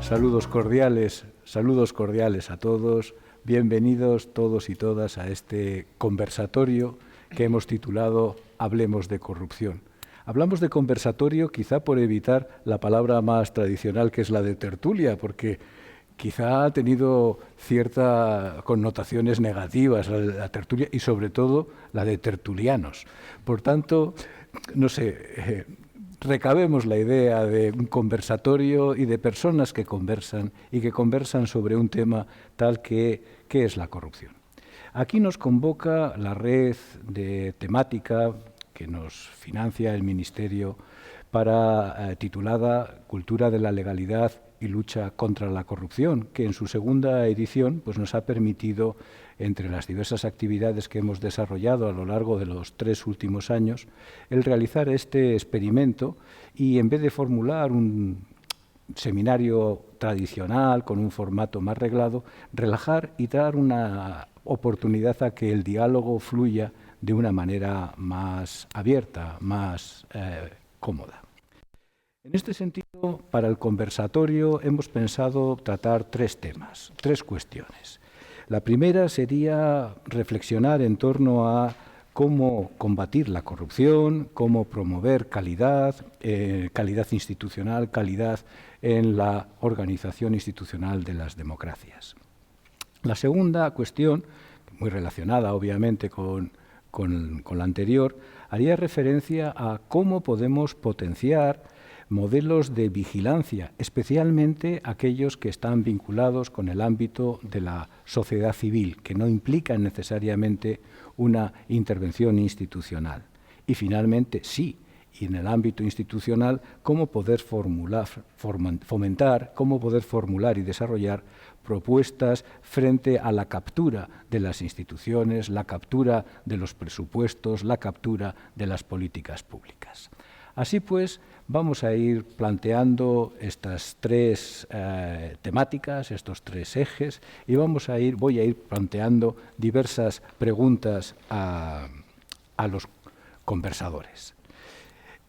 Saludos cordiales a todos. Bienvenidos todos y todas a este conversatorio que hemos titulado Hablemos de corrupción. Hablamos de conversatorio quizá por evitar la palabra más tradicional, que es la de tertulia, porque quizá ha tenido ciertas connotaciones negativas la tertulia y sobre todo la de tertulianos. Por tanto, no sé, recabemos la idea de un conversatorio y de personas que conversan y que conversan sobre un tema tal que es la corrupción. Aquí nos convoca la red de temática que nos financia el Ministerio titulada Cultura de la Legalidad y Lucha contra la Corrupción, que en su segunda edición pues, nos ha permitido, entre las diversas actividades que hemos desarrollado a lo largo de los 3 últimos años, el realizar este experimento y, en vez de formular un seminario tradicional con un formato más reglado, relajar y dar una oportunidad a que el diálogo fluya de una manera más abierta, más cómoda. En este sentido, para el conversatorio hemos pensado tratar 3 temas, 3 cuestiones. La primera sería reflexionar en torno a cómo combatir la corrupción, cómo promover calidad, calidad institucional, calidad en la organización institucional de las democracias. La segunda cuestión, muy relacionada obviamente con la anterior, haría referencia a cómo podemos potenciar modelos de vigilancia, especialmente aquellos que están vinculados con el ámbito de la sociedad civil, que no implican necesariamente una intervención institucional. Y finalmente, sí, y en el ámbito institucional, cómo poder fomentar, cómo poder formular y desarrollar propuestas frente a la captura de las instituciones, la captura de los presupuestos, la captura de las políticas públicas. Así pues, vamos a ir planteando estas 3 temáticas, estos 3 ejes, y voy a ir planteando diversas preguntas a los conversadores.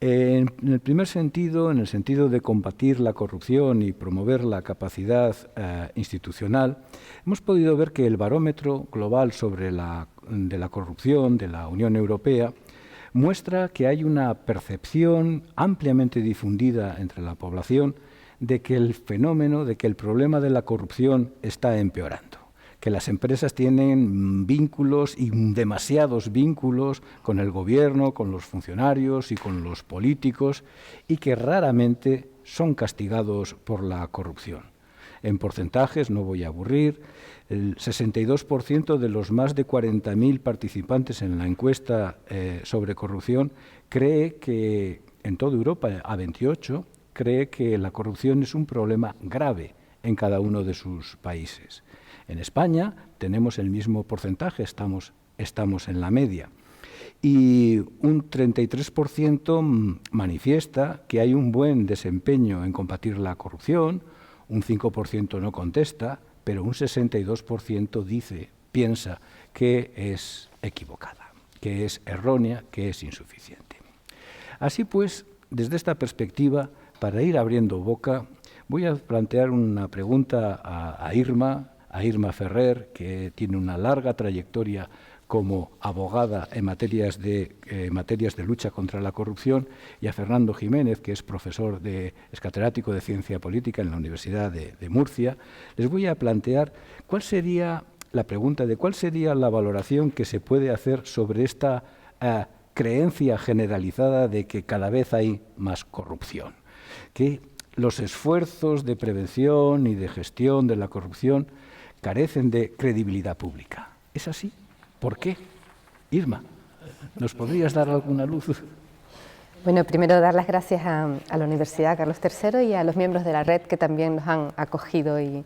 En el primer sentido, en el sentido de combatir la corrupción y promover la capacidad institucional, hemos podido ver que el barómetro global de la corrupción de la Unión Europea muestra que hay una percepción ampliamente difundida entre la población de que el fenómeno, de que el problema de la corrupción está empeorando, que las empresas tienen vínculos y demasiados vínculos con el gobierno, con los funcionarios y con los políticos y que raramente son castigados por la corrupción. En porcentajes, no voy a aburrir, el 62% de los más de 40.000 participantes en la encuesta sobre corrupción cree que, en toda Europa, a 28, cree que la corrupción es un problema grave en cada uno de sus países. En España tenemos el mismo porcentaje, estamos en la media. Y un 33% manifiesta que hay un buen desempeño en combatir la corrupción, un 5% no contesta, pero un 62% piensa que es equivocada, que es errónea, que es insuficiente. Así pues, desde esta perspectiva, para ir abriendo boca, voy a plantear una pregunta a Irma Ferrer, que tiene una larga trayectoria como abogada en materias de lucha contra la corrupción, y a Fernando Jiménez, que es es catedrático de Ciencia Política en la Universidad de Murcia. Les voy a plantear cuál sería la valoración que se puede hacer sobre esta creencia generalizada de que cada vez hay más corrupción, que los esfuerzos de prevención y de gestión de la corrupción carecen de credibilidad pública. ¿Es así? ¿Por qué? Irma, ¿nos podrías dar alguna luz? Bueno, primero dar las gracias a la Universidad Carlos III y a los miembros de la red que también nos han acogido y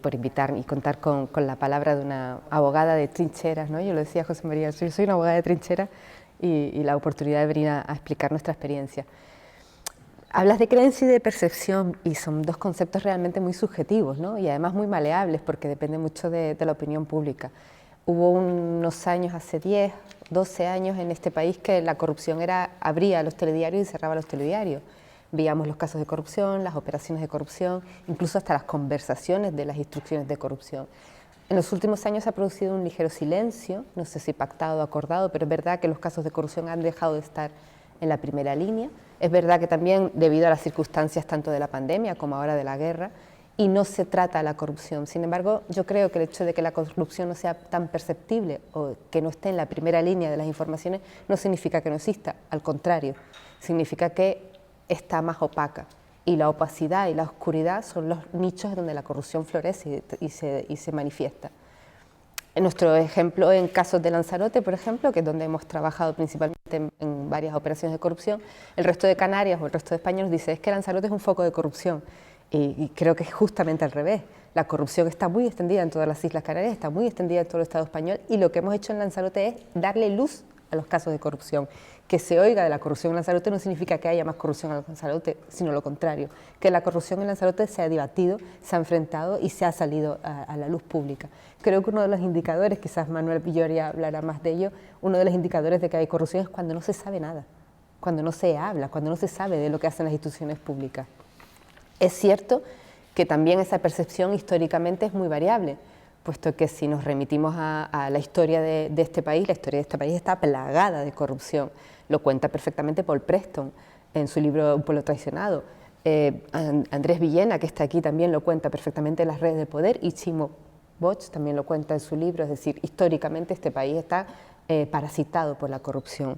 por invitar y contar con la palabra de una abogada de trincheras, ¿no? Yo lo decía a José María, yo soy una abogada de trincheras y la oportunidad de venir a explicar nuestra experiencia. Hablas de creencia y de percepción y son 2 conceptos realmente muy subjetivos, ¿no? Y además muy maleables porque depende mucho de la opinión pública. Hubo unos años, hace 10, 12 años en este país, que la corrupción abría los telediarios y cerraba los telediarios. Veíamos los casos de corrupción, las operaciones de corrupción, incluso hasta las conversaciones de las instrucciones de corrupción. En los últimos años se ha producido un ligero silencio, no sé si pactado o acordado, pero es verdad que los casos de corrupción han dejado de estar en la primera línea. Es verdad que también debido a las circunstancias tanto de la pandemia como ahora de la guerra, y no se trata la corrupción. Sin embargo, yo creo que el hecho de que la corrupción no sea tan perceptible o que no esté en la primera línea de las informaciones no significa que no exista, al contrario, significa que está más opaca. Y la opacidad y la oscuridad son los nichos donde la corrupción florece y se manifiesta. En nuestro ejemplo, en casos de Lanzarote, por ejemplo, que es donde hemos trabajado principalmente en varias operaciones de corrupción, el resto de Canarias o el resto de España nos dice es que Lanzarote es un foco de corrupción. Y creo que es justamente al revés. La corrupción está muy extendida en todas las Islas Canarias, está muy extendida en todo el Estado español, y lo que hemos hecho en Lanzarote es darle luz a los casos de corrupción. Que se oiga de la corrupción en Lanzarote no significa que haya más corrupción en Lanzarote, sino lo contrario, que la corrupción en Lanzarote se ha debatido, se ha enfrentado y se ha salido a la luz pública. Creo que uno de los indicadores, quizás Manuel Villoria hablará más de ello, uno de los indicadores de que hay corrupción es cuando no se sabe nada, cuando no se habla, cuando no se sabe de lo que hacen las instituciones públicas. Es cierto que también esa percepción históricamente es muy variable, puesto que si nos remitimos a la historia de este país, la historia de este país está plagada de corrupción. Lo cuenta perfectamente Paul Preston en su libro Un pueblo traicionado. Andrés Villena, que está aquí, también lo cuenta perfectamente en Las redes del poder, y Chimo Bosch también lo cuenta en su libro, es decir, históricamente este país está parasitado por la corrupción.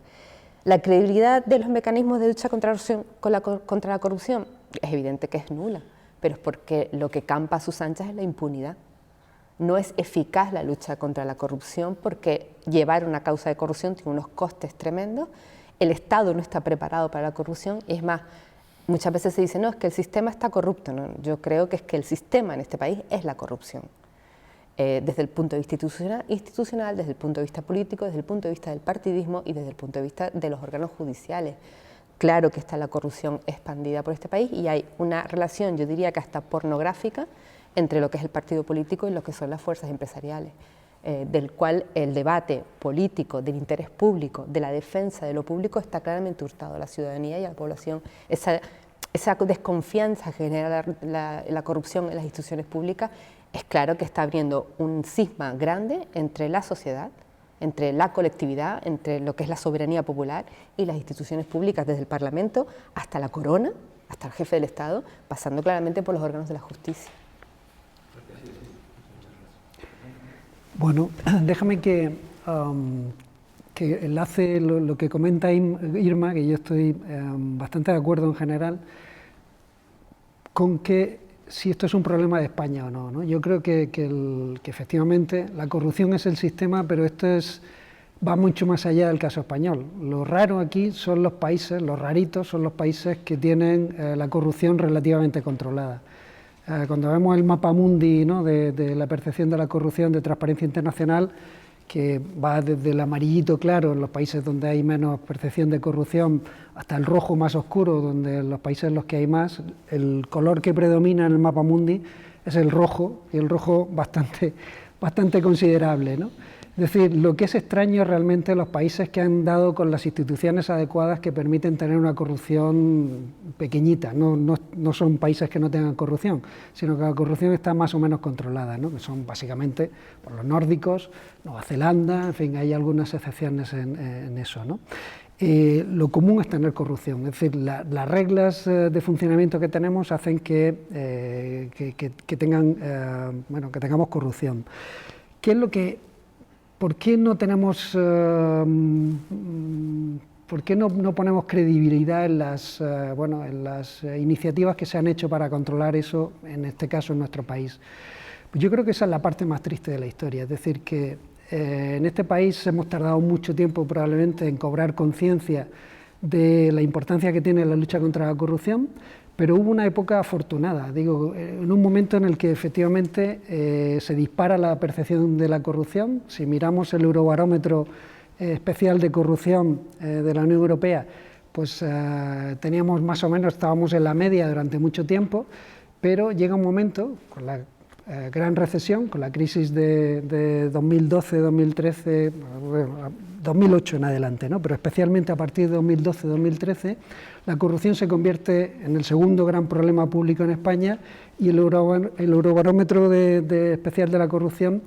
La credibilidad de los mecanismos de lucha contra la corrupción es evidente que es nula, pero es porque lo que campa a sus anchas es la impunidad. No es eficaz la lucha contra la corrupción porque llevar una causa de corrupción tiene unos costes tremendos, el Estado no está preparado para la corrupción, y es más, muchas veces se dice, no, es que el sistema está corrupto. No, yo creo que es que el sistema en este país es la corrupción. Desde el punto de vista institucional, desde el punto de vista político, desde el punto de vista del partidismo y desde el punto de vista de los órganos judiciales. Claro que está la corrupción expandida por este país y hay una relación, yo diría que hasta pornográfica, entre lo que es el partido político y lo que son las fuerzas empresariales, del cual el debate político, del interés público, de la defensa de lo público está claramente hurtado a la ciudadanía y a la población. Esa desconfianza que genera la corrupción en las instituciones públicas es claro que está abriendo un cisma grande entre la sociedad, entre la colectividad, entre lo que es la soberanía popular y las instituciones públicas, desde el Parlamento hasta la corona, hasta el jefe del Estado, pasando claramente por los órganos de la justicia. Bueno, déjame que enlace lo que comenta Irma, que yo estoy bastante de acuerdo en general, con que si esto es un problema de España o no, ¿no? Yo creo que efectivamente la corrupción es el sistema, pero esto va mucho más allá del caso español. Lo raro aquí son los países, los raritos son los países que tienen la corrupción relativamente controlada. Cuando vemos el mapa mundi, ¿no?, de la percepción de la corrupción de Transparencia Internacional, que va desde el amarillito claro en los países donde hay menos percepción de corrupción hasta el rojo más oscuro, donde en los países en los que hay más, el color que predomina en el mapa mundi es el rojo, y el rojo bastante considerable, ¿no? Es decir, lo que es extraño realmente los países que han dado con las instituciones adecuadas que permiten tener una corrupción pequeñita, no son países que no tengan corrupción, sino que la corrupción está más o menos controlada, ¿no? Que son básicamente por los nórdicos, Nueva Zelanda, en fin, hay algunas excepciones en eso, ¿no? Lo común es tener corrupción, es decir, las reglas de funcionamiento que tenemos hacen que tengamos corrupción. ¿Qué es lo que ¿Por qué no tenemos, por qué no ponemos credibilidad en las iniciativas que se han hecho para controlar eso, en este caso en nuestro país? Pues yo creo que esa es la parte más triste de la historia, es decir, que en este país hemos tardado mucho tiempo probablemente en cobrar conciencia de la importancia que tiene la lucha contra la corrupción, pero hubo una época afortunada, digo, en un momento en el que efectivamente se dispara la percepción de la corrupción. Si miramos el Eurobarómetro especial de corrupción de la Unión Europea, pues teníamos más o menos, estábamos en la media durante mucho tiempo, pero llega un momento, con la gran recesión, con la crisis de 2012, 2013, 2008 en adelante, ¿no? Pero especialmente a partir de 2012, 2013, la corrupción se convierte en el segundo gran problema público en España y el Eurobarómetro especial de la corrupción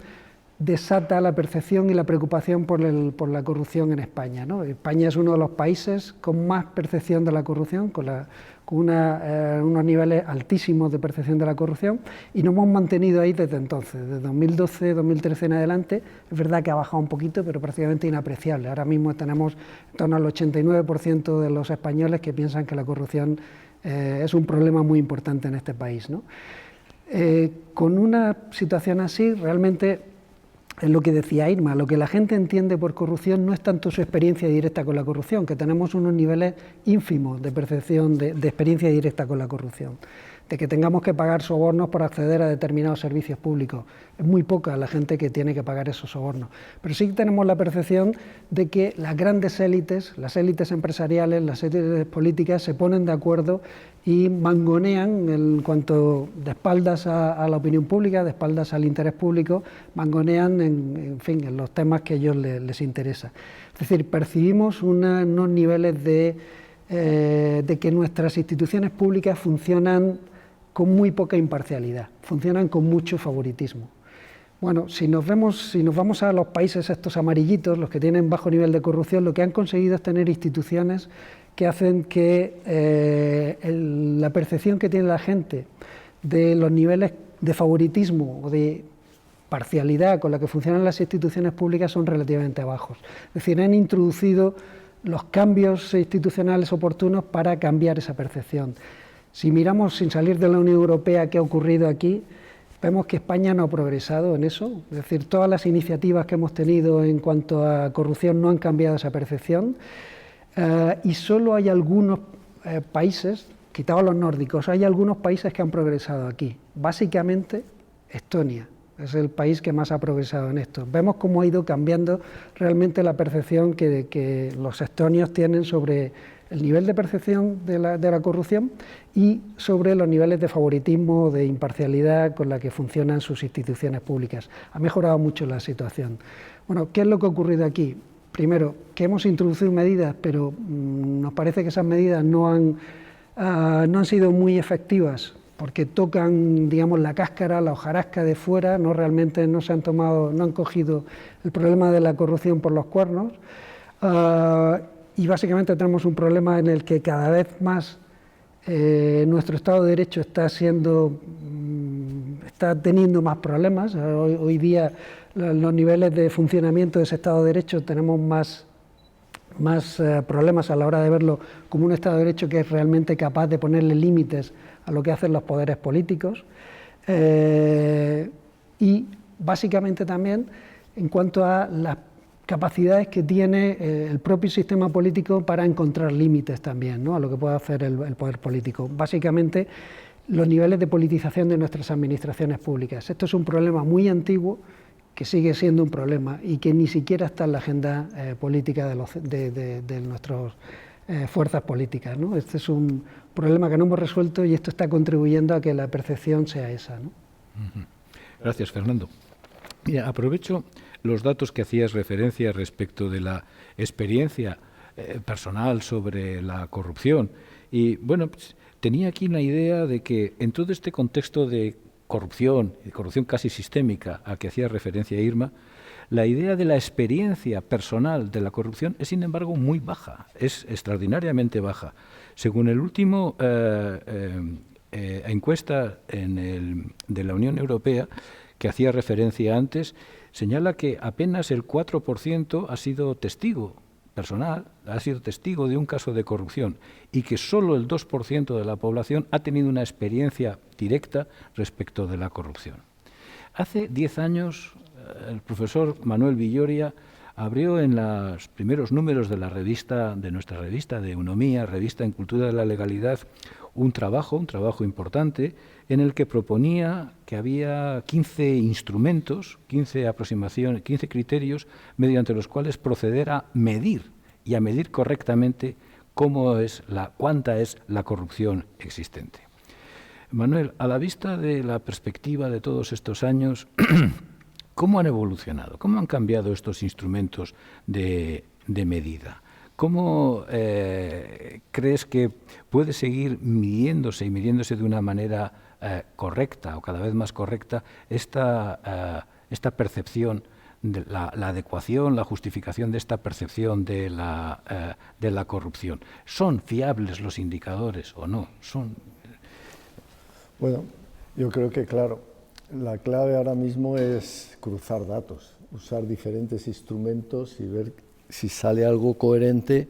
desata la percepción y la preocupación por la corrupción en España, ¿no? España es uno de los países con más percepción de la corrupción, con unos niveles altísimos de percepción de la corrupción, y nos hemos mantenido ahí desde entonces, desde 2012, 2013 en adelante. Es verdad que ha bajado un poquito, pero prácticamente inapreciable. Ahora mismo tenemos en torno al 89% de los españoles que piensan que la corrupción es un problema muy importante en este país, ¿no? Con una situación así, realmente, es lo que decía Irma, lo que la gente entiende por corrupción no es tanto su experiencia directa con la corrupción, que tenemos unos niveles ínfimos de percepción de experiencia directa con la corrupción, de que tengamos que pagar sobornos por acceder a determinados servicios públicos. Es muy poca la gente que tiene que pagar esos sobornos, pero sí tenemos la percepción de que las grandes élites, las élites empresariales, las élites políticas se ponen de acuerdo y mangonean en cuanto de espaldas a la opinión pública, de espaldas al interés público, mangonean en los temas que a ellos les interesa. Es decir, percibimos unos niveles de que nuestras instituciones públicas funcionan con muy poca imparcialidad, funcionan con mucho favoritismo. Bueno, si nos vamos a los países estos amarillitos, los que tienen bajo nivel de corrupción, lo que han conseguido es tener instituciones que hacen que la percepción que tiene la gente de los niveles de favoritismo o de parcialidad con la que funcionan las instituciones públicas son relativamente bajos. Es decir, han introducido los cambios institucionales oportunos para cambiar esa percepción. Si miramos, sin salir de la Unión Europea, qué ha ocurrido aquí, vemos que España no ha progresado en eso. Es decir, todas las iniciativas que hemos tenido en cuanto a corrupción no han cambiado esa percepción. Y solo hay algunos países, quitados los nórdicos, hay algunos países que han progresado aquí. Básicamente, Estonia es el país que más ha progresado en esto. Vemos cómo ha ido cambiando realmente la percepción que los estonios tienen sobre el nivel de percepción de la corrupción y sobre los niveles de favoritismo, de imparcialidad con la que funcionan sus instituciones públicas. Ha mejorado mucho la situación. Bueno, ¿qué es lo que ha ocurrido aquí? Primero, que hemos introducido medidas, pero nos parece que esas medidas no han sido muy efectivas, porque tocan, digamos, la cáscara, la hojarasca de fuera, realmente no han cogido el problema de la corrupción por los cuernos. Y básicamente tenemos un problema en el que cada vez más nuestro Estado de Derecho está teniendo más problemas. Hoy día los niveles de funcionamiento de ese Estado de Derecho tenemos más problemas a la hora de verlo como un Estado de Derecho que es realmente capaz de ponerle límites a lo que hacen los poderes políticos. Y básicamente también en cuanto a las capacidades que tiene el propio sistema político para encontrar límites también, ¿no?, a lo que puede hacer el poder político. Básicamente, los niveles de politización de nuestras administraciones públicas. Esto es un problema muy antiguo que sigue siendo un problema y que ni siquiera está en la agenda política de nuestras fuerzas políticas, ¿no? Este es un problema que no hemos resuelto y esto está contribuyendo a que la percepción sea esa, ¿no? Gracias, Fernando. Mira, aprovecho los datos que hacías referencia respecto de la experiencia personal sobre la corrupción. Y bueno, pues, tenía aquí una idea de que en todo este contexto de corrupción casi sistémica a que hacía referencia Irma, la idea de la experiencia personal de la corrupción es, sin embargo, muy baja, es extraordinariamente baja. Según el último encuesta de la Unión Europea, que hacía referencia antes, señala que apenas el 4% ha sido testigo personal, ha sido testigo de un caso de corrupción y que solo el 2% de la población ha tenido una experiencia directa respecto de la corrupción. Hace 10 años, el profesor Manuel Villoria abrió en los primeros números de nuestra revista de Eunomía, revista en Cultura de la Legalidad, un trabajo importante en el que proponía que había 15 instrumentos, 15 aproximaciones, 15 criterios mediante los cuales proceder a medir y a medir correctamente cuánta es la corrupción existente. Manuel, a la vista de la perspectiva de todos estos años, ¿cómo han evolucionado? ¿Cómo han cambiado estos instrumentos de medida? ¿Cómo crees que puede seguir midiéndose y midiéndose de una manera correcta o cada vez más correcta esta percepción, de la adecuación, la justificación de esta percepción de la corrupción? ¿Son fiables los indicadores o no? Bueno, yo creo que, claro, la clave ahora mismo es cruzar datos, usar diferentes instrumentos y ver si sale algo coherente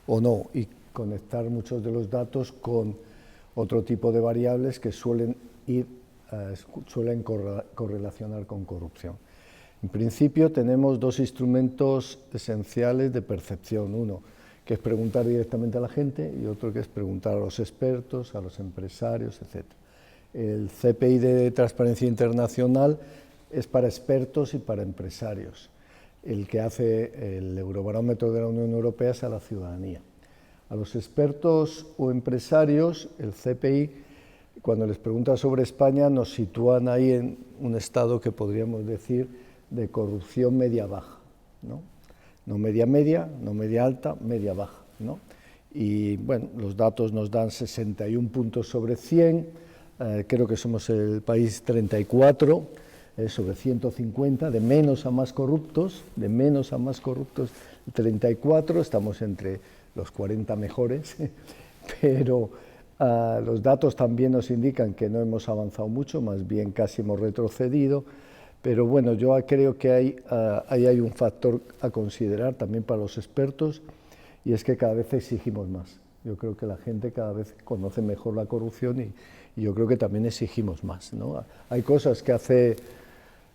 o no, y conectar muchos de los datos con otro tipo de variables que suelen correlacionar con corrupción. En principio tenemos dos instrumentos esenciales de percepción, uno que es preguntar directamente a la gente y otro que es preguntar a los expertos, a los empresarios, etc. El CPI de Transparencia Internacional es para expertos y para empresarios. El que hace el Eurobarómetro de la Unión Europea es a la ciudadanía. A los expertos o empresarios, el CPI, cuando les pregunta sobre España, nos sitúan ahí en un estado que podríamos decir de corrupción media-baja, ¿no? No media-media, no media-alta, media-baja, ¿no? Y bueno, los datos nos dan 61 puntos sobre 100, creo que somos el país 34 sobre 150, de menos a más corruptos, 34, estamos entre los 40 mejores, pero los datos también nos indican que no hemos avanzado mucho, más bien casi hemos retrocedido, pero bueno, yo creo que ahí hay un factor a considerar también para los expertos, y es que cada vez exigimos más. Yo creo que la gente cada vez conoce mejor la corrupción y yo creo que también exigimos más, ¿no? Hay cosas que hace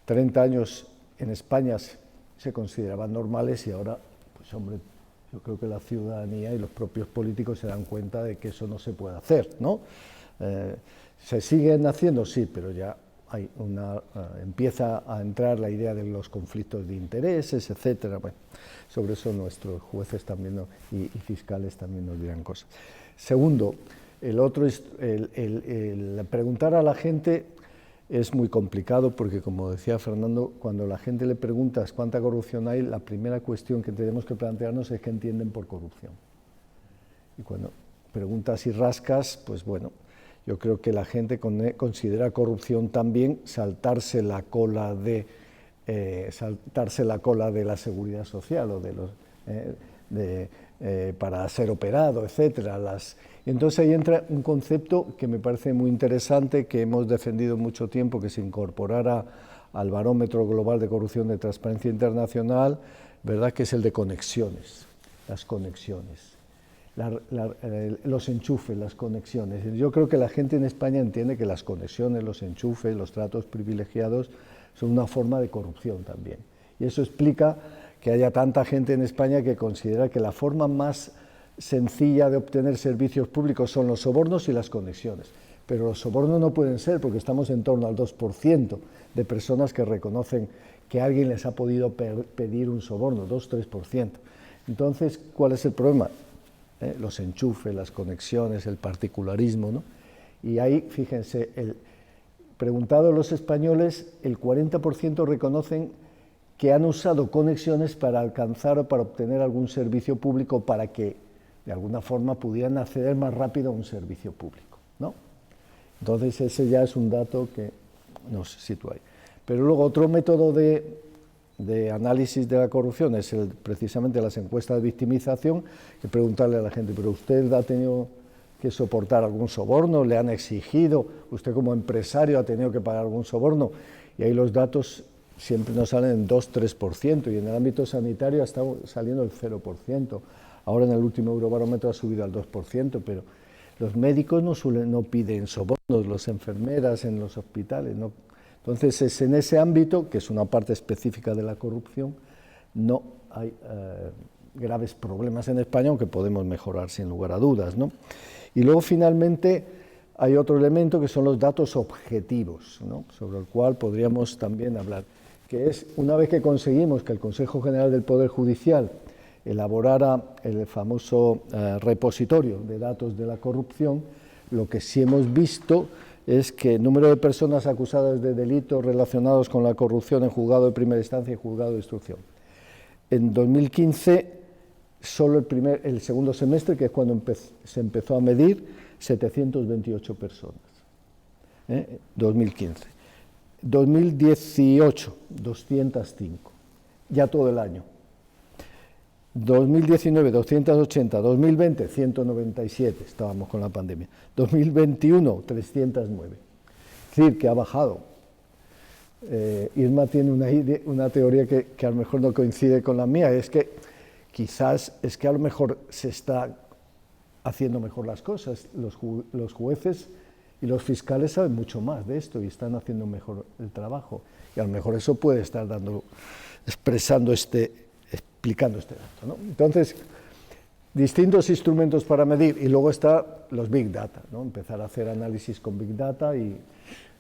30 años en España se consideraban normales y ahora, pues hombre, yo creo que la ciudadanía y los propios políticos se dan cuenta de que eso no se puede hacer, ¿no? ¿Se siguen haciendo? Sí, pero ya hay empieza a entrar la idea de los conflictos de intereses, etcétera. Bueno, sobre eso nuestros jueces también y fiscales también nos dirán cosas. Segundo, el preguntar a la gente es muy complicado porque, como decía Fernando, cuando a la gente le preguntas cuánta corrupción hay, la primera cuestión que tenemos que plantearnos es qué entienden por corrupción. Y cuando preguntas y rascas, pues bueno, yo creo que la gente considera corrupción también saltarse la cola de la seguridad social o para ser operado, etcétera. Entonces ahí entra un concepto que me parece muy interesante, que hemos defendido mucho tiempo, que se incorporara al Barómetro Global de Corrupción de Transparencia Internacional, ¿verdad?, que es el de conexiones, las conexiones, los enchufes, las conexiones. Yo creo que la gente en España entiende que las conexiones, los enchufes, los tratos privilegiados son una forma de corrupción también. Y eso explica que haya tanta gente en España que considera que la forma más sencilla de obtener servicios públicos son los sobornos y las conexiones. Pero los sobornos no pueden ser, porque estamos en torno al 2% de personas que reconocen que alguien les ha podido pedir un soborno, 2-3%. Entonces, ¿cuál es el problema? Los enchufes, las conexiones, el particularismo, ¿no? Y ahí, fíjense, preguntado a los españoles, el 40% reconocen que han usado conexiones para alcanzar o para obtener algún servicio público para que de alguna forma pudieran acceder más rápido a un servicio público, ¿no? Entonces ese ya es un dato que nos sitúa ahí. Pero luego otro método de análisis de la corrupción es precisamente las encuestas de victimización, que preguntarle a la gente, ¿pero usted ha tenido que soportar algún soborno? ¿Le han exigido? ¿Usted como empresario ha tenido que pagar algún soborno? Y ahí los datos siempre nos salen en 2-3%, y en el ámbito sanitario ha estado saliendo el 0%. Ahora en el último Eurobarómetro ha subido al 2%, pero los médicos no piden sobornos, las enfermeras en los hospitales, no. Entonces es en ese ámbito, que es una parte específica de la corrupción, no hay graves problemas en España, aunque podemos mejorar sin lugar a dudas, ¿no? Y luego finalmente hay otro elemento que son los datos objetivos, ¿no?, sobre el cual podríamos también hablar, que es una vez que conseguimos que el Consejo General del Poder Judicial elaborara el famoso repositorio de datos de la corrupción, lo que sí hemos visto es que el número de personas acusadas de delitos relacionados con la corrupción en juzgado de primera instancia y juzgado de instrucción. En 2015, solo el segundo semestre, que es cuando se empezó a medir, 728 personas. 2015. 2018, 205, ya todo el año. 2019, 280, 2020, 197, estábamos con la pandemia. 2021, 309. Es decir, que ha bajado. Irma tiene una teoría que a lo mejor no coincide con la mía, es que quizás es que a lo mejor se está haciendo mejor las cosas. Los jueces y los fiscales saben mucho más de esto y están haciendo mejor el trabajo. Y a lo mejor eso puede estar explicando este dato, ¿no? Entonces, distintos instrumentos para medir, y luego está los Big Data, ¿no? Empezar a hacer análisis con Big Data y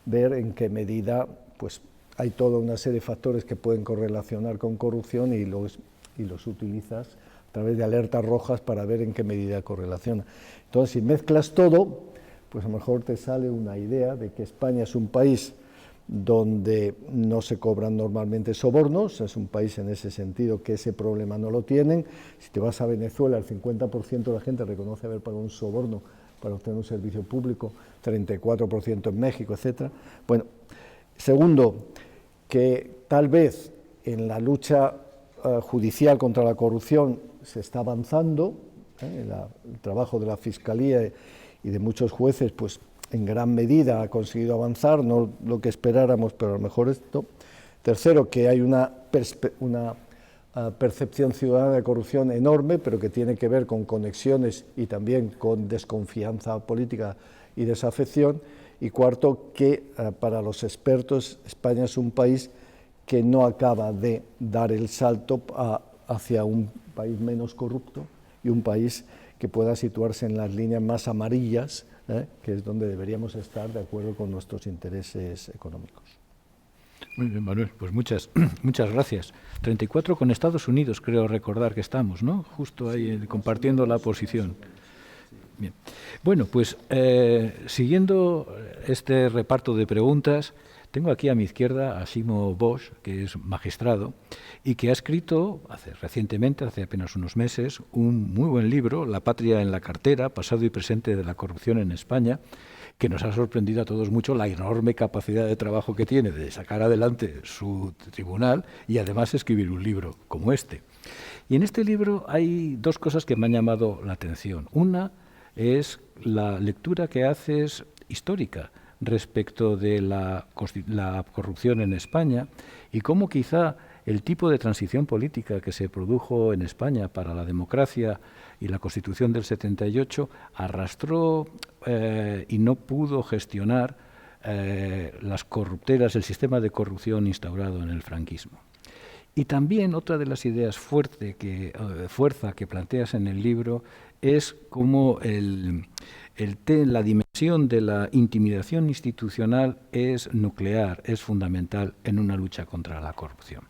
ver en qué medida pues, hay toda una serie de factores que pueden correlacionar con corrupción y los utilizas a través de alertas rojas para ver en qué medida correlaciona. Entonces, si mezclas todo, pues a lo mejor te sale una idea de que España es un país donde no se cobran normalmente sobornos, es un país en ese sentido que ese problema no lo tienen. Si te vas a Venezuela, el 50% de la gente reconoce haber pagado un soborno para obtener un servicio público, 34% en México, etc. Bueno, segundo, que tal vez en la lucha judicial contra la corrupción se está avanzando, el trabajo de la Fiscalía y de muchos jueces, pues en gran medida ha conseguido avanzar, no lo que esperáramos, pero a lo mejor esto. Tercero, que hay una percepción ciudadana de corrupción enorme, pero que tiene que ver con conexiones y también con desconfianza política y desafección. Y cuarto, que para los expertos España es un país que no acaba de dar el salto hacia un país menos corrupto y un país que pueda situarse en las líneas más amarillas, que es donde deberíamos estar de acuerdo con nuestros intereses económicos. Muy bien, Manuel, pues muchas gracias. 34 con Estados Unidos, creo recordar que estamos, ¿no? Justo ahí compartiendo la posición. Bien. Bueno, pues siguiendo este reparto de preguntas, tengo aquí a mi izquierda a Simo Bosch, que es magistrado y que ha escrito recientemente, hace apenas unos meses, un muy buen libro, La patria en la cartera, pasado y presente de la corrupción en España, que nos ha sorprendido a todos mucho la enorme capacidad de trabajo que tiene de sacar adelante su tribunal y además escribir un libro como este. Y en este libro hay dos cosas que me han llamado la atención. Una es la lectura que haces histórica respecto de la corrupción en España y cómo quizá el tipo de transición política que se produjo en España para la democracia y la Constitución del 78 arrastró y no pudo gestionar las corrupteras, el sistema de corrupción instaurado en el franquismo. Y también otra de las ideas fuerza que planteas en el libro es cómo la dimensión de la intimidación institucional es nuclear, es fundamental en una lucha contra la corrupción.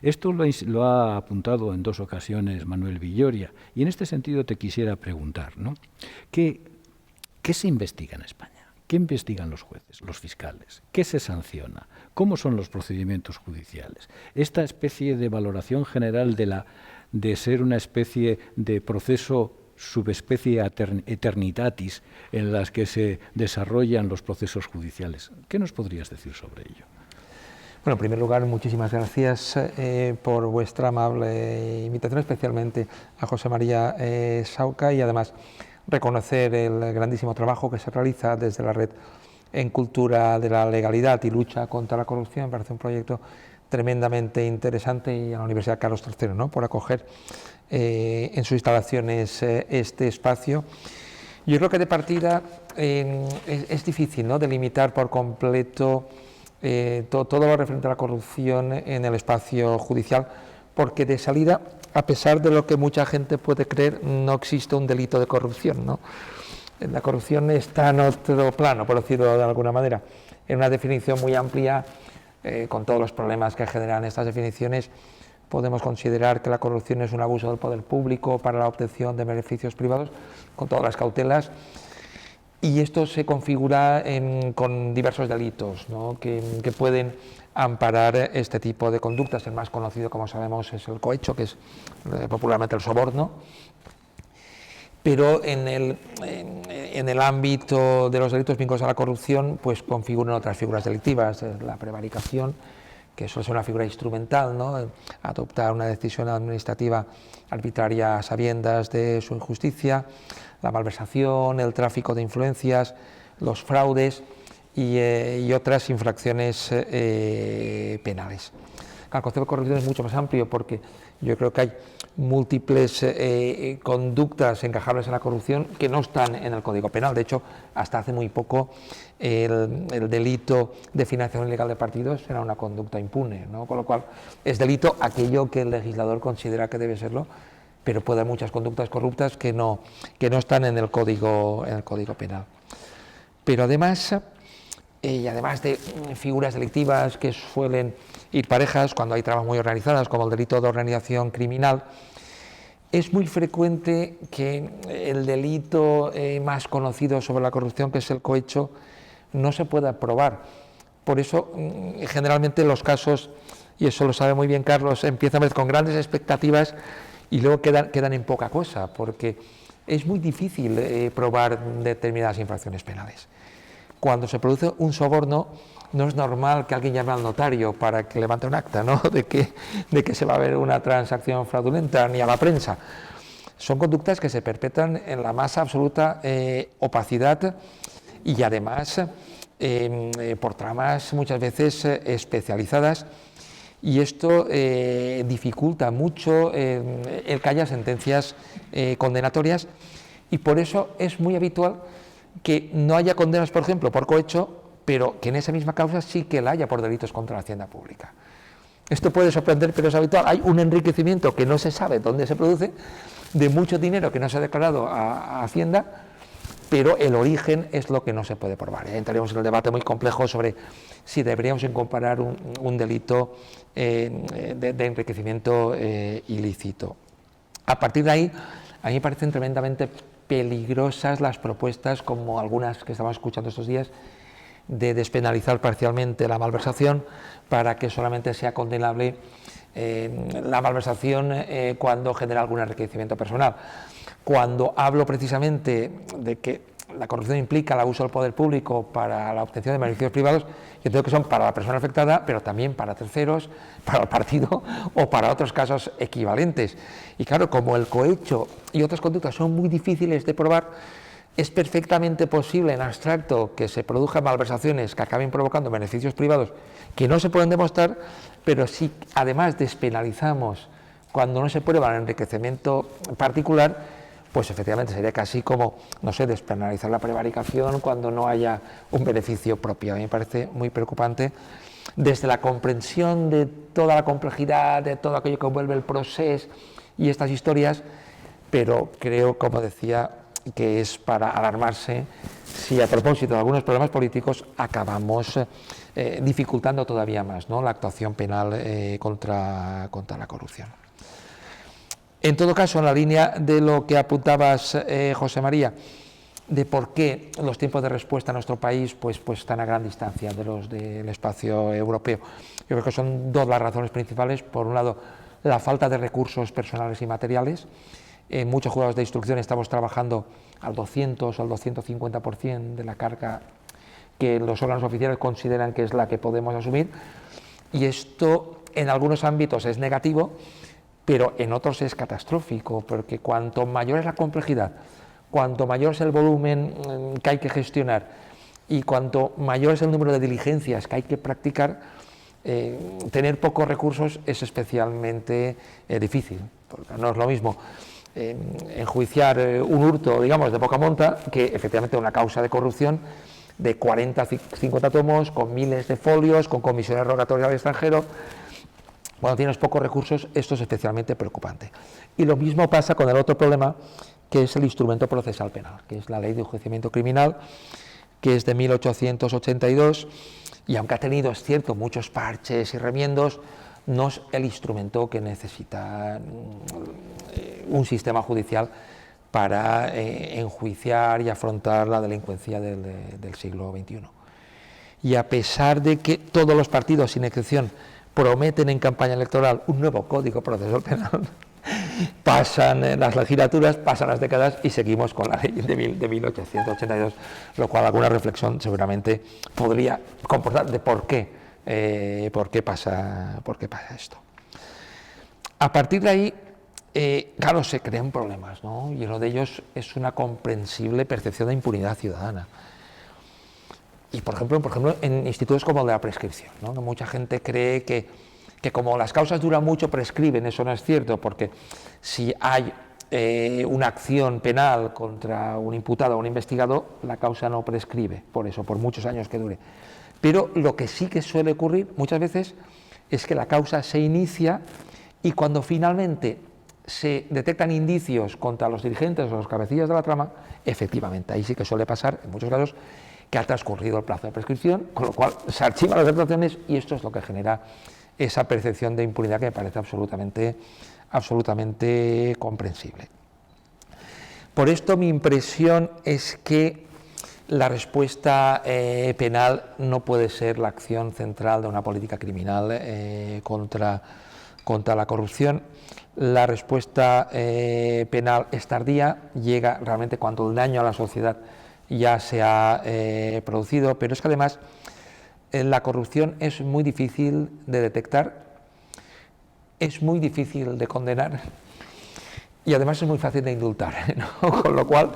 Esto lo ha apuntado en dos ocasiones Manuel Villoria, y en este sentido te quisiera preguntar, ¿no? ¿Qué se investiga en España? ¿Qué investigan los jueces, los fiscales? ¿Qué se sanciona? ¿Cómo son los procedimientos judiciales? Esta especie de valoración general de ser una especie de proceso subespecie eternitatis en las que se desarrollan los procesos judiciales. ¿Qué nos podrías decir sobre ello? Bueno, en primer lugar, muchísimas gracias por vuestra amable invitación, especialmente a José María Sauca, y además reconocer el grandísimo trabajo que se realiza desde la Red en Cultura de la Legalidad y Lucha contra la Corrupción. Me parece un proyecto tremendamente interesante, y a la Universidad Carlos III, ¿no?, por acoger en sus instalaciones este espacio. Yo creo que de partida es difícil, ¿no?, delimitar por completo todo lo referente a la corrupción en el espacio judicial, porque de salida, a pesar de lo que mucha gente puede creer, no existe un delito de corrupción, ¿no? La corrupción está en otro plano, por decirlo de alguna manera, en una definición muy amplia, con todos los problemas que generan estas definiciones. Podemos considerar que la corrupción es un abuso del poder público para la obtención de beneficios privados, con todas las cautelas. y esto se configura con diversos delitos, ¿no?, que pueden amparar este tipo de conductas. El más conocido, como sabemos, es el cohecho, que es popularmente el soborno, pero en el ámbito de los delitos vinculados a la corrupción, pues configuran otras figuras delictivas, la prevaricación, que suele ser una figura instrumental, ¿no?, adoptar una decisión administrativa arbitraria a sabiendas de su injusticia, la malversación, el tráfico de influencias, los fraudes y otras infracciones penales. El concepto de corrupción es mucho más amplio, porque yo creo que hay múltiples conductas encajables en la corrupción que no están en el Código Penal. De hecho, hasta hace muy poco el delito de financiación ilegal de partidos era una conducta impune, ¿no? Con lo cual es delito aquello que el legislador considera que debe serlo, pero puede haber muchas conductas corruptas que no están en el Código Penal. Pero además, y además de figuras delictivas que suelen ir parejas cuando hay tramas muy organizadas, como el delito de organización criminal, es muy frecuente que el delito más conocido sobre la corrupción, que es el cohecho, no se pueda probar. Por eso, generalmente los casos, y eso lo sabe muy bien Carlos, empiezan a ver con grandes expectativas y luego quedan en poca cosa, porque es muy difícil probar determinadas infracciones penales. Cuando se produce un soborno, no es normal que alguien llame al notario para que levante un acta, ¿no?, de que se va a ver una transacción fraudulenta, ni a la prensa. Son conductas que se perpetran en la más absoluta opacidad y además por tramas muchas veces especializadas, y esto dificulta mucho el que haya sentencias condenatorias, y por eso es muy habitual que no haya condenas, por ejemplo, por cohecho, pero que en esa misma causa sí que la haya por delitos contra la hacienda pública. Esto puede sorprender, pero es habitual. Hay un enriquecimiento que no se sabe dónde se produce, de mucho dinero que no se ha declarado a Hacienda, pero el origen es lo que no se puede probar. Entraremos en el debate muy complejo sobre si deberíamos comparar un delito de enriquecimiento ilícito. A partir de ahí, a mí me parecen tremendamente peligrosas las propuestas, como algunas que estamos escuchando estos días, de despenalizar parcialmente la malversación para que solamente sea condenable la malversación cuando genera algún enriquecimiento personal. Cuando hablo precisamente de que la corrupción implica el abuso del poder público para la obtención de beneficios privados, yo creo que son para la persona afectada, pero también para terceros, para el partido o para otros casos equivalentes. Y claro, como el cohecho y otras conductas son muy difíciles de probar, es perfectamente posible en abstracto que se produzcan malversaciones que acaben provocando beneficios privados que no se pueden demostrar, pero si además despenalizamos cuando no se prueba el enriquecimiento particular, pues efectivamente sería casi como, no sé, despenalizar la prevaricación cuando no haya un beneficio propio. A mí me parece muy preocupante, desde la comprensión de toda la complejidad, de todo aquello que envuelve el proceso y estas historias, pero creo, como decía, que es para alarmarse si a propósito de algunos problemas políticos acabamos dificultando todavía más, ¿no?, la actuación penal contra la corrupción. En todo caso, en la línea de lo que apuntabas, José María, de por qué los tiempos de respuesta en nuestro país pues están a gran distancia de los del espacio europeo, yo creo que son dos las razones principales. Por un lado, la falta de recursos personales y materiales. En muchos juzgados de instrucción estamos trabajando al 200 o al 250% de la carga que los órganos oficiales consideran que es la que podemos asumir, y esto en algunos ámbitos es negativo, pero en otros es catastrófico, porque cuanto mayor es la complejidad, cuanto mayor es el volumen que hay que gestionar y cuanto mayor es el número de diligencias que hay que practicar, tener pocos recursos es especialmente difícil, porque no es lo mismo enjuiciar un hurto, digamos, de poca monta, que efectivamente una causa de corrupción de 40, 50 tomos, con miles de folios, con comisiones rogatorias al extranjero. Cuando tienes pocos recursos, esto es especialmente preocupante. Y lo mismo pasa con el otro problema, que es el instrumento procesal penal, que es la Ley de Enjuiciamiento Criminal, que es de 1882, y aunque ha tenido, es cierto, muchos parches y remiendos, no es el instrumento que necesita un sistema judicial para enjuiciar y afrontar la delincuencia del siglo XXI. Y a pesar de que todos los partidos, sin excepción, prometen en campaña electoral un nuevo código procesal penal, pasan las legislaturas, pasan las décadas y seguimos con la ley de 1882, lo cual alguna reflexión seguramente podría comportar de por qué pasa esto. A partir de ahí, claro, se crean problemas, ¿no? Y uno de ellos es una comprensible percepción de impunidad ciudadana. Y por ejemplo, en institutos como el de la prescripción, ¿no? Que mucha gente cree que como las causas duran mucho, prescriben. Eso no es cierto, porque si hay una acción penal contra un imputado o un investigado, la causa no prescribe, por muchos años que dure. Pero lo que sí que suele ocurrir muchas veces es que la causa se inicia y cuando finalmente se detectan indicios contra los dirigentes o los cabecillas de la trama, efectivamente, ahí sí que suele pasar, en muchos casos, que ha transcurrido el plazo de prescripción, con lo cual se archivan las declaraciones y esto es lo que genera esa percepción de impunidad que me parece absolutamente comprensible. Por esto mi impresión es que la respuesta penal no puede ser la acción central de una política criminal contra la corrupción. La respuesta penal es tardía, llega realmente cuando el daño a la sociedad ya se ha producido, pero es que además la corrupción es muy difícil de detectar, es muy difícil de condenar y además es muy fácil de indultar, ¿no? Con lo cual,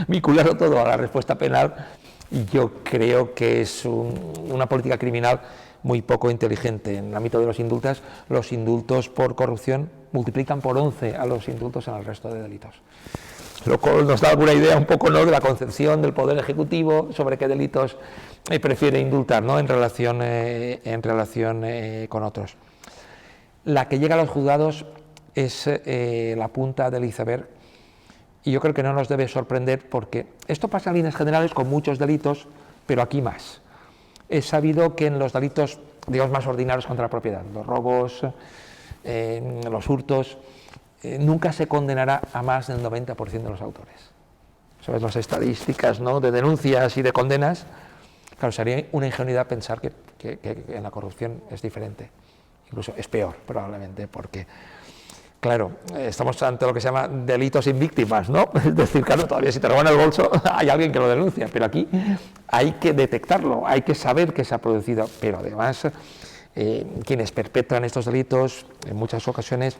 vincularlo todo a la respuesta penal, yo creo que es una política criminal muy poco inteligente. En el ámbito de los indultos por corrupción multiplican por 11 a los indultos en el resto de delitos. Lo cual nos da alguna idea un poco, ¿no?, de la concepción del Poder Ejecutivo sobre qué delitos prefiere indultar, ¿no?, en relación con otros. La que llega a los juzgados es la punta del iceberg y yo creo que no nos debe sorprender porque esto pasa en líneas generales con muchos delitos, pero aquí más. Es sabido que en los delitos, digamos, más ordinarios contra la propiedad, los robos, los hurtos, nunca se condenará a más del 90% de los autores. ¿Sabes? Las estadísticas, ¿no?, de denuncias y de condenas, claro, sería una ingenuidad pensar que en la corrupción es diferente. Incluso es peor, probablemente, porque, claro, estamos ante lo que se llama delitos sin víctimas, ¿no? Es decir, claro, todavía si te roban el bolso hay alguien que lo denuncia, pero aquí hay que detectarlo, hay que saber que se ha producido, pero además quienes perpetran estos delitos en muchas ocasiones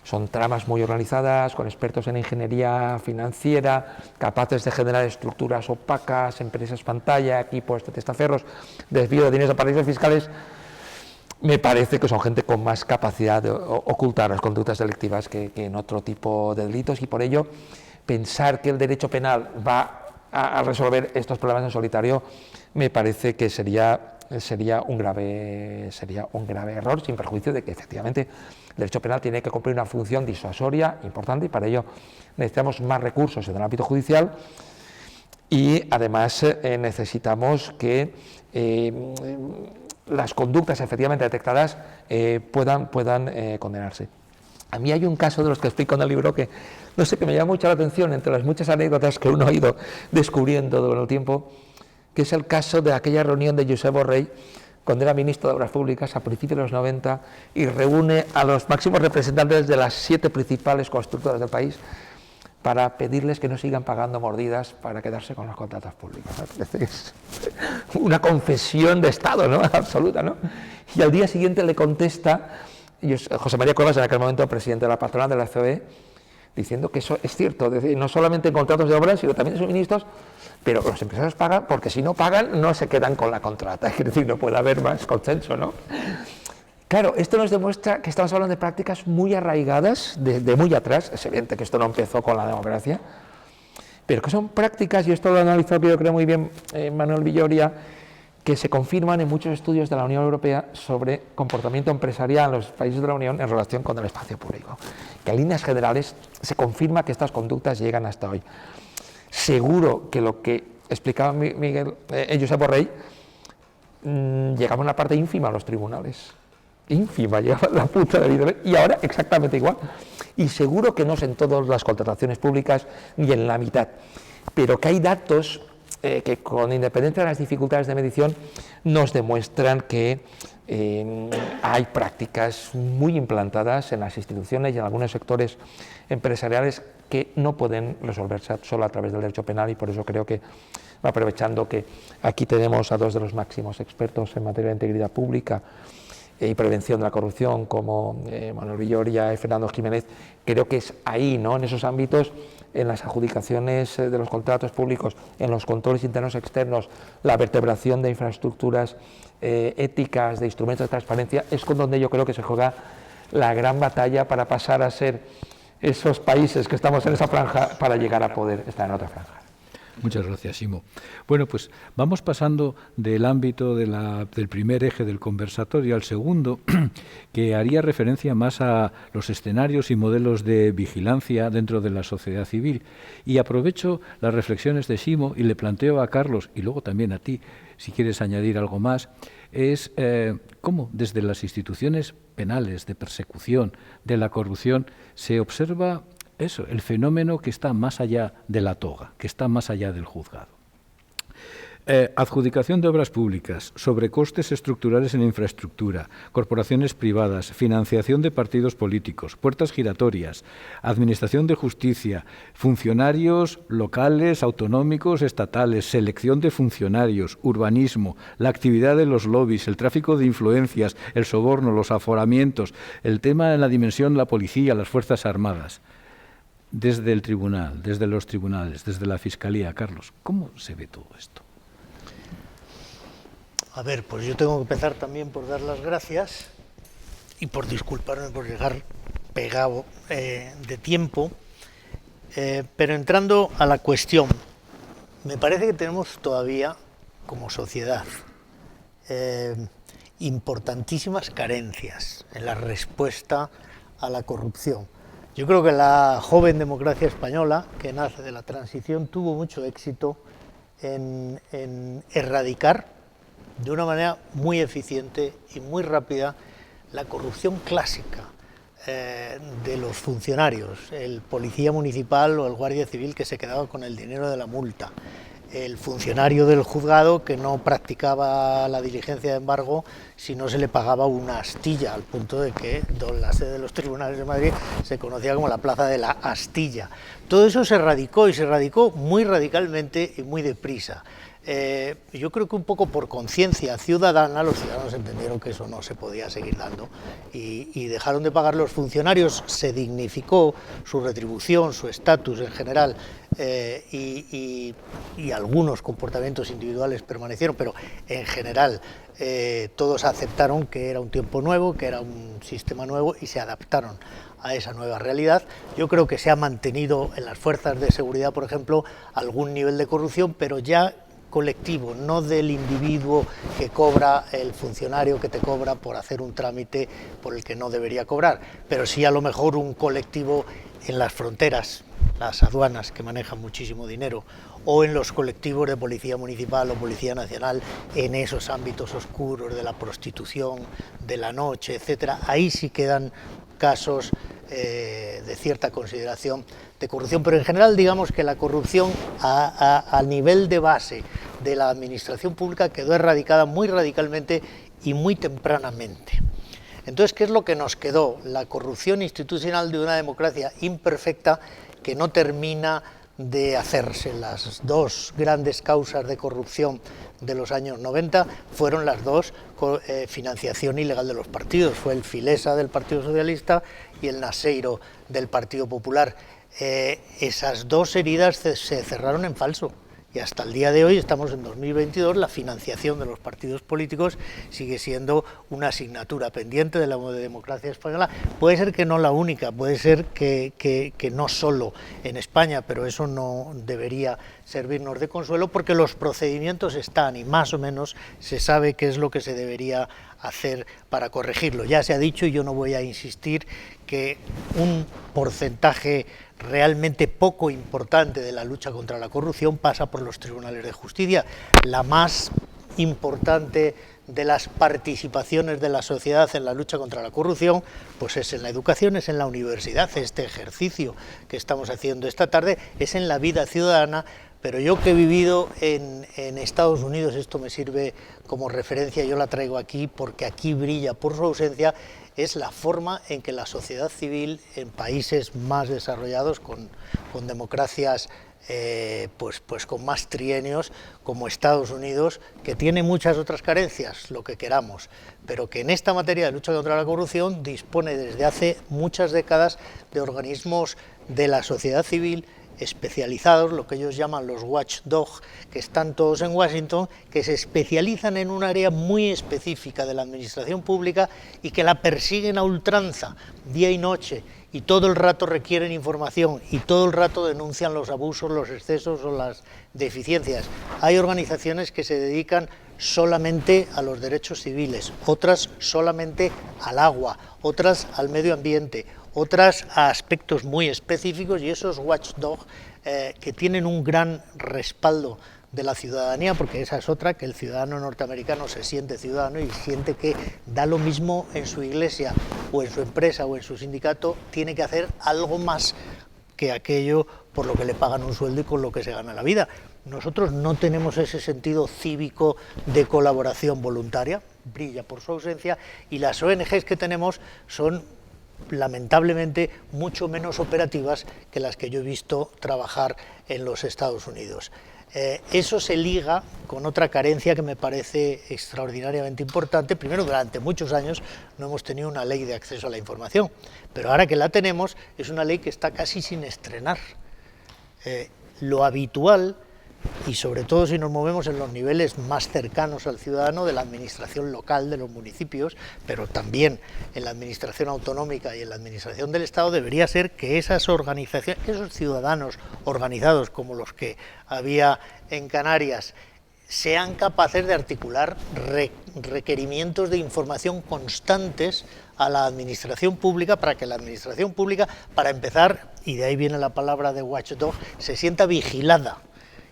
son tramas muy organizadas, con expertos en ingeniería financiera, capaces de generar estructuras opacas, empresas pantalla, equipos de testaferros, desvío de dinero a paraísos fiscales. Me parece que son gente con más capacidad de ocultar las conductas delictivas que en otro tipo de delitos y por ello pensar que el derecho penal va a resolver estos problemas en solitario me parece que sería un grave error, sin perjuicio de que efectivamente el derecho penal tiene que cumplir una función disuasoria importante y para ello necesitamos más recursos en el ámbito judicial y además necesitamos que las conductas efectivamente detectadas puedan condenarse. A mí hay un caso de los que explico en el libro que, no sé, que me llama mucho la atención entre las muchas anécdotas que uno ha ido descubriendo durante el tiempo, que es el caso de aquella reunión de Josep Borrell cuando era ministro de Obras Públicas a principios de los 90 y reúne a los máximos representantes de las 7 principales constructoras del país para pedirles que no sigan pagando mordidas para quedarse con los contratos públicos. Es una confesión de Estado, ¿no?, absoluta, ¿no? Y al día siguiente le contesta José María Cuevas, en aquel momento presidente de la patronal de la COE, diciendo que eso es cierto, es decir, no solamente en contratos de obras, sino también de suministros, pero los empresarios pagan porque si no pagan no se quedan con la contrata, es decir, no puede haber más consenso, ¿no? Claro, esto nos demuestra que estamos hablando de prácticas muy arraigadas, de muy atrás. Es evidente que esto no empezó con la democracia, pero que son prácticas, y esto lo ha analizado yo creo muy bien Manuel Villoria, que se confirman en muchos estudios de la Unión Europea sobre comportamiento empresarial en los países de la Unión en relación con el espacio público. Que en líneas generales se confirma que estas conductas llegan hasta hoy. Seguro que lo que explicaba Josep Borrell llegaba a una parte ínfima a los tribunales. ínfima, llegaba la punta del iceberg, y ahora exactamente igual. Y seguro que no es en todas las contrataciones públicas ni en la mitad, pero que hay datos que con independencia de las dificultades de medición nos demuestran que hay prácticas muy implantadas en las instituciones y en algunos sectores empresariales que no pueden resolverse solo a través del derecho penal, y por eso creo que, aprovechando que aquí tenemos a dos de los máximos expertos en materia de integridad pública y prevención de la corrupción, como Manuel Villoria y Fernando Jiménez, creo que es ahí, ¿no?, en esos ámbitos, en las adjudicaciones de los contratos públicos, en los controles internos y externos, la vertebración de infraestructuras éticas, de instrumentos de transparencia, es con donde yo creo que se juega la gran batalla para pasar a ser esos países que estamos en esa franja para llegar a poder estar en otra franja. Muchas gracias, Ximo. Bueno, pues vamos pasando del ámbito del primer eje del conversatorio al segundo, que haría referencia más a los escenarios y modelos de vigilancia dentro de la sociedad civil. Y aprovecho las reflexiones de Ximo y le planteo a Carlos, y luego también a ti, si quieres añadir algo más, es cómo desde las instituciones penales de persecución de la corrupción se observa eso, el fenómeno que está más allá de la toga, que está más allá del juzgado. Adjudicación de obras públicas, sobrecostes estructurales en infraestructura, corporaciones privadas, financiación de partidos políticos, puertas giratorias, administración de justicia, funcionarios locales, autonómicos, estatales, selección de funcionarios, urbanismo, la actividad de los lobbies, el tráfico de influencias, el soborno, los aforamientos, el tema en la dimensión de la policía, las Fuerzas Armadas. Desde el tribunal, desde los tribunales, desde la Fiscalía, Carlos, ¿cómo se ve todo esto? A ver, pues yo tengo que empezar también por dar las gracias y por disculparme por llegar pegado de tiempo, pero entrando a la cuestión, me parece que tenemos todavía, como sociedad, importantísimas carencias en la respuesta a la corrupción. Yo creo que la joven democracia española, que nace de la transición, tuvo mucho éxito en erradicar de una manera muy eficiente y muy rápida la corrupción clásica de los funcionarios, el policía municipal o el guardia civil que se quedaba con el dinero de la multa, el funcionario del juzgado que no practicaba la diligencia de embargo si no se le pagaba una astilla, al punto de que la sede de los tribunales de Madrid se conocía como la Plaza de la Astilla. Todo eso se erradicó, y se erradicó muy radicalmente y muy deprisa. Yo creo que un poco por conciencia ciudadana los ciudadanos entendieron que eso no se podía seguir dando y dejaron de pagar. Los funcionarios, se dignificó su retribución, su estatus en general, y algunos comportamientos individuales permanecieron, pero en general todos aceptaron que era un tiempo nuevo, que era un sistema nuevo, y se adaptaron a esa nueva realidad. Yo creo que se ha mantenido en las fuerzas de seguridad, por ejemplo, algún nivel de corrupción, pero ya colectivo, no del individuo que cobra, el funcionario que te cobra por hacer un trámite por el que no debería cobrar, pero sí a lo mejor un colectivo en las fronteras, las aduanas, que manejan muchísimo dinero, o en los colectivos de policía municipal o policía nacional, en esos ámbitos oscuros de la prostitución, de la noche, etcétera. Ahí sí quedan casos de cierta consideración de corrupción, pero en general digamos que la corrupción a nivel de base de la administración pública quedó erradicada muy radicalmente y muy tempranamente. Entonces, ¿qué es lo que nos quedó? La corrupción institucional de una democracia imperfecta que no termina de hacerse. Las dos grandes causas de corrupción de los años 90 fueron las dos: financiación ilegal de los partidos, fue el Filesa del Partido Socialista y el Naseiro del Partido Popular. Esas dos heridas se cerraron en falso, y hasta el día de hoy, estamos en 2022, la financiación de los partidos políticos sigue siendo una asignatura pendiente de la democracia española. Puede ser que no la única, puede ser que no solo en España, pero eso no debería servirnos de consuelo, porque los procedimientos están y más o menos se sabe qué es lo que se debería hacer para corregirlo. Ya se ha dicho, y yo no voy a insistir, que un porcentaje realmente poco importante de la lucha contra la corrupción pasa por los tribunales de justicia. La más importante de las participaciones de la sociedad en la lucha contra la corrupción, pues es en la educación, es en la universidad. Este ejercicio que estamos haciendo esta tarde es en la vida ciudadana, pero yo que he vivido en Estados Unidos, esto me sirve como referencia, yo la traigo aquí porque aquí brilla por su ausencia, es la forma en que la sociedad civil en países más desarrollados, con democracias pues con más trienios, como Estados Unidos, que tiene muchas otras carencias, lo que queramos, pero que en esta materia de lucha contra la corrupción dispone desde hace muchas décadas de organismos de la sociedad civil especializados, lo que ellos llaman los watchdog, que están todos en Washington, que se especializan en un área muy específica de la administración pública y que la persiguen a ultranza, día y noche, y todo el rato requieren información y todo el rato denuncian los abusos, los excesos o las deficiencias. Hay organizaciones que se dedican solamente a los derechos civiles, otras solamente al agua, otras al medio ambiente, otras a aspectos muy específicos, y esos watchdog que tienen un gran respaldo de la ciudadanía, porque esa es otra, que el ciudadano norteamericano se siente ciudadano y siente que da lo mismo en su iglesia o en su empresa o en su sindicato, tiene que hacer algo más que aquello por lo que le pagan un sueldo y con lo que se gana la vida. Nosotros no tenemos ese sentido cívico de colaboración voluntaria, brilla por su ausencia, y las ONGs que tenemos son lamentablemente mucho menos operativas que las que yo he visto trabajar en los Estados Unidos. Eso se liga con otra carencia que me parece extraordinariamente importante. Primero, durante muchos años no hemos tenido una ley de acceso a la información, pero ahora que la tenemos es una ley que está casi sin estrenar. Lo habitual, y sobre todo si nos movemos en los niveles más cercanos al ciudadano, de la administración local de los municipios, pero también en la administración autonómica y en la administración del Estado, debería ser que esas organizaciones, esos ciudadanos organizados como los que había en Canarias, sean capaces de articular requerimientos de información constantes a la administración pública, para que la administración pública, para empezar, y de ahí viene la palabra de watchdog, se sienta vigilada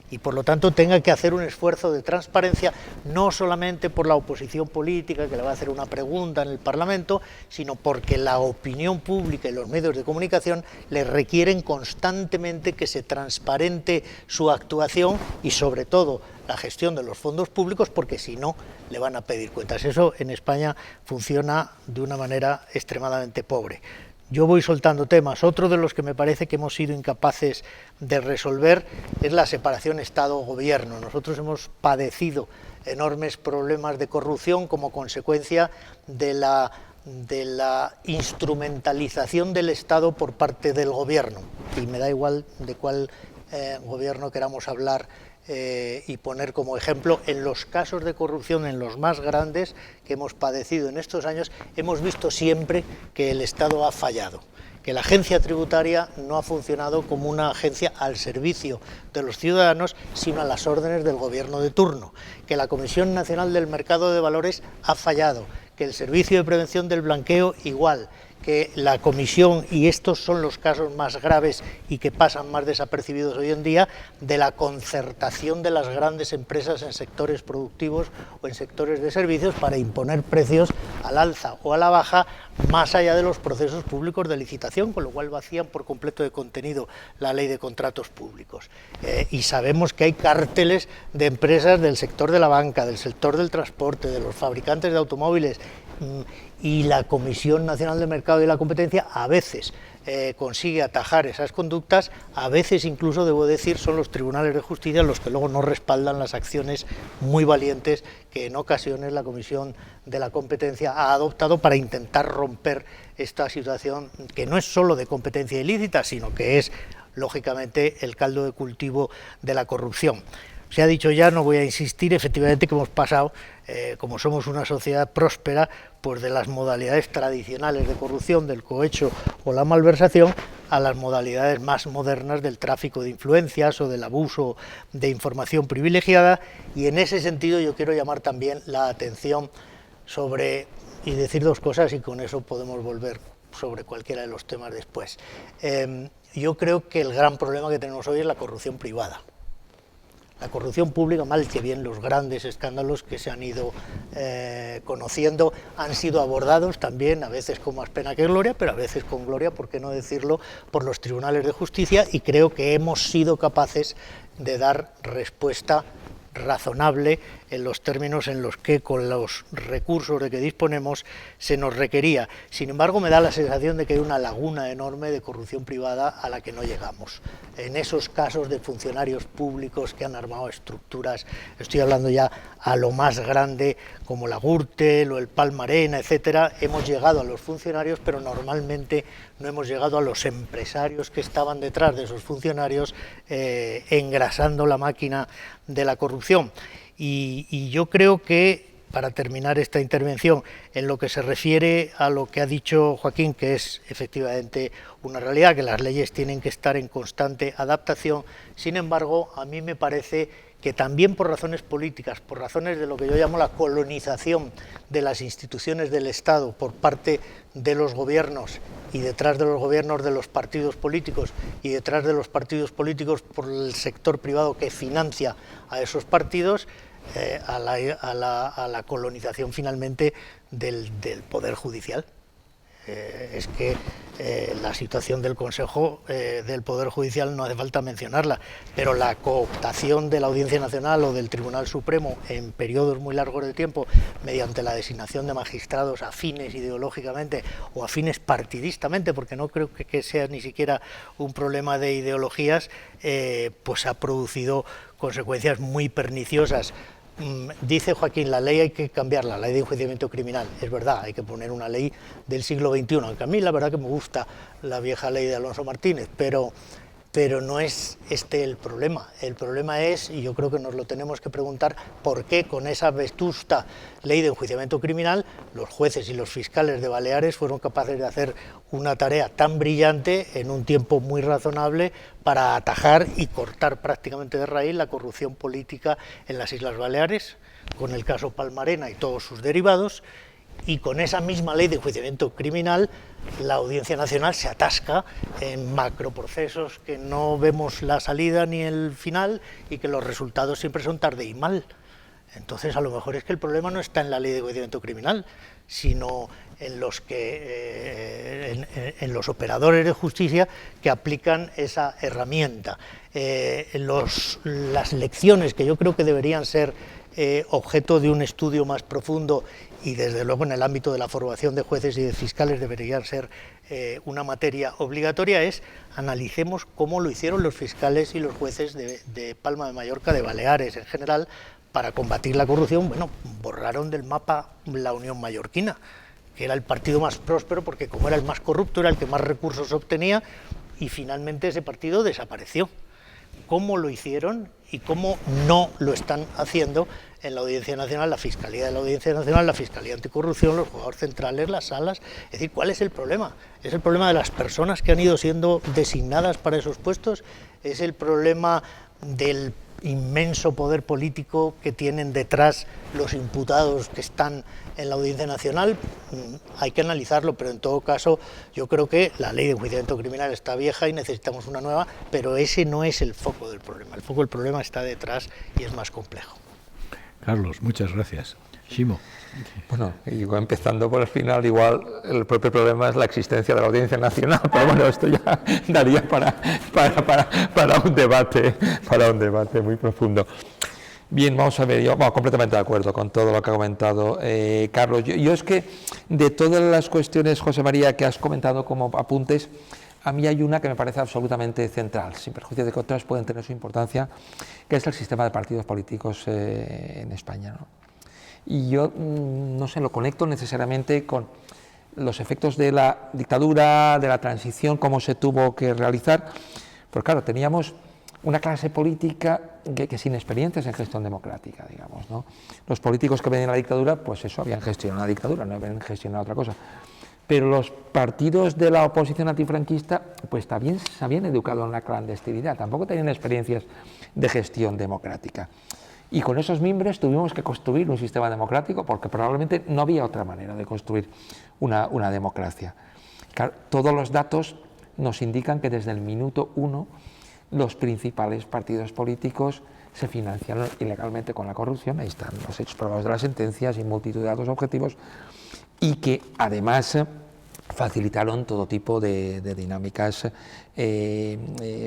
y por lo tanto tenga que hacer un esfuerzo de transparencia, no solamente por la oposición política que le va a hacer una pregunta en el Parlamento, sino porque la opinión pública y los medios de comunicación le requieren constantemente que se transparente su actuación y sobre todo la gestión de los fondos públicos, porque si no le van a pedir cuentas. Eso en España funciona de una manera extremadamente pobre. Yo voy soltando temas. Otro de los que me parece que hemos sido incapaces de resolver es la separación Estado-Gobierno. Nosotros hemos padecido enormes problemas de corrupción como consecuencia de la instrumentalización del Estado por parte del Gobierno. Y me da igual de cuál gobierno queramos hablar y poner como ejemplo. En los casos de corrupción, en los más grandes que hemos padecido en estos años, hemos visto siempre que el Estado ha fallado, que la agencia tributaria no ha funcionado como una agencia al servicio de los ciudadanos, sino a las órdenes del gobierno de turno, que la Comisión Nacional del Mercado de Valores ha fallado, que el Servicio de Prevención del Blanqueo igual, que la Comisión, y estos son los casos más graves y que pasan más desapercibidos hoy en día, de la concertación de las grandes empresas en sectores productivos o en sectores de servicios para imponer precios al alza o a la baja más allá de los procesos públicos de licitación, con lo cual vacían por completo de contenido la ley de contratos públicos. Y sabemos que hay cárteles de empresas del sector de la banca, del sector del transporte, de los fabricantes de automóviles, y la Comisión Nacional del Mercado y la Competencia a veces consigue atajar esas conductas, a veces incluso, debo decir, son los tribunales de justicia los que luego no respaldan las acciones muy valientes que en ocasiones la Comisión de la Competencia ha adoptado para intentar romper esta situación, que no es solo de competencia ilícita, sino que es, lógicamente, el caldo de cultivo de la corrupción. Se ha dicho ya, no voy a insistir, efectivamente que hemos pasado, como somos una sociedad próspera, pues de las modalidades tradicionales de corrupción, del cohecho o la malversación, a las modalidades más modernas del tráfico de influencias o del abuso de información privilegiada, y en ese sentido yo quiero llamar también la atención sobre, y decir dos cosas y con eso podemos volver sobre cualquiera de los temas después. Yo creo que el gran problema que tenemos hoy es la corrupción privada. La corrupción pública, mal que bien los grandes escándalos que se han ido conociendo, han sido abordados también, a veces con más pena que gloria, pero a veces con gloria, por qué no decirlo, por los tribunales de justicia, y creo que hemos sido capaces de dar respuesta razonable en los términos en los que con los recursos de que disponemos se nos requería. Sin embargo, me da la sensación de que hay una laguna enorme de corrupción privada a la que no llegamos. En esos casos de funcionarios públicos que han armado estructuras, estoy hablando ya a lo más grande como la Gürtel o el Palmarena, etcétera, hemos llegado a los funcionarios, pero normalmente no hemos llegado a los empresarios que estaban detrás de esos funcionarios engrasando la máquina de la corrupción. Y yo creo que, para terminar esta intervención, en lo que se refiere a lo que ha dicho Joaquín, que es efectivamente una realidad, que las leyes tienen que estar en constante adaptación, sin embargo, a mí me parece que también por razones políticas, por razones de lo que yo llamo la colonización de las instituciones del Estado por parte de los gobiernos, y detrás de los gobiernos de los partidos políticos, y detrás de los partidos políticos por el sector privado que financia a esos partidos, a la colonización finalmente del Poder Judicial. Es que la situación del Consejo del Poder Judicial no hace falta mencionarla, pero la cooptación de la Audiencia Nacional o del Tribunal Supremo en periodos muy largos de tiempo mediante la designación de magistrados afines ideológicamente o afines partidistamente, porque no creo que sea ni siquiera un problema de ideologías, pues ha producido consecuencias muy perniciosas. Dice Joaquín, la ley hay que cambiarla, la ley de enjuiciamiento criminal. Es verdad, hay que poner una ley del siglo XXI, aunque a mí la verdad que me gusta la vieja ley de Alonso Martínez, pero no es este el problema. El problema es, y yo creo que nos lo tenemos que preguntar, por qué con esa vetusta ley de enjuiciamiento criminal los jueces y los fiscales de Baleares fueron capaces de hacer una tarea tan brillante en un tiempo muy razonable para atajar y cortar prácticamente de raíz la corrupción política en las Islas Baleares, con el caso Palmarena y todos sus derivados. Y con esa misma ley de enjuiciamiento criminal, la Audiencia Nacional se atasca en macroprocesos que no vemos la salida ni el final y que los resultados siempre son tarde y mal. Entonces, a lo mejor es que el problema no está en la ley de enjuiciamiento criminal, sino en los operadores de justicia que aplican esa herramienta. Las lecciones que yo creo que deberían ser objeto de un estudio más profundo, y desde luego en el ámbito de la formación de jueces y de fiscales deberían ser una materia obligatoria, es analicemos cómo lo hicieron los fiscales y los jueces de Palma de Mallorca, de Baleares en general, para combatir la corrupción. Bueno, borraron del mapa la Unión Mallorquina, que era el partido más próspero porque como era el más corrupto era el que más recursos obtenía, y finalmente ese partido desapareció. ¿Cómo lo hicieron y cómo no lo están haciendo en la Audiencia Nacional, la Fiscalía de la Audiencia Nacional, la Fiscalía Anticorrupción, los juzgados centrales, las salas? Es decir, ¿cuál es el problema? ¿Es el problema de las personas que han ido siendo designadas para esos puestos? ¿Es el problema del inmenso poder político que tienen detrás los imputados que están en la Audiencia Nacional? Hay que analizarlo, pero en todo caso yo creo que la ley de enjuiciamiento criminal está vieja y necesitamos una nueva, pero ese no es el foco del problema. El foco del problema está detrás y es más complejo. Carlos, muchas gracias. Ximo. Bueno, y empezando por el final, igual el propio problema es la existencia de la Audiencia Nacional, pero bueno, esto ya daría para un debate muy profundo. Bien, vamos a ver, yo completamente de acuerdo con todo lo que ha comentado Carlos. Yo es que de todas las cuestiones, José María, que has comentado como apuntes, a mí hay una que me parece absolutamente central, sin perjuicio de que otras pueden tener su importancia, que es el sistema de partidos políticos en España, ¿no? Y yo, no sé, lo conecto necesariamente con los efectos de la dictadura, de la transición, cómo se tuvo que realizar. Pues claro, teníamos una clase política que sin experiencias en gestión democrática, digamos, ¿no? Los políticos que venían a la dictadura, pues eso, habían gestionado la dictadura, no habían gestionado otra cosa. Pero los partidos de la oposición antifranquista, pues también se habían educado en la clandestinidad, tampoco tenían experiencias de gestión democrática. Y con esos mimbres tuvimos que construir un sistema democrático porque probablemente no había otra manera de construir una democracia. Claro, todos los datos nos indican que desde el minuto 1 los principales partidos políticos se financiaron ilegalmente con la corrupción, ahí están los hechos probados de las sentencias y multitud de datos objetivos, y que además facilitaron todo tipo de dinámicas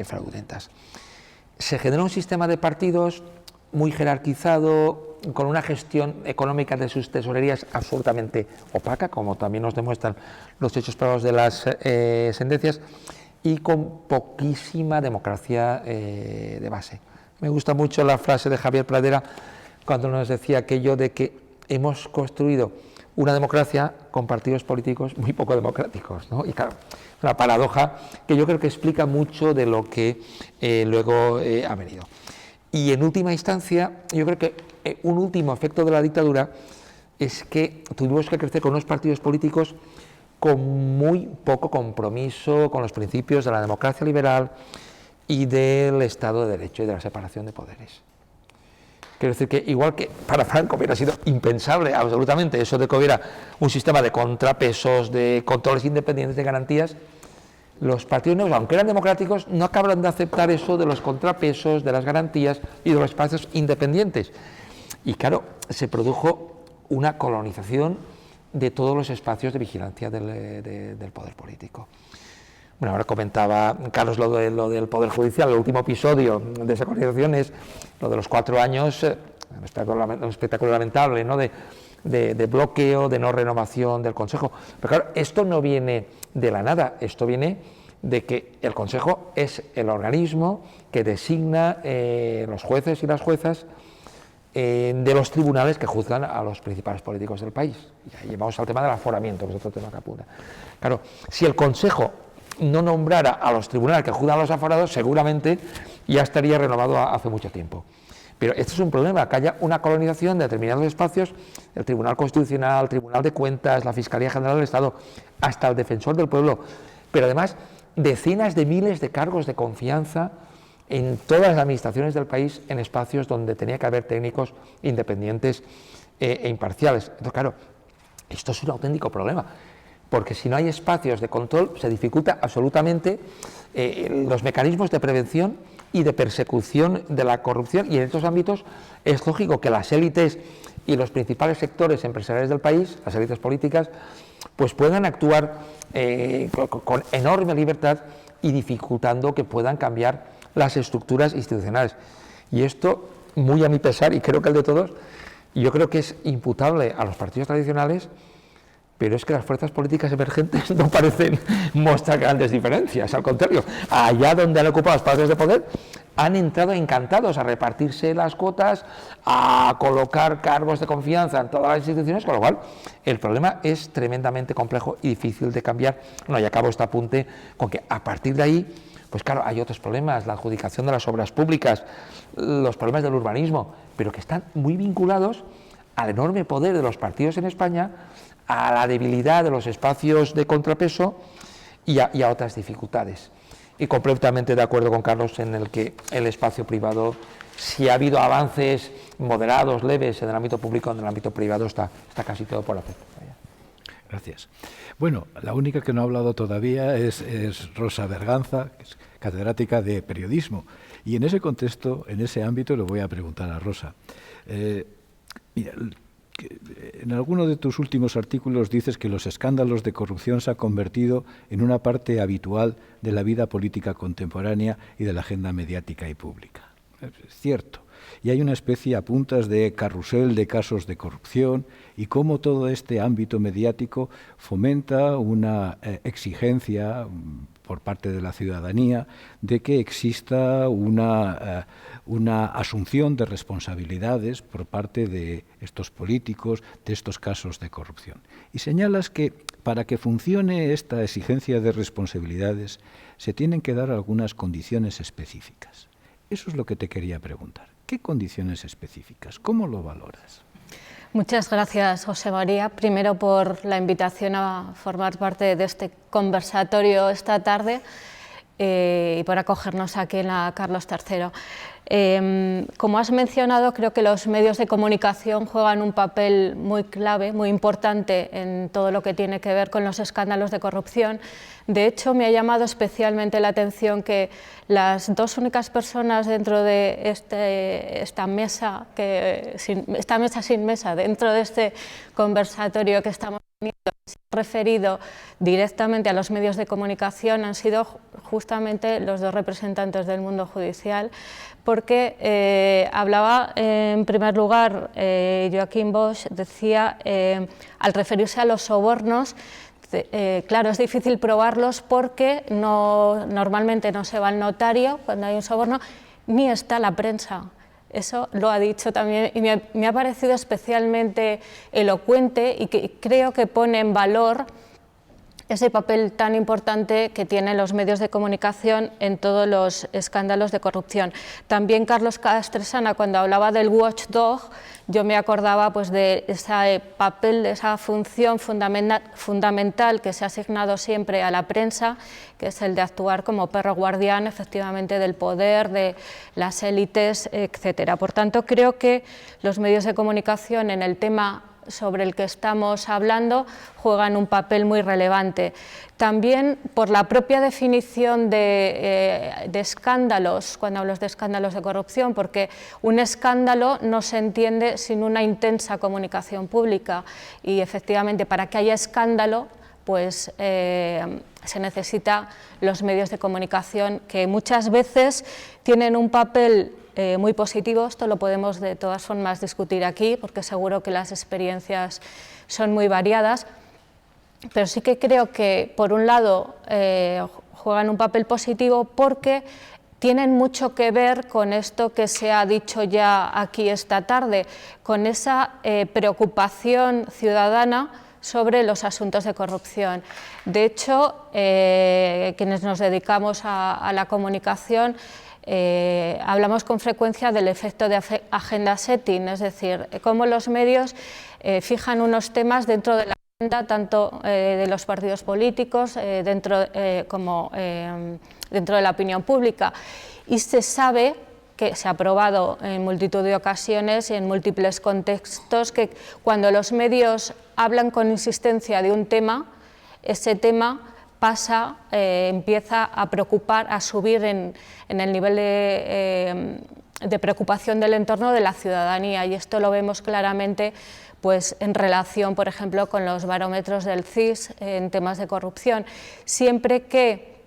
fraudulentas. Se generó un sistema de partidos muy jerarquizado, con una gestión económica de sus tesorerías absolutamente opaca, como también nos demuestran los hechos probados de las sentencias, y con poquísima democracia de base. Me gusta mucho la frase de Javier Pradera cuando nos decía aquello de que hemos construido una democracia con partidos políticos muy poco democráticos, ¿no? Y claro, una paradoja que yo creo que explica mucho de lo que luego ha venido. Y en última instancia, yo creo que un último efecto de la dictadura es que tuvimos que crecer con unos partidos políticos con muy poco compromiso con los principios de la democracia liberal y del Estado de Derecho y de la separación de poderes. Quiero decir que igual que para Franco hubiera sido impensable absolutamente eso de que hubiera un sistema de contrapesos, de controles independientes, de garantías, los partidos nuevos, aunque eran democráticos, no acabaron de aceptar eso de los contrapesos, de las garantías y de los espacios independientes. Y claro, se produjo una colonización de todos los espacios de vigilancia del poder político. Bueno, ahora comentaba Carlos lo del Poder Judicial, el último episodio de esa colonización es lo de los 4 años, un espectáculo lamentable, ¿no? de bloqueo, de no renovación del Consejo. Pero claro, esto no viene de la nada, esto viene de que el Consejo es el organismo que designa los jueces y las juezas de los tribunales que juzgan a los principales políticos del país. Y ahí vamos al tema del aforamiento, que es otro tema que apunta. Claro, si el Consejo no nombrara a los tribunales que juzgan a los aforados, seguramente ya estaría renovado hace mucho tiempo. Pero este es un problema, que haya una colonización de determinados espacios, el Tribunal Constitucional, el Tribunal de Cuentas, la Fiscalía General del Estado, hasta el Defensor del Pueblo, pero además decenas de miles de cargos de confianza en todas las administraciones del país, en espacios donde tenía que haber técnicos independientes e imparciales. Entonces, claro, esto es un auténtico problema, porque si no hay espacios de control, se dificulta absolutamente los mecanismos de prevención y de persecución de la corrupción, y en estos ámbitos es lógico que las élites y los principales sectores empresariales del país, las élites políticas, pues puedan actuar con enorme libertad y dificultando que puedan cambiar las estructuras institucionales. Y esto, muy a mi pesar, y creo que el de todos, yo creo que es imputable a los partidos tradicionales, pero es que las fuerzas políticas emergentes no parecen mostrar grandes diferencias, al contrario, allá donde han ocupado espacios de poder, han entrado encantados a repartirse las cuotas, a colocar cargos de confianza en todas las instituciones, con lo cual el problema es tremendamente complejo y difícil de cambiar. Bueno, y acabo este apunte con que a partir de ahí, pues claro, hay otros problemas, la adjudicación de las obras públicas, los problemas del urbanismo, pero que están muy vinculados al enorme poder de los partidos en España, a la debilidad de los espacios de contrapeso y a otras dificultades. Y completamente de acuerdo con Carlos en el que el espacio privado, si ha habido avances moderados, leves en el ámbito público, en el ámbito privado está casi todo por hacer. Gracias. Bueno, la única que no ha hablado todavía es Rosa Berganza, que es catedrática de periodismo. Y en ese contexto, en ese ámbito, le voy a preguntar a Rosa. Mira, en alguno de tus últimos artículos dices que los escándalos de corrupción se han convertido en una parte habitual de la vida política contemporánea y de la agenda mediática y pública. Es cierto. Y hay una especie, apuntas, de carrusel de casos de corrupción y cómo todo este ámbito mediático fomenta una exigencia por parte de la ciudadanía de que exista una asunción de responsabilidades por parte de estos políticos, de estos casos de corrupción. Y señalas que para que funcione esta exigencia de responsabilidades se tienen que dar algunas condiciones específicas. Eso es lo que te quería preguntar. ¿Qué condiciones específicas? ¿Cómo lo valoras? Muchas gracias, José María, primero por la invitación a formar parte de este conversatorio esta tarde y por acogernos aquí en la Carlos III. Como has mencionado, creo que los medios de comunicación juegan un papel muy clave, muy importante en todo lo que tiene que ver con los escándalos de corrupción. De hecho, me ha llamado especialmente la atención que las dos únicas personas dentro de esta mesa sin mesa, dentro de este conversatorio que estamos teniendo, se han referido directamente a los medios de comunicación han sido justamente los dos representantes del mundo judicial, porque hablaba en primer lugar Joachim Bosch, decía al referirse a los sobornos, claro, es difícil probarlos porque normalmente no se va al notario cuando hay un soborno, ni está la prensa. Eso lo ha dicho también y me ha parecido especialmente elocuente y que creo que pone en valor ese papel tan importante que tienen los medios de comunicación en todos los escándalos de corrupción. También Carlos Castresana, cuando hablaba del watchdog, yo me acordaba pues, de ese papel, de esa función fundamental que se ha asignado siempre a la prensa, que es el de actuar como perro guardián, efectivamente, del poder, de las élites, etc. Por tanto, creo que los medios de comunicación en el tema sobre el que estamos hablando juegan un papel muy relevante. También por la propia definición de escándalos, cuando hablo de escándalos de corrupción, porque un escándalo no se entiende sin una intensa comunicación pública y efectivamente para que haya escándalo pues se necesita los medios de comunicación que muchas veces tienen un papel muy positivo. Esto lo podemos de todas formas discutir aquí porque seguro que las experiencias son muy variadas, pero sí que creo que por un lado juegan un papel positivo porque tienen mucho que ver con esto que se ha dicho ya aquí esta tarde, con esa preocupación ciudadana sobre los asuntos de corrupción. De hecho, quienes nos dedicamos a la comunicación hablamos con frecuencia del efecto de agenda setting, es decir, cómo los medios fijan unos temas dentro de la agenda tanto de los partidos políticos como dentro de la opinión pública. Y se sabe que se ha probado en multitud de ocasiones y en múltiples contextos que cuando los medios hablan con insistencia de un tema, ese tema empieza a preocupar, a subir en el nivel de preocupación del entorno de la ciudadanía, y esto lo vemos claramente pues, en relación, por ejemplo, con los barómetros del CIS en temas de corrupción. Siempre que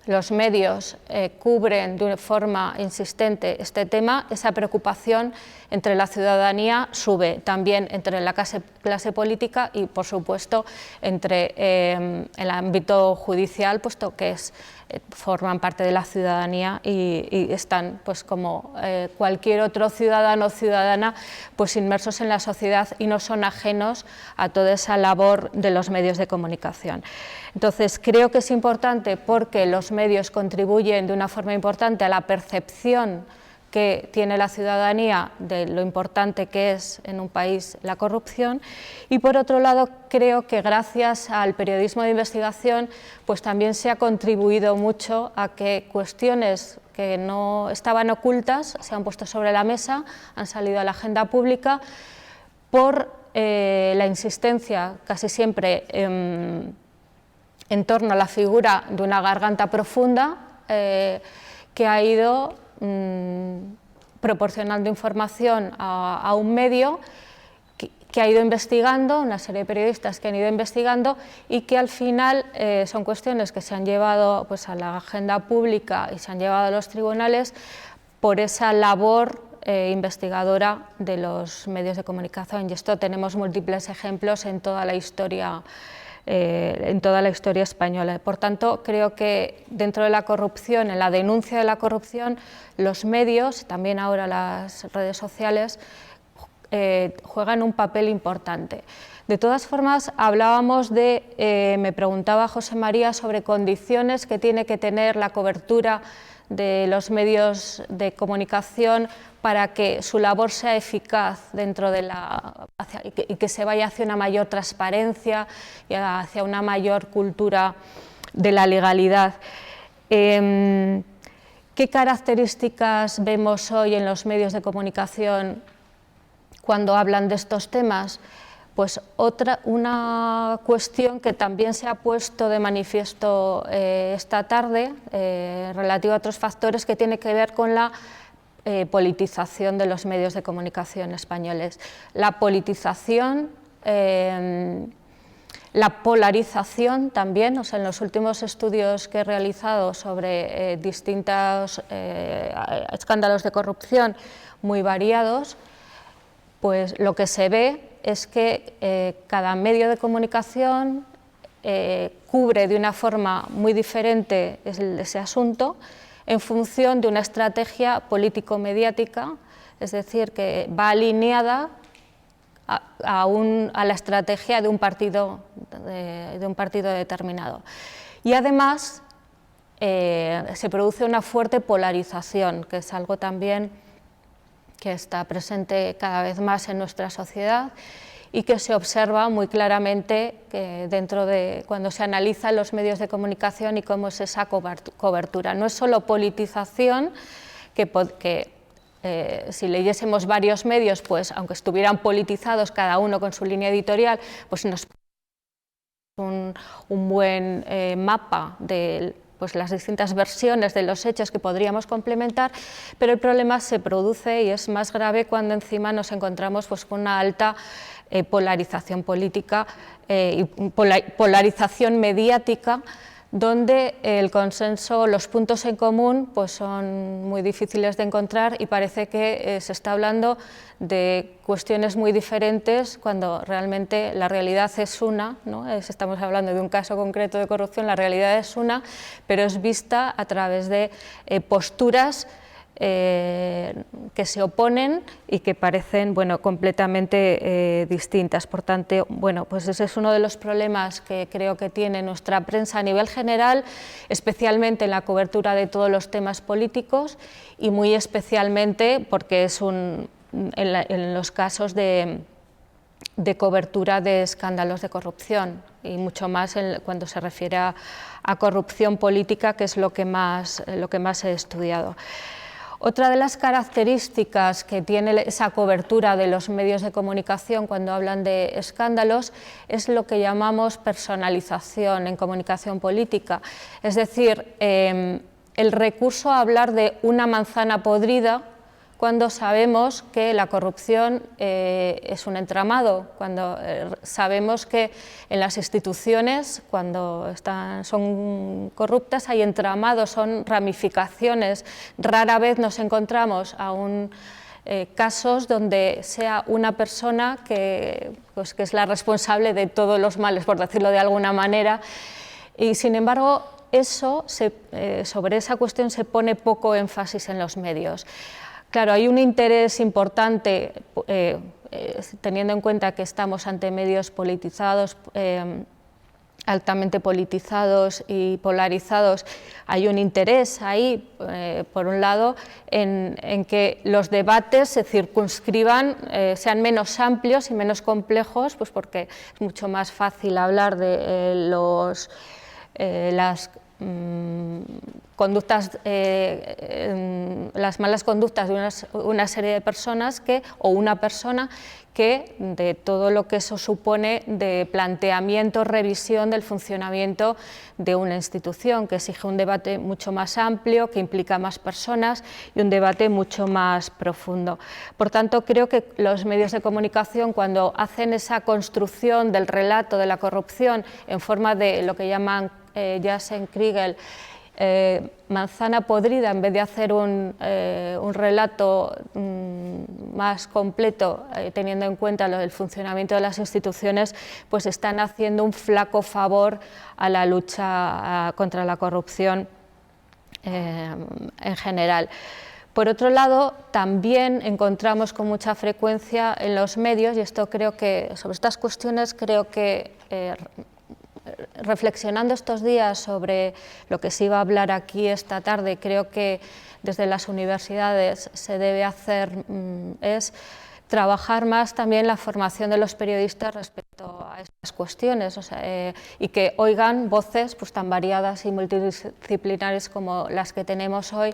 los medios cubren de una forma insistente este tema, esa preocupación entre la ciudadanía sube, también entre la clase política y, por supuesto, entre el ámbito judicial, puesto que forman parte de la ciudadanía y están, pues, como cualquier otro ciudadano o ciudadana, pues, inmersos en la sociedad y no son ajenos a toda esa labor de los medios de comunicación. Entonces, creo que es importante porque los medios contribuyen de una forma importante a la percepción que tiene la ciudadanía de lo importante que es en un país la corrupción, y por otro lado creo que gracias al periodismo de investigación pues también se ha contribuido mucho a que cuestiones que no estaban ocultas se han puesto sobre la mesa, han salido a la agenda pública por la insistencia casi siempre en torno a la figura de una garganta profunda que ha ido proporcionando información a un medio que ha ido investigando, una serie de periodistas que han ido investigando y que al final son cuestiones que se han llevado pues, a la agenda pública y se han llevado a los tribunales por esa labor investigadora de los medios de comunicación, y esto tenemos múltiples ejemplos en toda la historia española. Por tanto, creo que dentro de la corrupción, en la denuncia de la corrupción, los medios, también ahora las redes sociales, juegan un papel importante. De todas formas, hablábamos me preguntaba José María sobre condiciones que tiene que tener la cobertura de los medios de comunicación para que su labor sea eficaz dentro de y que se vaya hacia una mayor transparencia y hacia una mayor cultura de la legalidad. ¿Qué características vemos hoy en los medios de comunicación cuando hablan de estos temas? Pues una cuestión que también se ha puesto de manifiesto esta tarde, relativa a otros factores, que tiene que ver con la politización de los medios de comunicación españoles. La politización, la polarización también, o sea, en los últimos estudios que he realizado sobre distintos escándalos de corrupción muy variados, pues lo que se ve es que cada medio de comunicación cubre de una forma muy diferente ese asunto en función de una estrategia político-mediática, es decir, que va alineada a la estrategia de un partido determinado. Y además se produce una fuerte polarización, que es algo también que está presente cada vez más en nuestra sociedad y que se observa muy claramente dentro de cuando se analizan los medios de comunicación y cómo es esa cobertura. No es solo politización, que si leyésemos varios medios, pues aunque estuvieran politizados cada uno con su línea editorial, pues nos un buen mapa de pues las distintas versiones de los hechos que podríamos complementar, pero el problema se produce y es más grave cuando encima nos encontramos pues con una alta polarización política y polarización mediática, donde el consenso, los puntos en común pues son muy difíciles de encontrar y parece que se está hablando de cuestiones muy diferentes cuando realmente la realidad es una, ¿no? Estamos hablando de un caso concreto de corrupción, la realidad es una, pero es vista a través de posturas que se oponen y que parecen completamente distintas. Por tanto, pues ese es uno de los problemas que creo que tiene nuestra prensa a nivel general, especialmente en la cobertura de todos los temas políticos y muy especialmente porque es en los casos de cobertura de escándalos de corrupción y mucho más cuando se refiere a corrupción política, que es lo que más he estudiado. Otra de las características que tiene esa cobertura de los medios de comunicación cuando hablan de escándalos es lo que llamamos personalización en comunicación política, es decir, el recurso a hablar de una manzana podrida cuando sabemos que la corrupción es un entramado, cuando sabemos que en las instituciones, cuando son corruptas, hay entramados, son ramificaciones. Rara vez nos encontramos aún casos donde sea una persona que es la responsable de todos los males, por decirlo de alguna manera, y sin embargo sobre esa cuestión se pone poco énfasis en los medios. Claro, hay un interés importante, teniendo en cuenta que estamos ante medios politizados, altamente politizados y polarizados, hay un interés ahí, por un lado, en que los debates se circunscriban, sean menos amplios y menos complejos, pues porque es mucho más fácil hablar de las conductas, las malas conductas de una serie de personas o una persona, que de todo lo que eso supone de planteamiento, revisión del funcionamiento de una institución, que exige un debate mucho más amplio, que implica más personas y un debate mucho más profundo. Por tanto, creo que los medios de comunicación, cuando hacen esa construcción del relato de la corrupción en forma de lo que llaman Jassen-Kriegel, manzana podrida, en vez de hacer un relato más completo, teniendo en cuenta el funcionamiento de las instituciones, pues están haciendo un flaco favor a la lucha contra la corrupción en general. Por otro lado, también encontramos con mucha frecuencia en los medios, y esto creo que, sobre estas cuestiones, creo que reflexionando estos días sobre lo que se iba a hablar aquí esta tarde, creo que desde las universidades se debe hacer es trabajar más también la formación de los periodistas respecto respecto a estas cuestiones, o sea, y que oigan voces pues, tan variadas y multidisciplinares como las que tenemos hoy,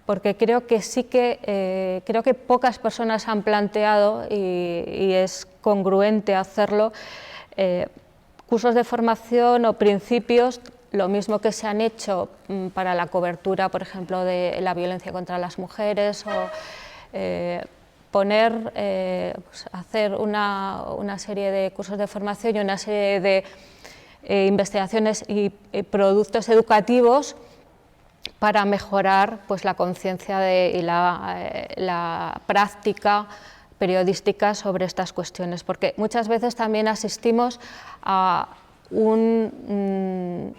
porque creo que sí que, creo que pocas personas han planteado, y es congruente hacerlo, cursos de formación o principios, lo mismo que se han hecho para la cobertura, por ejemplo, de la violencia contra las mujeres, o pues hacer una serie de cursos de formación y una serie de investigaciones y productos educativos para mejorar pues, la conciencia y la práctica periodística sobre estas cuestiones, porque muchas veces también asistimos a un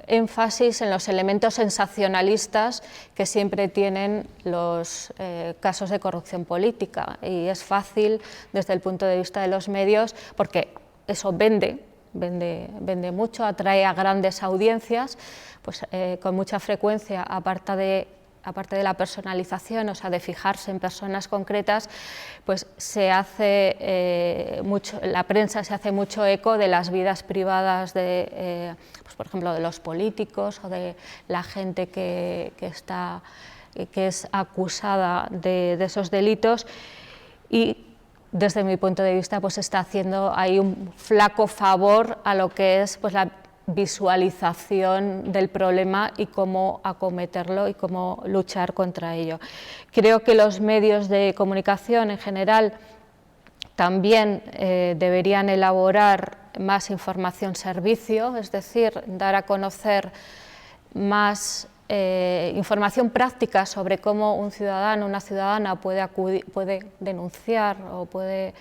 énfasis en los elementos sensacionalistas que siempre tienen los casos de corrupción política, y es fácil desde el punto de vista de los medios, porque eso vende mucho, atrae a grandes audiencias, pues con mucha frecuencia, aparte de la personalización, o sea, de fijarse en personas concretas, pues se hace la prensa se hace mucho eco de las vidas privadas de, pues por ejemplo, de los políticos o de la gente que es acusada de esos delitos, y desde mi punto de vista pues está haciendo ahí un flaco favor a lo que es pues la visualización del problema y cómo acometerlo y cómo luchar contra ello. Creo que los medios de comunicación en general también deberían elaborar más información-servicio, es decir, dar a conocer más información práctica sobre cómo un ciudadano o una ciudadana puede denunciar o puede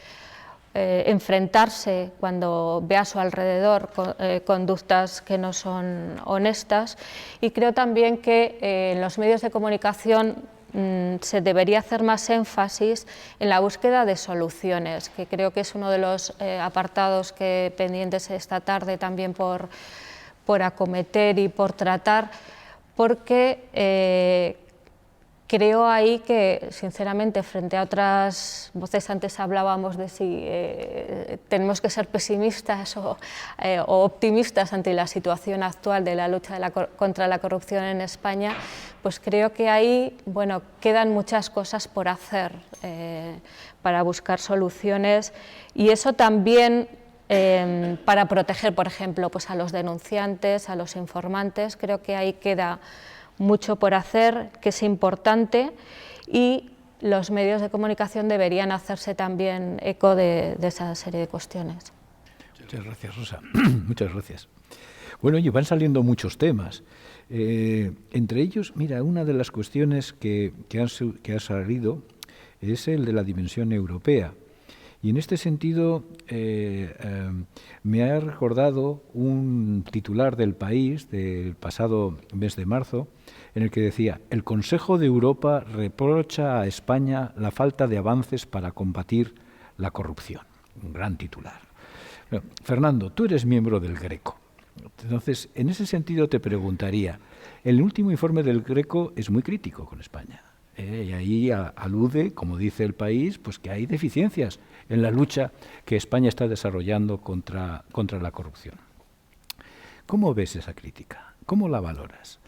enfrentarse cuando ve a su alrededor conductas que no son honestas, y creo también que en los medios de comunicación se debería hacer más énfasis en la búsqueda de soluciones, que creo que es uno de los apartados que pendientes esta tarde también por acometer y por tratar, porque creo ahí que, sinceramente, frente a otras voces, antes hablábamos de si tenemos que ser pesimistas o optimistas ante la situación actual de la lucha contra la corrupción en España, pues creo que ahí quedan muchas cosas por hacer para buscar soluciones, y eso también para proteger, por ejemplo, pues a los denunciantes, a los informantes. Creo que ahí queda mucho por hacer, que es importante, y los medios de comunicación deberían hacerse también eco de esa serie de cuestiones. Muchas gracias, Rosa. Muchas gracias. Bueno, y van saliendo muchos temas. Entre ellos, mira, una de las cuestiones que ha salido es el de la dimensión europea. Y en este sentido me ha recordado un titular del País del pasado mes de marzo, en el que decía: el Consejo de Europa reprocha a España la falta de avances para combatir la corrupción. Un gran titular. Bueno, Fernando, tú eres miembro del Greco. Entonces, en ese sentido te preguntaría, el último informe del Greco es muy crítico con España. Y ahí alude, como dice el País, pues que hay deficiencias en la lucha que España está desarrollando contra la corrupción. ¿Cómo ves esa crítica? ¿Cómo la valoras?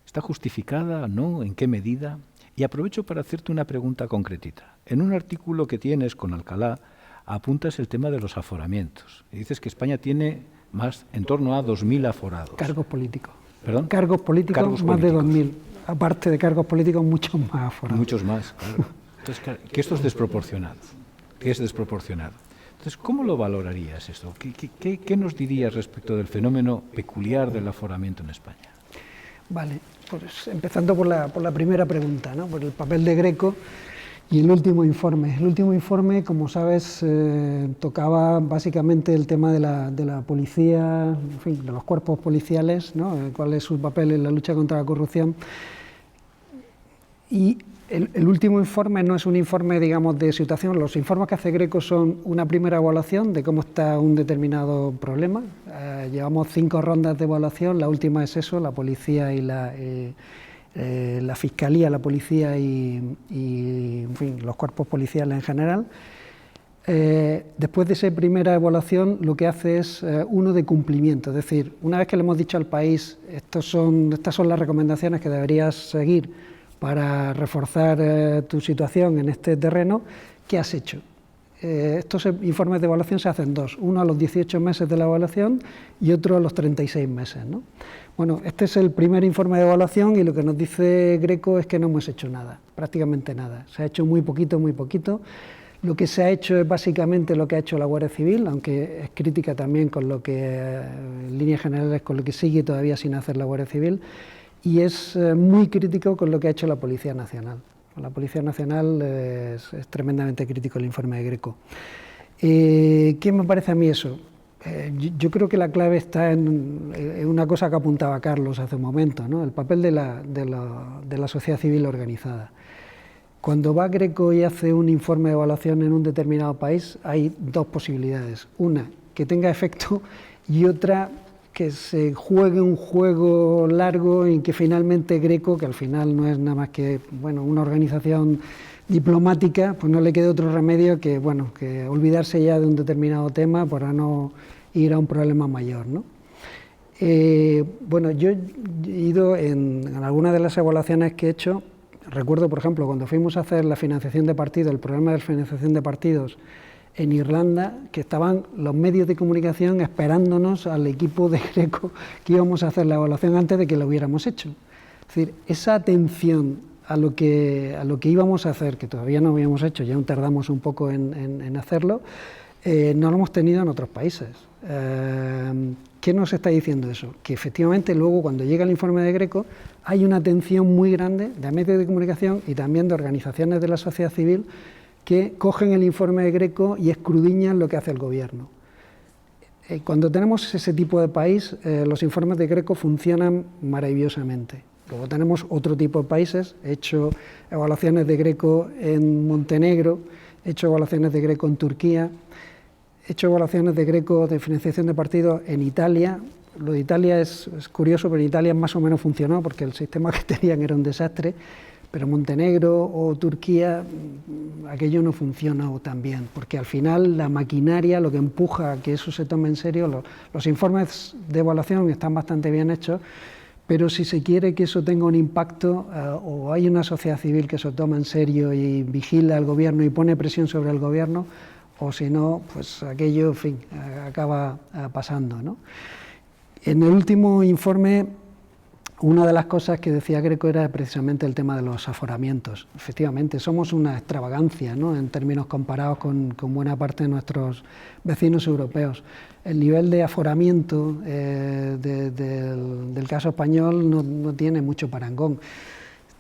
¿Está justificada o no? ¿En qué medida? Y aprovecho para hacerte una pregunta concretita. En un artículo que tienes con Alcalá apuntas el tema de los aforamientos. Y dices que España tiene en torno a 2.000 aforados. Cargos políticos. ¿Perdón? Cargos políticos, más de 2.000. Aparte de cargos políticos, muchos más aforados. Muchos más, claro. Entonces, claro, que esto es desproporcionado. Que es desproporcionado. Entonces, ¿cómo lo valorarías esto? ¿Qué nos dirías respecto del fenómeno peculiar del aforamiento en España? Vale, pues empezando por la primera pregunta, ¿no? Por el papel de Greco y el último informe. El último informe, como sabes, tocaba básicamente el tema de la policía, en fin, de los cuerpos policiales, ¿no? Cuál es su papel en la lucha contra la corrupción. Y el último informe no es un informe, digamos, de situación. Los informes que hace Greco son una primera evaluación de cómo está un determinado problema. Llevamos 5 rondas de evaluación, la última es eso, la policía y la fiscalía, la policía y en fin, los cuerpos policiales en general. Después de esa primera evaluación, lo que hace es uno de cumplimiento, es decir, una vez que le hemos dicho al país, estas son las recomendaciones que deberías seguir para reforzar tu situación en este terreno, ¿qué has hecho? Estos informes de evaluación se hacen dos, uno a los 18 meses de la evaluación y otro a los 36 meses, ¿no? Bueno, este es el primer informe de evaluación y lo que nos dice Greco es que no hemos hecho nada, prácticamente nada, se ha hecho muy poquito, muy poquito. Lo que se ha hecho es básicamente lo que ha hecho la Guardia Civil, aunque es crítica también con lo que, en líneas generales, con lo que sigue todavía sin hacer la Guardia Civil, y es muy crítico con lo que ha hecho la Policía Nacional. Con la Policía Nacional es tremendamente crítico el informe de Greco. ¿Qué me parece a mí eso? Yo creo que la clave está en una cosa que apuntaba Carlos hace un momento, ¿no? El papel de la sociedad civil organizada. Cuando va Greco y hace un informe de evaluación en un determinado país, hay dos posibilidades. Una, que tenga efecto, y otra, que se juegue un juego largo en que finalmente Greco, que al final no es nada más que una organización diplomática, pues no le quede otro remedio que olvidarse ya de un determinado tema para no ir a un problema mayor, ¿no? Yo he ido en algunas de las evaluaciones que he hecho. Recuerdo, por ejemplo, cuando fuimos a hacer la financiación de partidos, el problema de la financiación de partidos en Irlanda, que estaban los medios de comunicación esperándonos al equipo de Greco que íbamos a hacer la evaluación antes de que lo hubiéramos hecho. Es decir, esa atención a lo que íbamos a hacer, que todavía no habíamos hecho, ya aún tardamos un poco en hacerlo, no lo hemos tenido en otros países. ¿Qué nos está diciendo eso? Que efectivamente luego cuando llega el informe de Greco hay una atención muy grande de medios de comunicación y también de organizaciones de la sociedad civil que cogen el informe de Greco y escudriñan lo que hace el gobierno. Cuando tenemos ese tipo de país, los informes de Greco funcionan maravillosamente. Luego tenemos otro tipo de países, he hecho evaluaciones de Greco en Montenegro, he hecho evaluaciones de Greco en Turquía, he hecho evaluaciones de Greco de financiación de partidos en Italia. Lo de Italia es curioso, pero en Italia más o menos funcionó porque el sistema que tenían era un desastre, pero Montenegro o Turquía aquello no funcionó tan bien, porque al final la maquinaria, lo que empuja a que eso se tome en serio, los informes de evaluación están bastante bien hechos, pero si se quiere que eso tenga un impacto, o hay una sociedad civil que se lo toma en serio y vigila al gobierno y pone presión sobre el gobierno, o si no, pues aquello, en fin, acaba pasando, ¿no? En el último informe, una de las cosas que decía Greco era precisamente el tema de los aforamientos. Efectivamente, somos una extravagancia, ¿no?, en términos comparados con buena parte de nuestros vecinos europeos. El nivel de aforamiento del caso español no tiene mucho parangón.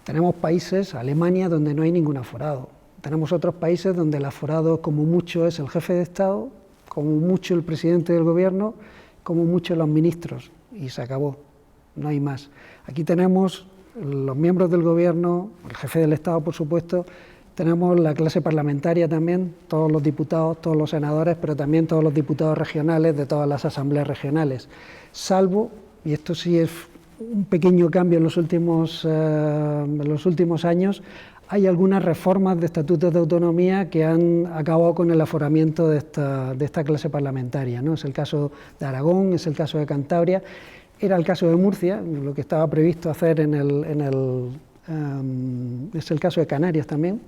Tenemos países, Alemania, donde no hay ningún aforado. Tenemos otros países donde el aforado como mucho es el jefe de Estado, como mucho el presidente del gobierno, como mucho los ministros, y se acabó, no hay más. Aquí tenemos los miembros del gobierno, el jefe del Estado, por supuesto, tenemos la clase parlamentaria también, todos los diputados, todos los senadores, pero también todos los diputados regionales de todas las asambleas regionales, salvo, y esto sí es un pequeño cambio en los últimos años, hay algunas reformas de estatutos de autonomía que han acabado con el aforamiento de esta clase parlamentaria, ¿no? Es el caso de Aragón, es el caso de Cantabria, era el caso de Murcia, lo que estaba previsto hacer es el caso de Canarias también,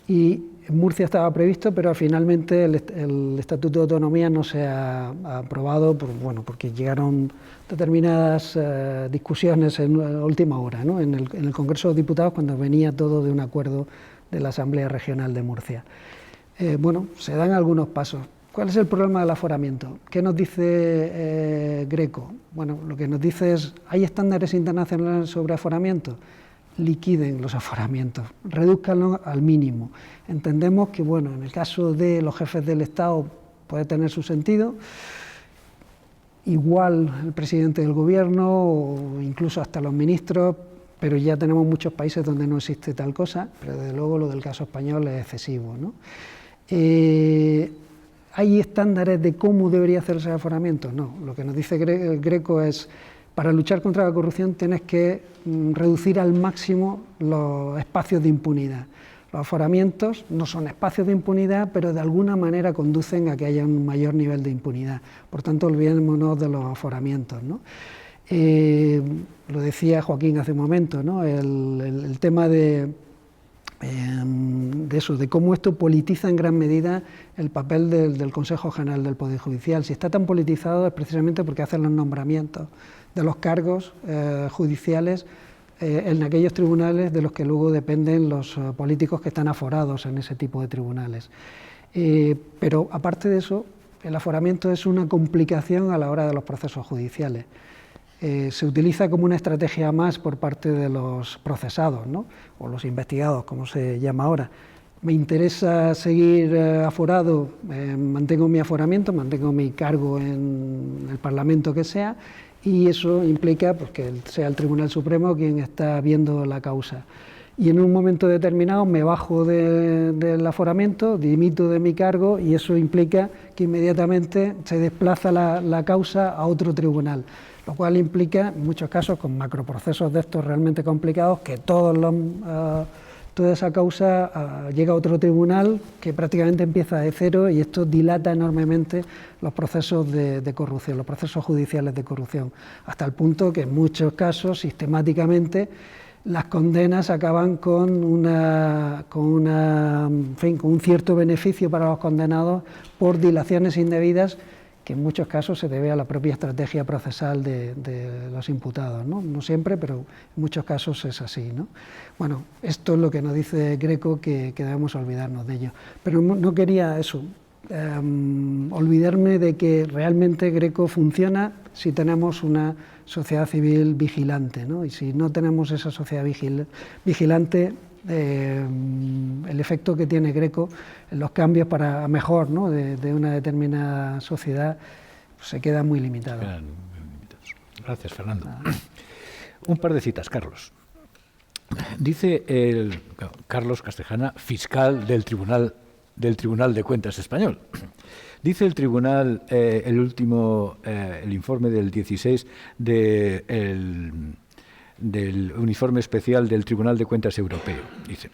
y en Murcia estaba previsto, pero finalmente el Estatuto de Autonomía no se ha aprobado porque llegaron determinadas discusiones en última hora, ¿no?, en el Congreso de los Diputados, cuando venía todo de un acuerdo de la Asamblea Regional de Murcia. Se dan algunos pasos. ¿Cuál es el problema del aforamiento? ¿Qué nos dice Greco? Bueno, lo que nos dice es, ¿hay estándares internacionales sobre aforamiento? Liquiden los aforamientos, redúzcanlos al mínimo. Entendemos que, en el caso de los jefes del Estado puede tener su sentido, igual el presidente del gobierno o incluso hasta los ministros, pero ya tenemos muchos países donde no existe tal cosa, pero desde luego lo del caso español es excesivo, ¿no? ¿Hay estándares de cómo debería hacerse el aforamiento? No, lo que nos dice Greco es, para luchar contra la corrupción tienes que reducir al máximo los espacios de impunidad. Los aforamientos no son espacios de impunidad, pero de alguna manera conducen a que haya un mayor nivel de impunidad. Por tanto, olvidémonos de los aforamientos, ¿no? Lo decía Joaquín hace un momento, ¿no? El tema de eso, de cómo esto politiza en gran medida el papel del Consejo General del Poder Judicial. Si está tan politizado es precisamente porque hacen los nombramientos de los cargos judiciales en aquellos tribunales de los que luego dependen los políticos que están aforados en ese tipo de tribunales. Pero aparte de eso, el aforamiento es una complicación a la hora de los procesos judiciales. Se utiliza como una estrategia más por parte de los procesados, ¿no? O los investigados, como se llama ahora. Me interesa seguir aforado, mantengo mi aforamiento, mantengo mi cargo en el Parlamento que sea, y eso implica pues, que sea el Tribunal Supremo quien está viendo la causa. Y en un momento determinado me bajo del aforamiento, dimito de mi cargo, y eso implica que inmediatamente se desplaza la causa a otro tribunal, lo cual implica, en muchos casos, con macroprocesos de estos realmente complicados, que toda esa causa llega a otro tribunal que prácticamente empieza de cero, y esto dilata enormemente los procesos de corrupción, los procesos judiciales de corrupción, hasta el punto que en muchos casos, sistemáticamente, las condenas acaban con un cierto beneficio para los condenados por dilaciones indebidas, que en muchos casos se debe a la propia estrategia procesal de los imputados, ¿no? No siempre, pero en muchos casos es así, ¿no? Bueno, esto es lo que nos dice Greco, que debemos olvidarnos de ello. Pero no quería eso, olvidarme de que realmente Greco funciona si tenemos una sociedad civil vigilante, ¿no? Y si no tenemos esa sociedad vigilante, el efecto que tiene Greco en los cambios para mejor, ¿no? de una determinada sociedad, pues se queda muy limitado. Quedan muy limitados. Gracias, Fernando. Un par de citas, Carlos. Dice Carlos Castejana, fiscal del Tribunal de Cuentas español. Dice el tribunal, el informe del 16 del uniforme especial del Tribunal de Cuentas Europeo. Dice,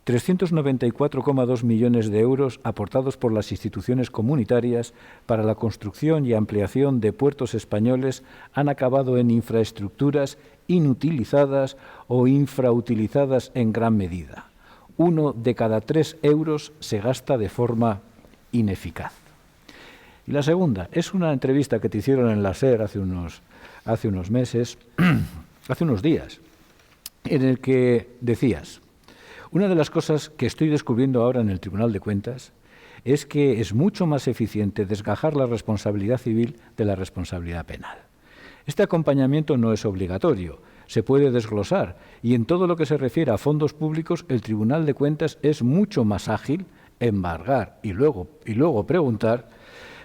394,2 millones de euros aportados por las instituciones comunitarias para la construcción y ampliación de puertos españoles han acabado en infraestructuras inutilizadas o infrautilizadas en gran medida. 1 de cada 3 euros se gasta de forma ineficaz. Y la segunda, es una entrevista que te hicieron en la SER hace unos meses, hace unos días, en el que decías, una de las cosas que estoy descubriendo ahora en el Tribunal de Cuentas es que es mucho más eficiente desgajar la responsabilidad civil de la responsabilidad penal. Este acompañamiento no es obligatorio, se puede desglosar, y en todo lo que se refiere a fondos públicos, el Tribunal de Cuentas es mucho más ágil, embargar y luego preguntar.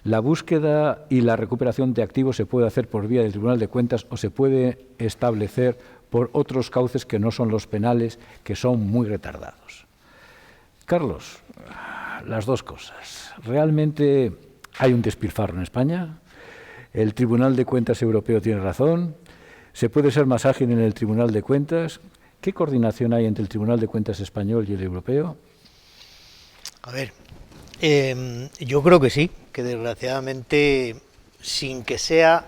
La búsqueda y la recuperación de activos se puede hacer por vía del Tribunal de Cuentas o se puede establecer por otros cauces que no son los penales, que son muy retardados. Carlos, las dos cosas. ¿Realmente hay un despilfarro en España? ¿El Tribunal de Cuentas Europeo tiene razón? ¿Se puede ser más ágil en el Tribunal de Cuentas? ¿Qué coordinación hay entre el Tribunal de Cuentas español y el europeo? A ver, yo creo que sí, que desgraciadamente, sin que sea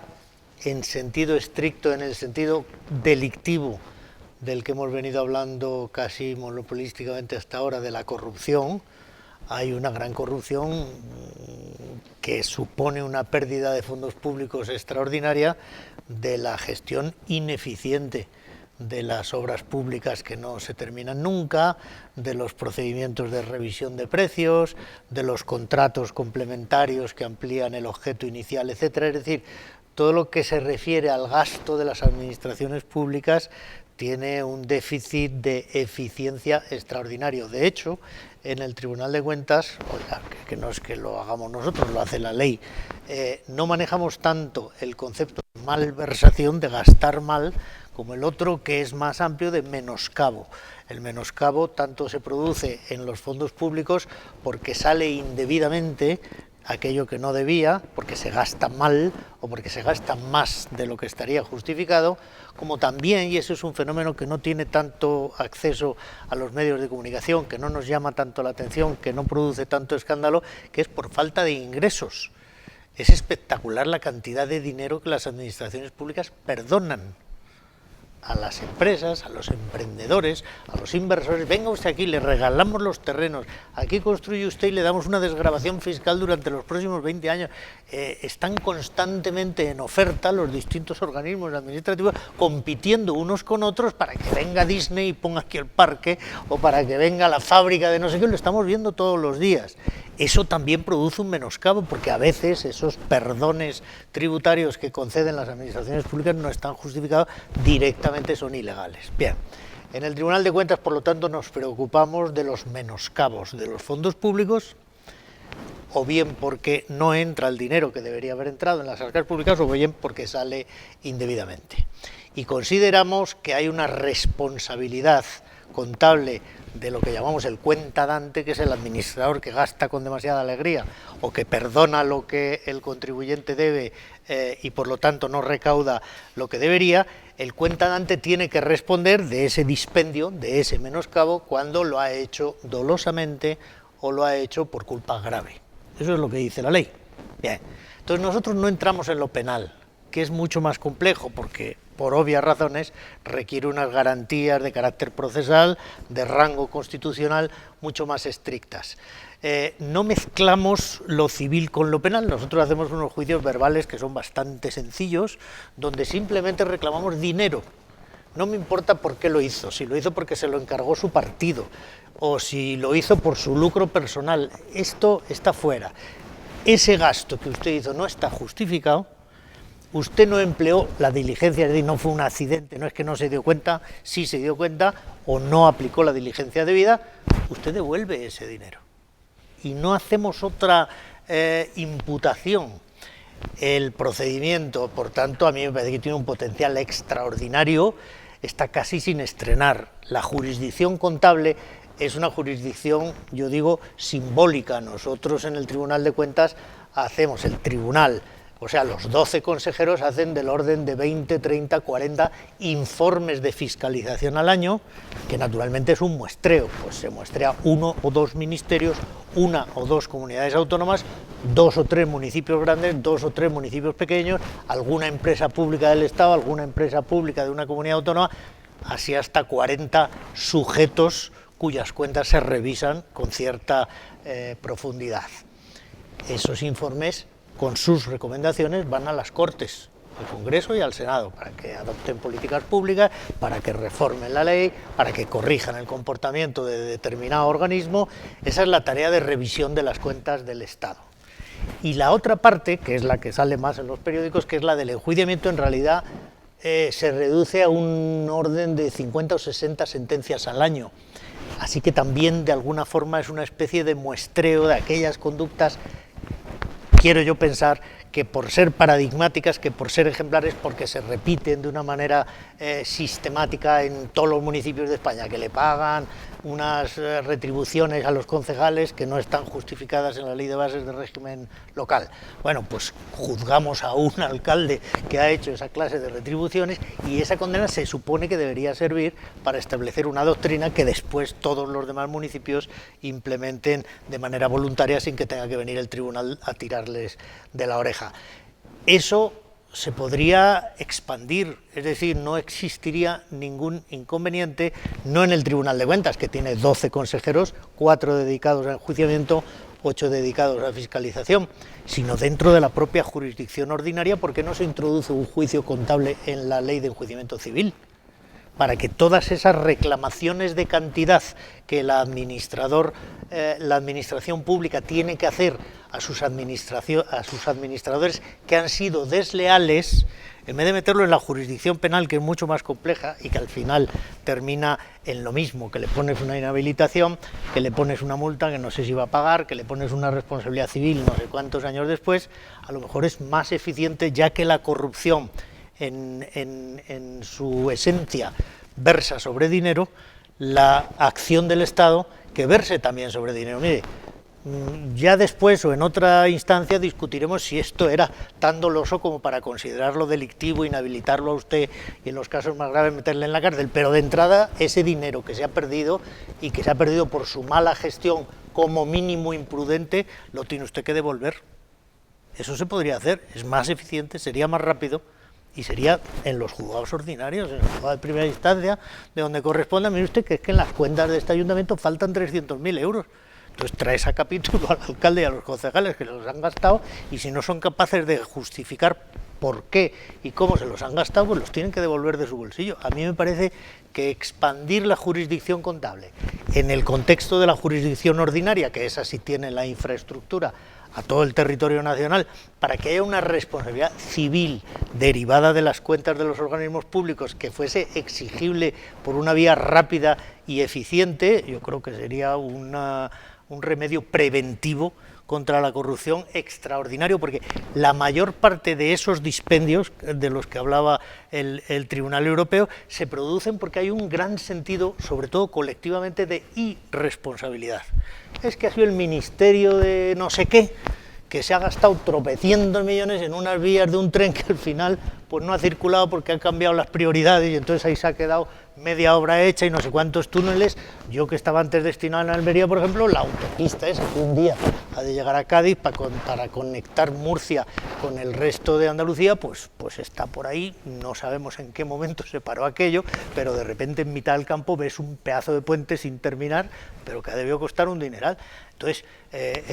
en sentido estricto, en el sentido delictivo del que hemos venido hablando casi monopolísticamente hasta ahora, de la corrupción, hay una gran corrupción que supone una pérdida de fondos públicos extraordinaria, de la gestión ineficiente de las obras públicas que no se terminan nunca, de los procedimientos de revisión de precios, de los contratos complementarios que amplían el objeto inicial, etcétera. Es decir, todo lo que se refiere al gasto de las administraciones públicas tiene un déficit de eficiencia extraordinario. De hecho, en el Tribunal de Cuentas, oiga, que no es que lo hagamos nosotros, lo hace la ley, no manejamos tanto el concepto de malversación, de gastar mal, como el otro, que es más amplio, de menoscabo. El menoscabo tanto se produce en los fondos públicos porque sale indebidamente aquello que no debía, porque se gasta mal o porque se gasta más de lo que estaría justificado, como también, y eso es un fenómeno que no tiene tanto acceso a los medios de comunicación, que no nos llama tanto la atención, que no produce tanto escándalo, que es por falta de ingresos. Es espectacular la cantidad de dinero que las administraciones públicas perdonan a las empresas, a los emprendedores, a los inversores. Venga usted aquí, le regalamos los terrenos, aquí construye usted y le damos una desgravación fiscal durante los próximos 20 años. Están constantemente en oferta los distintos organismos administrativos compitiendo unos con otros para que venga Disney y ponga aquí el parque, o para que venga la fábrica de no sé qué. Lo estamos viendo todos los días. Eso también produce un menoscabo, porque a veces esos perdones tributarios que conceden las administraciones públicas no están justificados, directamente son ilegales. Bien, en el Tribunal de Cuentas, por lo tanto, nos preocupamos de los menoscabos de los fondos públicos, o bien porque no entra el dinero que debería haber entrado en las arcas públicas, o bien porque sale indebidamente. Y consideramos que hay una responsabilidad contable de lo que llamamos el cuentadante, que es el administrador que gasta con demasiada alegría o que perdona lo que el contribuyente debe y por lo tanto no recauda lo que debería. El cuentadante tiene que responder de ese dispendio, de ese menoscabo, cuando lo ha hecho dolosamente o lo ha hecho por culpa grave. Eso es lo que dice la ley. Bien. Entonces nosotros no entramos en lo penal, que es mucho más complejo, porque por obvias razones requiere unas garantías de carácter procesal, de rango constitucional, mucho más estrictas. No mezclamos lo civil con lo penal. Nosotros hacemos unos juicios verbales que son bastante sencillos, donde simplemente reclamamos dinero. No me importa por qué lo hizo, si lo hizo porque se lo encargó su partido, o si lo hizo por su lucro personal. Esto está fuera. Ese gasto que usted hizo no está justificado. Usted no empleó la diligencia, es decir, no fue un accidente, no es que no se dio cuenta, sí se dio cuenta, o no aplicó la diligencia debida, usted devuelve ese dinero. Y no hacemos otra imputación. El procedimiento, por tanto, a mí me parece que tiene un potencial extraordinario, está casi sin estrenar. La jurisdicción contable es una jurisdicción, yo digo, simbólica. Nosotros en el Tribunal de Cuentas hacemos el tribunal, o sea, los 12 consejeros hacen del orden de 20, 30, 40 informes de fiscalización al año, que naturalmente es un muestreo, pues se muestrea 1 o 2 ministerios, 1 o 2 comunidades autónomas, 2 o 3 municipios grandes, 2 o 3 municipios pequeños, alguna empresa pública del Estado, alguna empresa pública de una comunidad autónoma, así hasta 40 sujetos cuyas cuentas se revisan con cierta profundidad. Esos informes, con sus recomendaciones, van a las Cortes, al Congreso y al Senado, para que adopten políticas públicas, para que reformen la ley, para que corrijan el comportamiento de determinado organismo. Esa es la tarea de revisión de las cuentas del Estado. Y la otra parte, que es la que sale más en los periódicos, que es la del enjuiciamiento, en realidad se reduce a un orden de 50 o 60 sentencias al año. Así que también, de alguna forma, es una especie de muestreo de aquellas conductas, quiero yo pensar, que por ser paradigmáticas, que por ser ejemplares, porque se repiten de una manera sistemática en todos los municipios de España, que le pagan unas retribuciones a los concejales que no están justificadas en la ley de bases de régimen local. Bueno, pues juzgamos a un alcalde que ha hecho esa clase de retribuciones y esa condena se supone que debería servir para establecer una doctrina que después todos los demás municipios implementen de manera voluntaria sin que tenga que venir el tribunal a tirarles de la oreja. Eso se podría expandir, es decir, no existiría ningún inconveniente, no en el Tribunal de Cuentas, que tiene 12 consejeros, 4 dedicados al enjuiciamiento, 8 dedicados a la fiscalización, sino dentro de la propia jurisdicción ordinaria. ¿Por qué no se introduce un juicio contable en la ley de enjuiciamiento civil? Para que todas esas reclamaciones de cantidad que la administración pública tiene que hacer a sus administradores que han sido desleales, en vez de meterlo en la jurisdicción penal, que es mucho más compleja y que al final termina en lo mismo, que le pones una inhabilitación, que le pones una multa que no sé si va a pagar, que le pones una responsabilidad civil no sé cuántos años después, a lo mejor es más eficiente, ya que la corrupción en su esencia versa sobre dinero, la acción del Estado que verse también sobre dinero. Mire, Ya después o en otra instancia discutiremos si esto era tan doloso como para considerarlo delictivo, inhabilitarlo a usted y en los casos más graves meterle en la cárcel, pero de entrada ese dinero que se ha perdido y que se ha perdido por su mala gestión como mínimo imprudente, lo tiene usted que devolver. Eso se podría hacer, es más eficiente, sería más rápido y sería en los juzgados ordinarios, en el juzgado de primera instancia, de donde corresponde. Mire usted que es que en las cuentas de este ayuntamiento faltan 300.000 euros. Entonces trae ese capítulo al alcalde y a los concejales que los han gastado, y si no son capaces de justificar por qué y cómo se los han gastado, pues los tienen que devolver de su bolsillo. A mí me parece que expandir la jurisdicción contable en el contexto de la jurisdicción ordinaria, que esa sí tiene la infraestructura a todo el territorio nacional, para que haya una responsabilidad civil derivada de las cuentas de los organismos públicos que fuese exigible por una vía rápida y eficiente, yo creo que sería un remedio preventivo contra la corrupción extraordinario, porque la mayor parte de esos dispendios de los que hablaba el Tribunal Europeo se producen porque hay un gran sentido, sobre todo colectivamente, de irresponsabilidad. Es que ha sido el ministerio de no sé qué que se ha gastado tropecientos millones en unas vías de un tren que al final pues no ha circulado porque han cambiado las prioridades y entonces ahí se ha quedado media obra hecha y no sé cuántos túneles. Yo que estaba antes destinado en Almería, por ejemplo, la autopista esa que un día ha de llegar a Cádiz para conectar Murcia con el resto de Andalucía, pues está por ahí, no sabemos en qué momento se paró aquello, pero de repente en mitad del campo ves un pedazo de puente sin terminar, pero que ha debido costar un dineral. Entonces,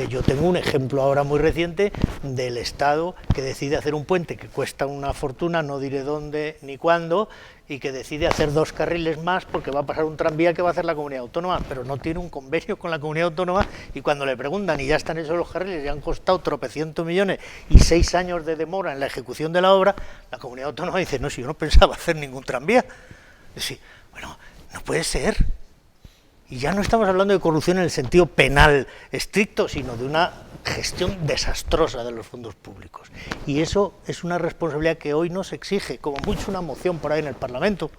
yo tengo un ejemplo ahora muy reciente del Estado que decide hacer un puente que cuesta una fortuna, no diré dónde ni cuándo, y que decide hacer 2 carriles más porque va a pasar un tranvía que va a hacer la comunidad autónoma, pero no tiene un convenio con la comunidad autónoma, y cuando le preguntan y ya están hechos los carriles y han costado tropecientos millones y 6 años de demora en la ejecución de la obra, la comunidad autónoma dice, no, si yo no pensaba hacer ningún tranvía. Es decir, bueno, no puede ser. Y ya no estamos hablando de corrupción en el sentido penal estricto, sino de una gestión desastrosa de los fondos públicos. Y eso es una responsabilidad que hoy no se exige, como mucho una moción por ahí en el Parlamento,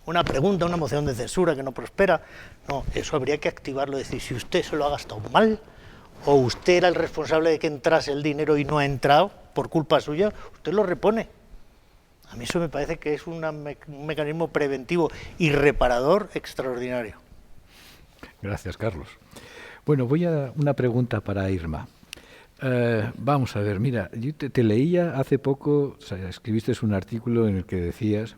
una pregunta, una moción de censura que no prospera. No, eso habría que activarlo, decir, si usted se lo ha gastado mal, o usted era el responsable de que entrase el dinero y no ha entrado, por culpa suya, usted lo repone. A mí eso me parece que es un mecanismo preventivo y reparador extraordinario. Gracias, Carlos. Bueno, voy a una pregunta para Irma. Vamos a ver, mira, yo te leía hace poco, o sea, escribiste un artículo en el que decías: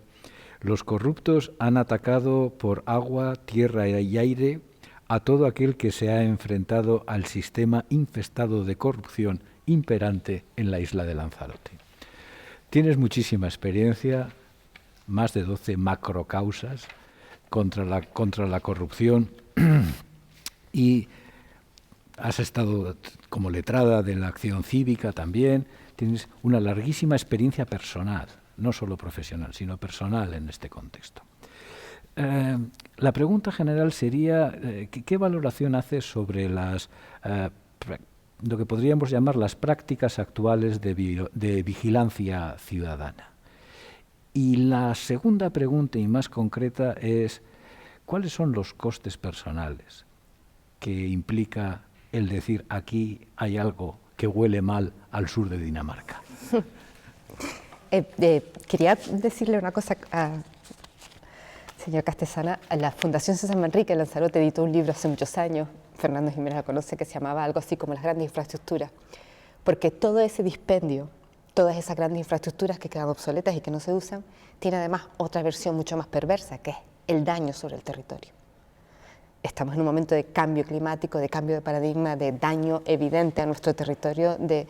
los corruptos han atacado por agua, tierra y aire a todo aquel que se ha enfrentado al sistema infestado de corrupción imperante en la isla de Lanzarote. Tienes muchísima experiencia, más de 12 macrocausas contra la corrupción y has estado como letrada de la acción cívica también, tienes una larguísima experiencia personal, no solo profesional, sino personal en este contexto. La pregunta general sería, ¿qué valoración haces sobre lo que podríamos llamar las prácticas actuales de vigilancia ciudadana? Y la segunda pregunta, y más concreta, es ¿cuáles son los costes personales que implica el decir aquí hay algo que huele mal al sur de Dinamarca? Quería decirle una cosa a señor Castesana. La Fundación César Manrique en Lanzarote editó un libro hace muchos años, Fernando Jiménez la conoce, que se llamaba algo así como Las grandes infraestructuras, porque todo ese dispendio, todas esas grandes infraestructuras que quedan obsoletas y que no se usan, tiene además otra versión mucho más perversa, que es el daño sobre el territorio. Estamos en un momento de cambio climático, de cambio de paradigma, de daño evidente a nuestro territorio, de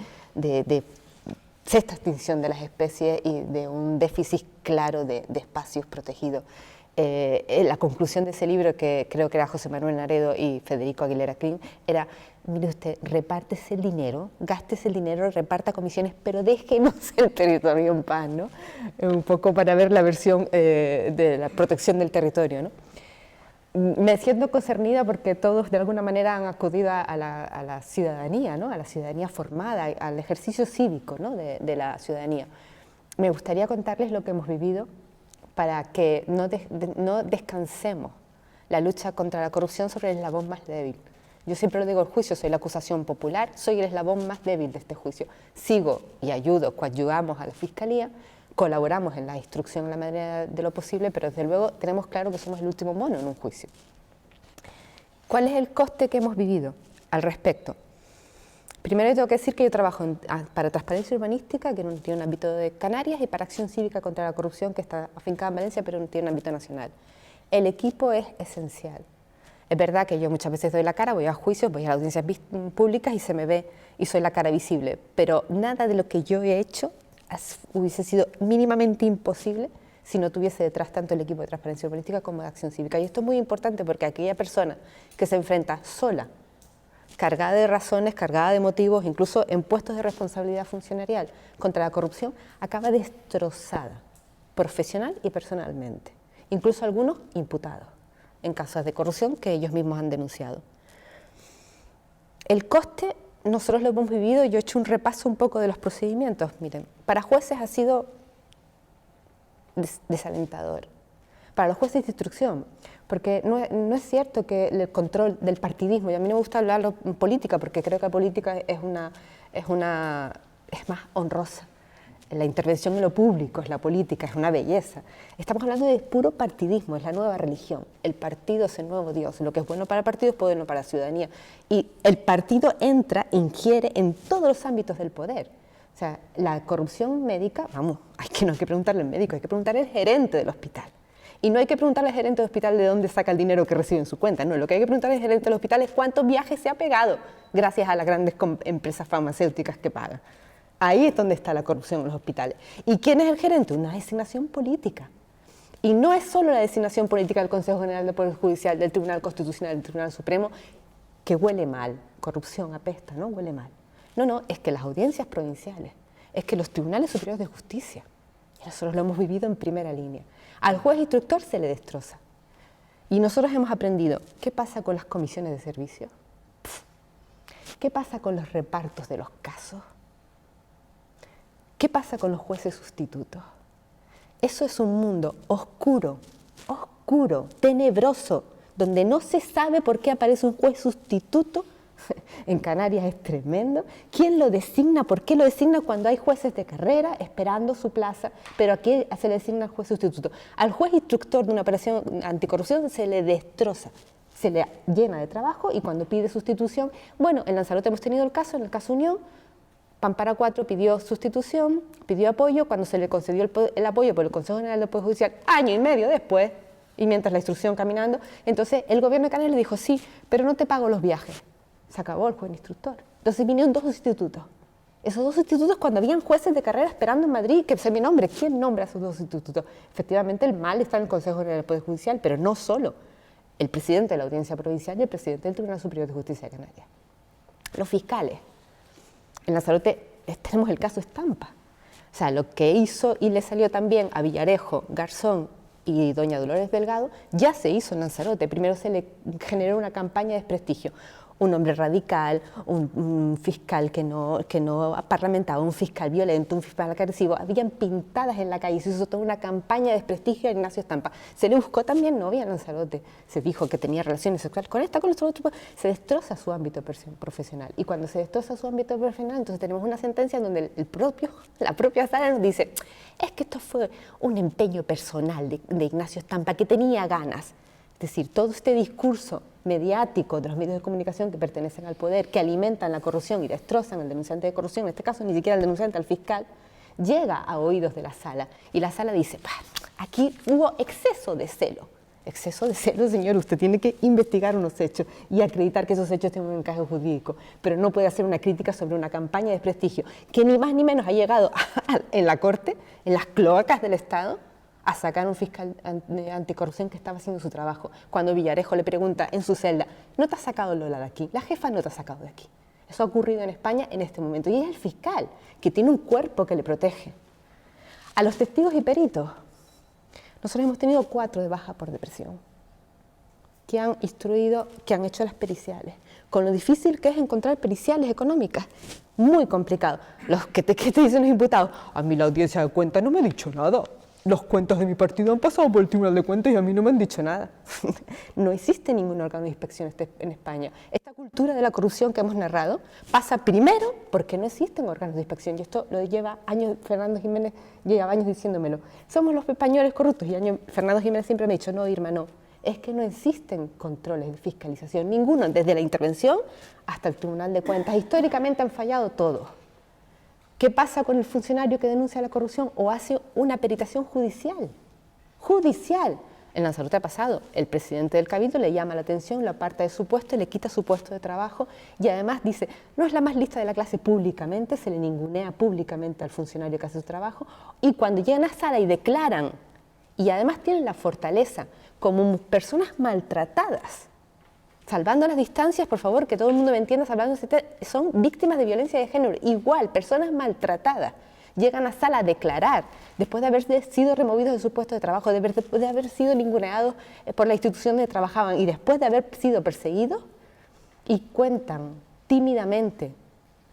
sexta extinción de las especies y de un déficit claro de espacios protegidos. La conclusión de ese libro, que creo que era José Manuel Naredo y Federico Aguilera Crin, era: mire usted, repártese el dinero, gástese el dinero, reparta comisiones, pero déjenos el territorio en paz, ¿no? Un poco para ver la versión de la protección del territorio, ¿no? Me siento concernida porque todos de alguna manera han acudido a la ciudadanía, ¿no? A la ciudadanía formada, al ejercicio cívico, ¿no? de la ciudadanía. Me gustaría contarles lo que hemos vivido para que no descansemos la lucha contra la corrupción sobre el eslabón más débil, Yo siempre lo digo, el juicio, soy la acusación popular, soy el eslabón más débil de este juicio. Sigo y ayudo, coadyuvamos a la Fiscalía, colaboramos en la instrucción en la medida de lo posible, pero desde luego tenemos claro que somos el último mono en un juicio. ¿Cuál es el coste que hemos vivido al respecto? Primero tengo que decir que yo trabajo para Transparencia Urbanística, que tiene un ámbito de Canarias, y para Acción Cívica contra la Corrupción, que está afincada en Valencia, pero no tiene un ámbito nacional. El equipo es esencial. Es verdad que yo muchas veces doy la cara, voy a juicios, voy a las audiencias públicas y se me ve y soy la cara visible, pero nada de lo que yo he hecho hubiese sido mínimamente imposible si no tuviese detrás tanto el equipo de Transparencia Urbanística como de Acción Cívica. Y esto es muy importante porque aquella persona que se enfrenta sola, cargada de razones, cargada de motivos, incluso en puestos de responsabilidad funcionarial contra la corrupción, acaba destrozada, profesional y personalmente. Incluso algunos imputados en casos de corrupción que ellos mismos han denunciado. El coste, nosotros lo hemos vivido, yo he hecho un repaso un poco de los procedimientos. Miren, para jueces ha sido desalentador. Para los jueces de instrucción, porque no es cierto que el control del partidismo, y a mí no me gusta hablarlo en política, porque creo que la política es más honrosa. La intervención en lo público es la política, es una belleza. Estamos hablando de puro partidismo, es la nueva religión. El partido es el nuevo Dios. Lo que es bueno para el partido es bueno para la ciudadanía. Y el partido entra, ingiere en todos los ámbitos del poder. O sea, la corrupción médica, vamos, no hay que preguntarle al médico, hay que preguntarle al gerente del hospital. Y no hay que preguntarle al gerente del hospital de dónde saca el dinero que recibe en su cuenta, no, lo que hay que preguntarle al gerente del hospital es cuántos viajes se ha pegado gracias a las grandes empresas farmacéuticas que pagan. Ahí es donde está la corrupción en los hospitales. ¿Y quién es el gerente? Una designación política. Y no es solo la designación política del Consejo General del Poder Judicial, del Tribunal Constitucional, del Tribunal Supremo, que huele mal. Corrupción apesta, ¿no? Huele mal. No, es que las audiencias provinciales, es que los tribunales superiores de justicia, y nosotros lo hemos vivido en primera línea. Al juez instructor se le destroza. Y nosotros hemos aprendido, ¿qué pasa con las comisiones de servicio? ¿Qué pasa con los repartos de los casos? ¿Qué pasa con los jueces sustitutos? Eso es un mundo oscuro, tenebroso, donde no se sabe por qué aparece un juez sustituto. En Canarias es tremendo. ¿Quién lo designa? ¿Por qué lo designa cuando hay jueces de carrera esperando su plaza? Pero aquí se le designa al juez sustituto. Al juez instructor de una operación anticorrupción se le destroza, se le llena de trabajo y cuando pide sustitución, bueno, en Lanzarote hemos tenido el caso, en el caso Unión, Pampara 4 pidió sustitución, pidió apoyo, cuando se le concedió el apoyo por el Consejo General del Poder Judicial, año y medio después, y mientras la instrucción caminando, entonces el gobierno de Canarias le dijo, sí, pero no te pago los viajes. Se acabó el juez instructor. Entonces vinieron dos sustitutos. Esos dos sustitutos cuando habían jueces de carrera esperando en Madrid, que se me nombre, ¿quién nombra a esos dos sustitutos? Efectivamente el mal está en el Consejo General del Poder Judicial, pero no solo. El presidente de la Audiencia Provincial y el presidente del Tribunal Superior de Justicia de Canarias. Los fiscales. En Lanzarote tenemos el caso Estampa. O sea, lo que hizo y le salió también a Villarejo, Garzón y doña Dolores Delgado, ya se hizo en Lanzarote. Primero se le generó una campaña de desprestigio. Un hombre radical, un fiscal que no parlamentaba, un fiscal violento, un fiscal agresivo, habían pintadas en la calle, se hizo toda una campaña de desprestigio a Ignacio Estampa. Se le buscó también novia en Lanzarote, se dijo que tenía relaciones sexuales con esta, con otro, se destroza su ámbito profesional. Y cuando se destroza su ámbito profesional, entonces tenemos una sentencia donde la propia sala nos dice, es que esto fue un empeño personal de Ignacio Estampa, que tenía ganas. Es decir, todo este discurso mediático de los medios de comunicación que pertenecen al poder, que alimentan la corrupción y destrozan al denunciante de corrupción, en este caso ni siquiera al denunciante, al fiscal, llega a oídos de la sala y la sala dice, aquí hubo exceso de celo. Exceso de celo, señor, usted tiene que investigar unos hechos y acreditar que esos hechos tienen un encaje jurídico, pero no puede hacer una crítica sobre una campaña de desprestigio que ni más ni menos ha llegado en la corte, en las cloacas del Estado, a sacar a un fiscal anticorrupción que estaba haciendo su trabajo. Cuando Villarejo le pregunta en su celda, ¿no te has sacado Lola de aquí? La jefa no te ha sacado de aquí. Eso ha ocurrido en España en este momento. Y es el fiscal, que tiene un cuerpo que le protege. A los testigos y peritos, nosotros hemos tenido 4 de baja por depresión, que han instruido, que han hecho las periciales, con lo difícil que es encontrar periciales económicas. Muy complicado. Los que te dicen los imputados, a mí la audiencia de cuentas no me ha dicho nada. los cuentas de mi partido han pasado por el Tribunal de Cuentas y a mí no me han dicho nada. No existe ningún órgano de inspección en España. Esta cultura de la corrupción que hemos narrado pasa primero porque no existen órganos de inspección, y esto lo lleva años, Fernando Jiménez lleva años diciéndomelo. Somos los españoles corruptos, y Fernando Jiménez siempre me ha dicho, no, Irma, no. Es que no existen controles de fiscalización, ninguno, desde la intervención hasta el Tribunal de Cuentas. Históricamente han fallado todos. ¿Qué pasa con el funcionario que denuncia la corrupción o hace una peritación judicial? Judicial. En Lanzarote ha pasado, el presidente del Cabildo le llama la atención, lo aparta de su puesto y le quita su puesto de trabajo, y además dice, no es la más lista de la clase públicamente, se le ningunea públicamente al funcionario que hace su trabajo, y cuando llegan a sala y declaran, y además tienen la fortaleza, como personas maltratadas, salvando las distancias, por favor, que todo el mundo me entienda, son víctimas de violencia de género, igual, personas maltratadas, llegan a sala a declarar, después de haber sido removidos de su puesto de trabajo, después de haber sido ninguneados por la institución donde trabajaban y después de haber sido perseguidos, y cuentan tímidamente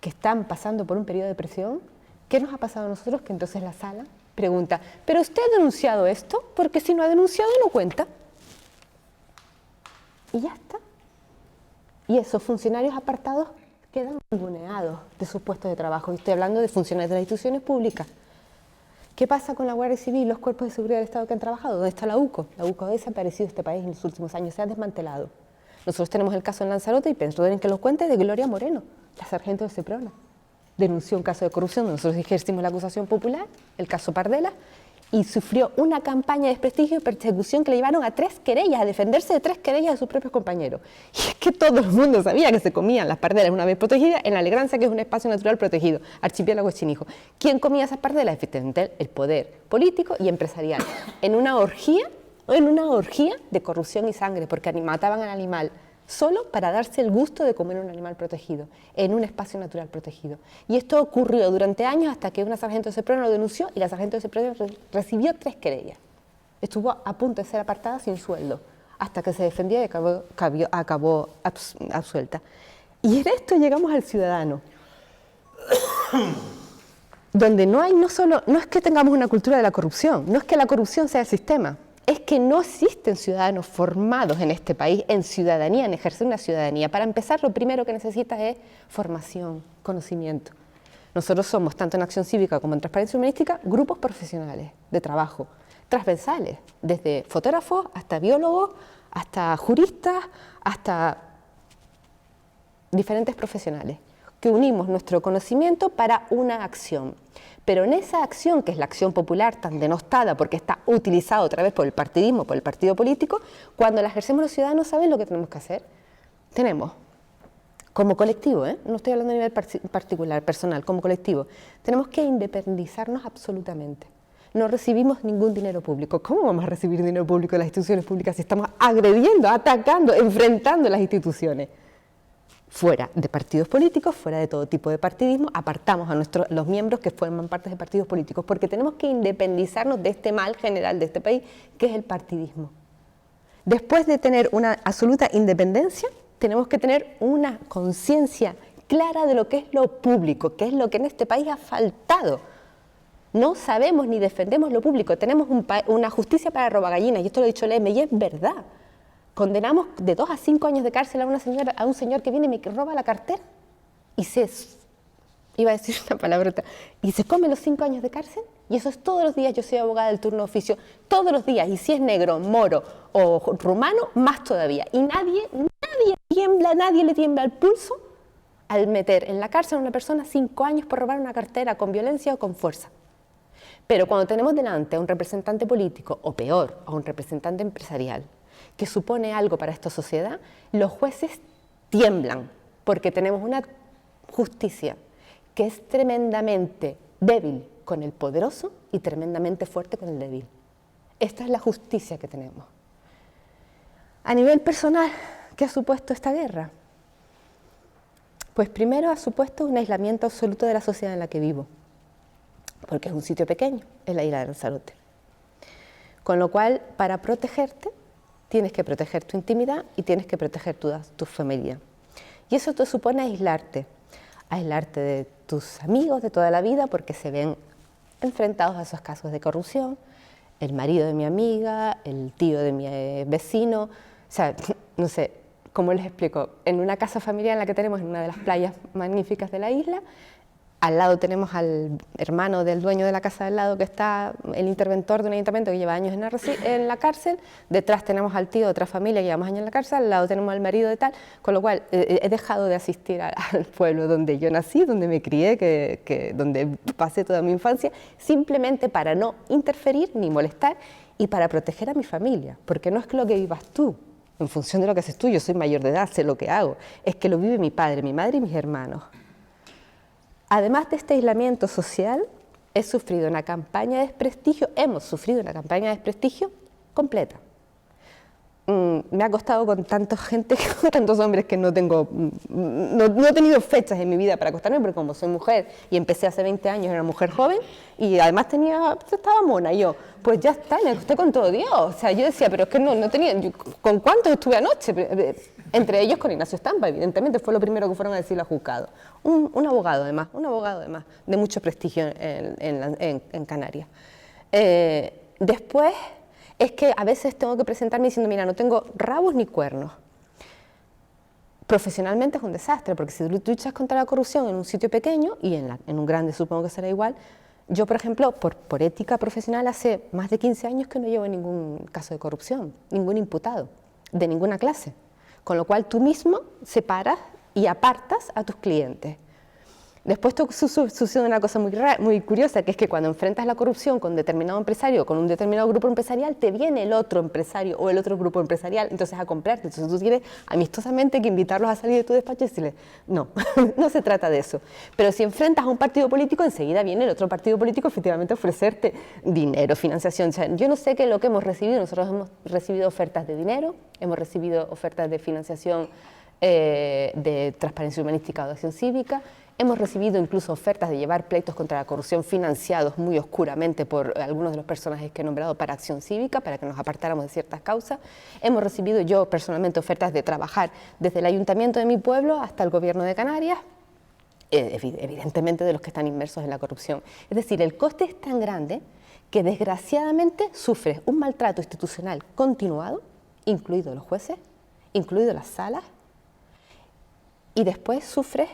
que están pasando por un periodo de presión. ¿Qué nos ha pasado a nosotros? Que entonces la sala pregunta, ¿pero usted ha denunciado esto? Porque si no ha denunciado no cuenta. Y ya está. Y esos funcionarios apartados quedan ninguneados de sus puestos de trabajo. Y estoy hablando de funcionarios de las instituciones públicas. ¿Qué pasa con la Guardia Civil, los cuerpos de seguridad del Estado que han trabajado? ¿Dónde está la UCO? La UCO ha desaparecido de este país en los últimos años, se ha desmantelado. Nosotros tenemos el caso en Lanzarote, y perdonen que los cuente, de Gloria Moreno, la sargento de Seprona. Denunció un caso de corrupción, nosotros ejercimos la acusación popular, el caso Pardela, y sufrió una campaña de desprestigio y persecución que le llevaron a 3 querellas, a defenderse de 3 querellas de sus propios compañeros. Y es que todo el mundo sabía que se comían las pardelas una vez protegidas en La Alegranza, que es un espacio natural protegido, archipiélago Chinijo. ¿Quién comía esas pardelas? Efectivamente, el poder político y empresarial, en una orgía de corrupción y sangre, porque mataban al animal solo para darse el gusto de comer un animal protegido, en un espacio natural protegido. Y esto ocurrió durante años hasta que una sargento de Seprona lo denunció y la sargento de Seprona recibió 3 querellas. Estuvo a punto de ser apartada sin sueldo, hasta que se defendió y acabó absuelta. Y en esto llegamos al ciudadano, donde no es que tengamos una cultura de la corrupción, no es que la corrupción sea el sistema, es que no existen ciudadanos formados en este país en ciudadanía, en ejercer una ciudadanía. Para empezar, lo primero que necesitas es formación, conocimiento. Nosotros somos, tanto en Acción Cívica como en Transparencia Humanística, grupos profesionales de trabajo, transversales, desde fotógrafos hasta biólogos, hasta juristas, hasta diferentes profesionales, que unimos nuestro conocimiento para una acción. Pero en esa acción, que es la acción popular tan denostada porque está utilizada otra vez por el partidismo, por el partido político, cuando la ejercemos los ciudadanos, ¿saben lo que tenemos que hacer? Tenemos, como colectivo, no estoy hablando a nivel particular, personal, como colectivo, tenemos que independizarnos absolutamente. No recibimos ningún dinero público. ¿Cómo vamos a recibir dinero público de las instituciones públicas si estamos agrediendo, atacando, enfrentando las instituciones? Fuera de partidos políticos, fuera de todo tipo de partidismo, apartamos a los miembros que forman parte de partidos políticos, porque tenemos que independizarnos de este mal general de este país, que es el partidismo. Después de tener una absoluta independencia, tenemos que tener una conciencia clara de lo que es lo público, que es lo que en este país ha faltado. No sabemos ni defendemos lo público, tenemos una justicia para robagallinas, y esto lo ha dicho Leme, y es verdad. Condenamos de 2 a 5 años de cárcel a un señor que viene y me roba la cartera y iba a decir una palabrota, y se come los 5 años de cárcel, y eso es todos los días. Yo soy abogada del turno de oficio, todos los días, y si es negro, moro o rumano, más todavía. Y nadie le tiembla el pulso al meter en la cárcel a una persona 5 años por robar una cartera con violencia o con fuerza. Pero cuando tenemos delante a un representante político, o peor, a un representante empresarial, que supone algo para esta sociedad, los jueces tiemblan, porque tenemos una justicia que es tremendamente débil con el poderoso y tremendamente fuerte con el débil. Esta es la justicia que tenemos. A nivel personal, ¿qué ha supuesto esta guerra? Pues primero ha supuesto un aislamiento absoluto de la sociedad en la que vivo, porque es un sitio pequeño, es la isla de Lanzarote. Con lo cual, para protegerte, tienes que proteger tu intimidad y tienes que proteger tu familia. Y eso te supone aislarte de tus amigos de toda la vida, porque se ven enfrentados a esos casos de corrupción, el marido de mi amiga, el tío de mi vecino, o sea, no sé, ¿cómo les explico? En una casa familiar en la que tenemos en una de las playas magníficas de la isla, al lado tenemos al hermano del dueño de la casa del lado, que está el interventor de un ayuntamiento que lleva años en la cárcel, detrás tenemos al tío de otra familia que lleva más años en la cárcel, al lado tenemos al marido de tal, con lo cual he dejado de asistir al pueblo donde yo nací, donde me crié, donde pasé toda mi infancia, simplemente para no interferir ni molestar y para proteger a mi familia, porque no es que lo que vivas tú, en función de lo que haces tú, yo soy mayor de edad, sé lo que hago, es que lo vive mi padre, mi madre y mis hermanos. Además de este aislamiento social, hemos sufrido una campaña de desprestigio completa. Me ha costado con tanta gente, con tantos hombres que no he tenido fechas en mi vida para acostarme, porque como soy mujer y empecé hace 20 años, era una mujer joven y además estaba mona, yo, pues ya está, me acosté con todo Dios. O sea, yo decía, pero es que no tenía, ¿con cuántos estuve anoche? Entre ellos con Ignacio Stampa, evidentemente, fue lo primero que fueron a decirle al juzgado. Un abogado además, de mucho prestigio en Canarias. Después es que a veces tengo que presentarme diciendo, mira, no tengo rabos ni cuernos. Profesionalmente es un desastre, porque si luchas contra la corrupción en un sitio pequeño, y en un grande supongo que será igual, yo, por ejemplo, por ética profesional, hace más de 15 años que no llevo ningún caso de corrupción, ningún imputado, de ninguna clase. Con lo cual tú mismo separas y apartas a tus clientes. Después sucede una cosa muy curiosa, que es que cuando enfrentas la corrupción con determinado empresario, con un determinado grupo empresarial, te viene el otro empresario o el otro grupo empresarial entonces a comprarte. Entonces tú tienes amistosamente que invitarlos a salir de tu despacho y decirles, no, no se trata de eso. Pero si enfrentas a un partido político, enseguida viene el otro partido político efectivamente a ofrecerte dinero, financiación. O sea, yo no sé qué es lo que hemos recibido. Nosotros hemos recibido ofertas de dinero, hemos recibido ofertas de financiación de transparencia humanística o de acción cívica. Hemos recibido incluso ofertas de llevar pleitos contra la corrupción financiados muy oscuramente por algunos de los personajes que he nombrado para acción cívica, para que nos apartáramos de ciertas causas. Hemos recibido yo personalmente ofertas de trabajar desde el ayuntamiento de mi pueblo hasta el gobierno de Canarias, evidentemente de los que están inmersos en la corrupción. Es decir, el coste es tan grande que desgraciadamente sufres un maltrato institucional continuado, incluidos los jueces, incluidas las salas, y después sufres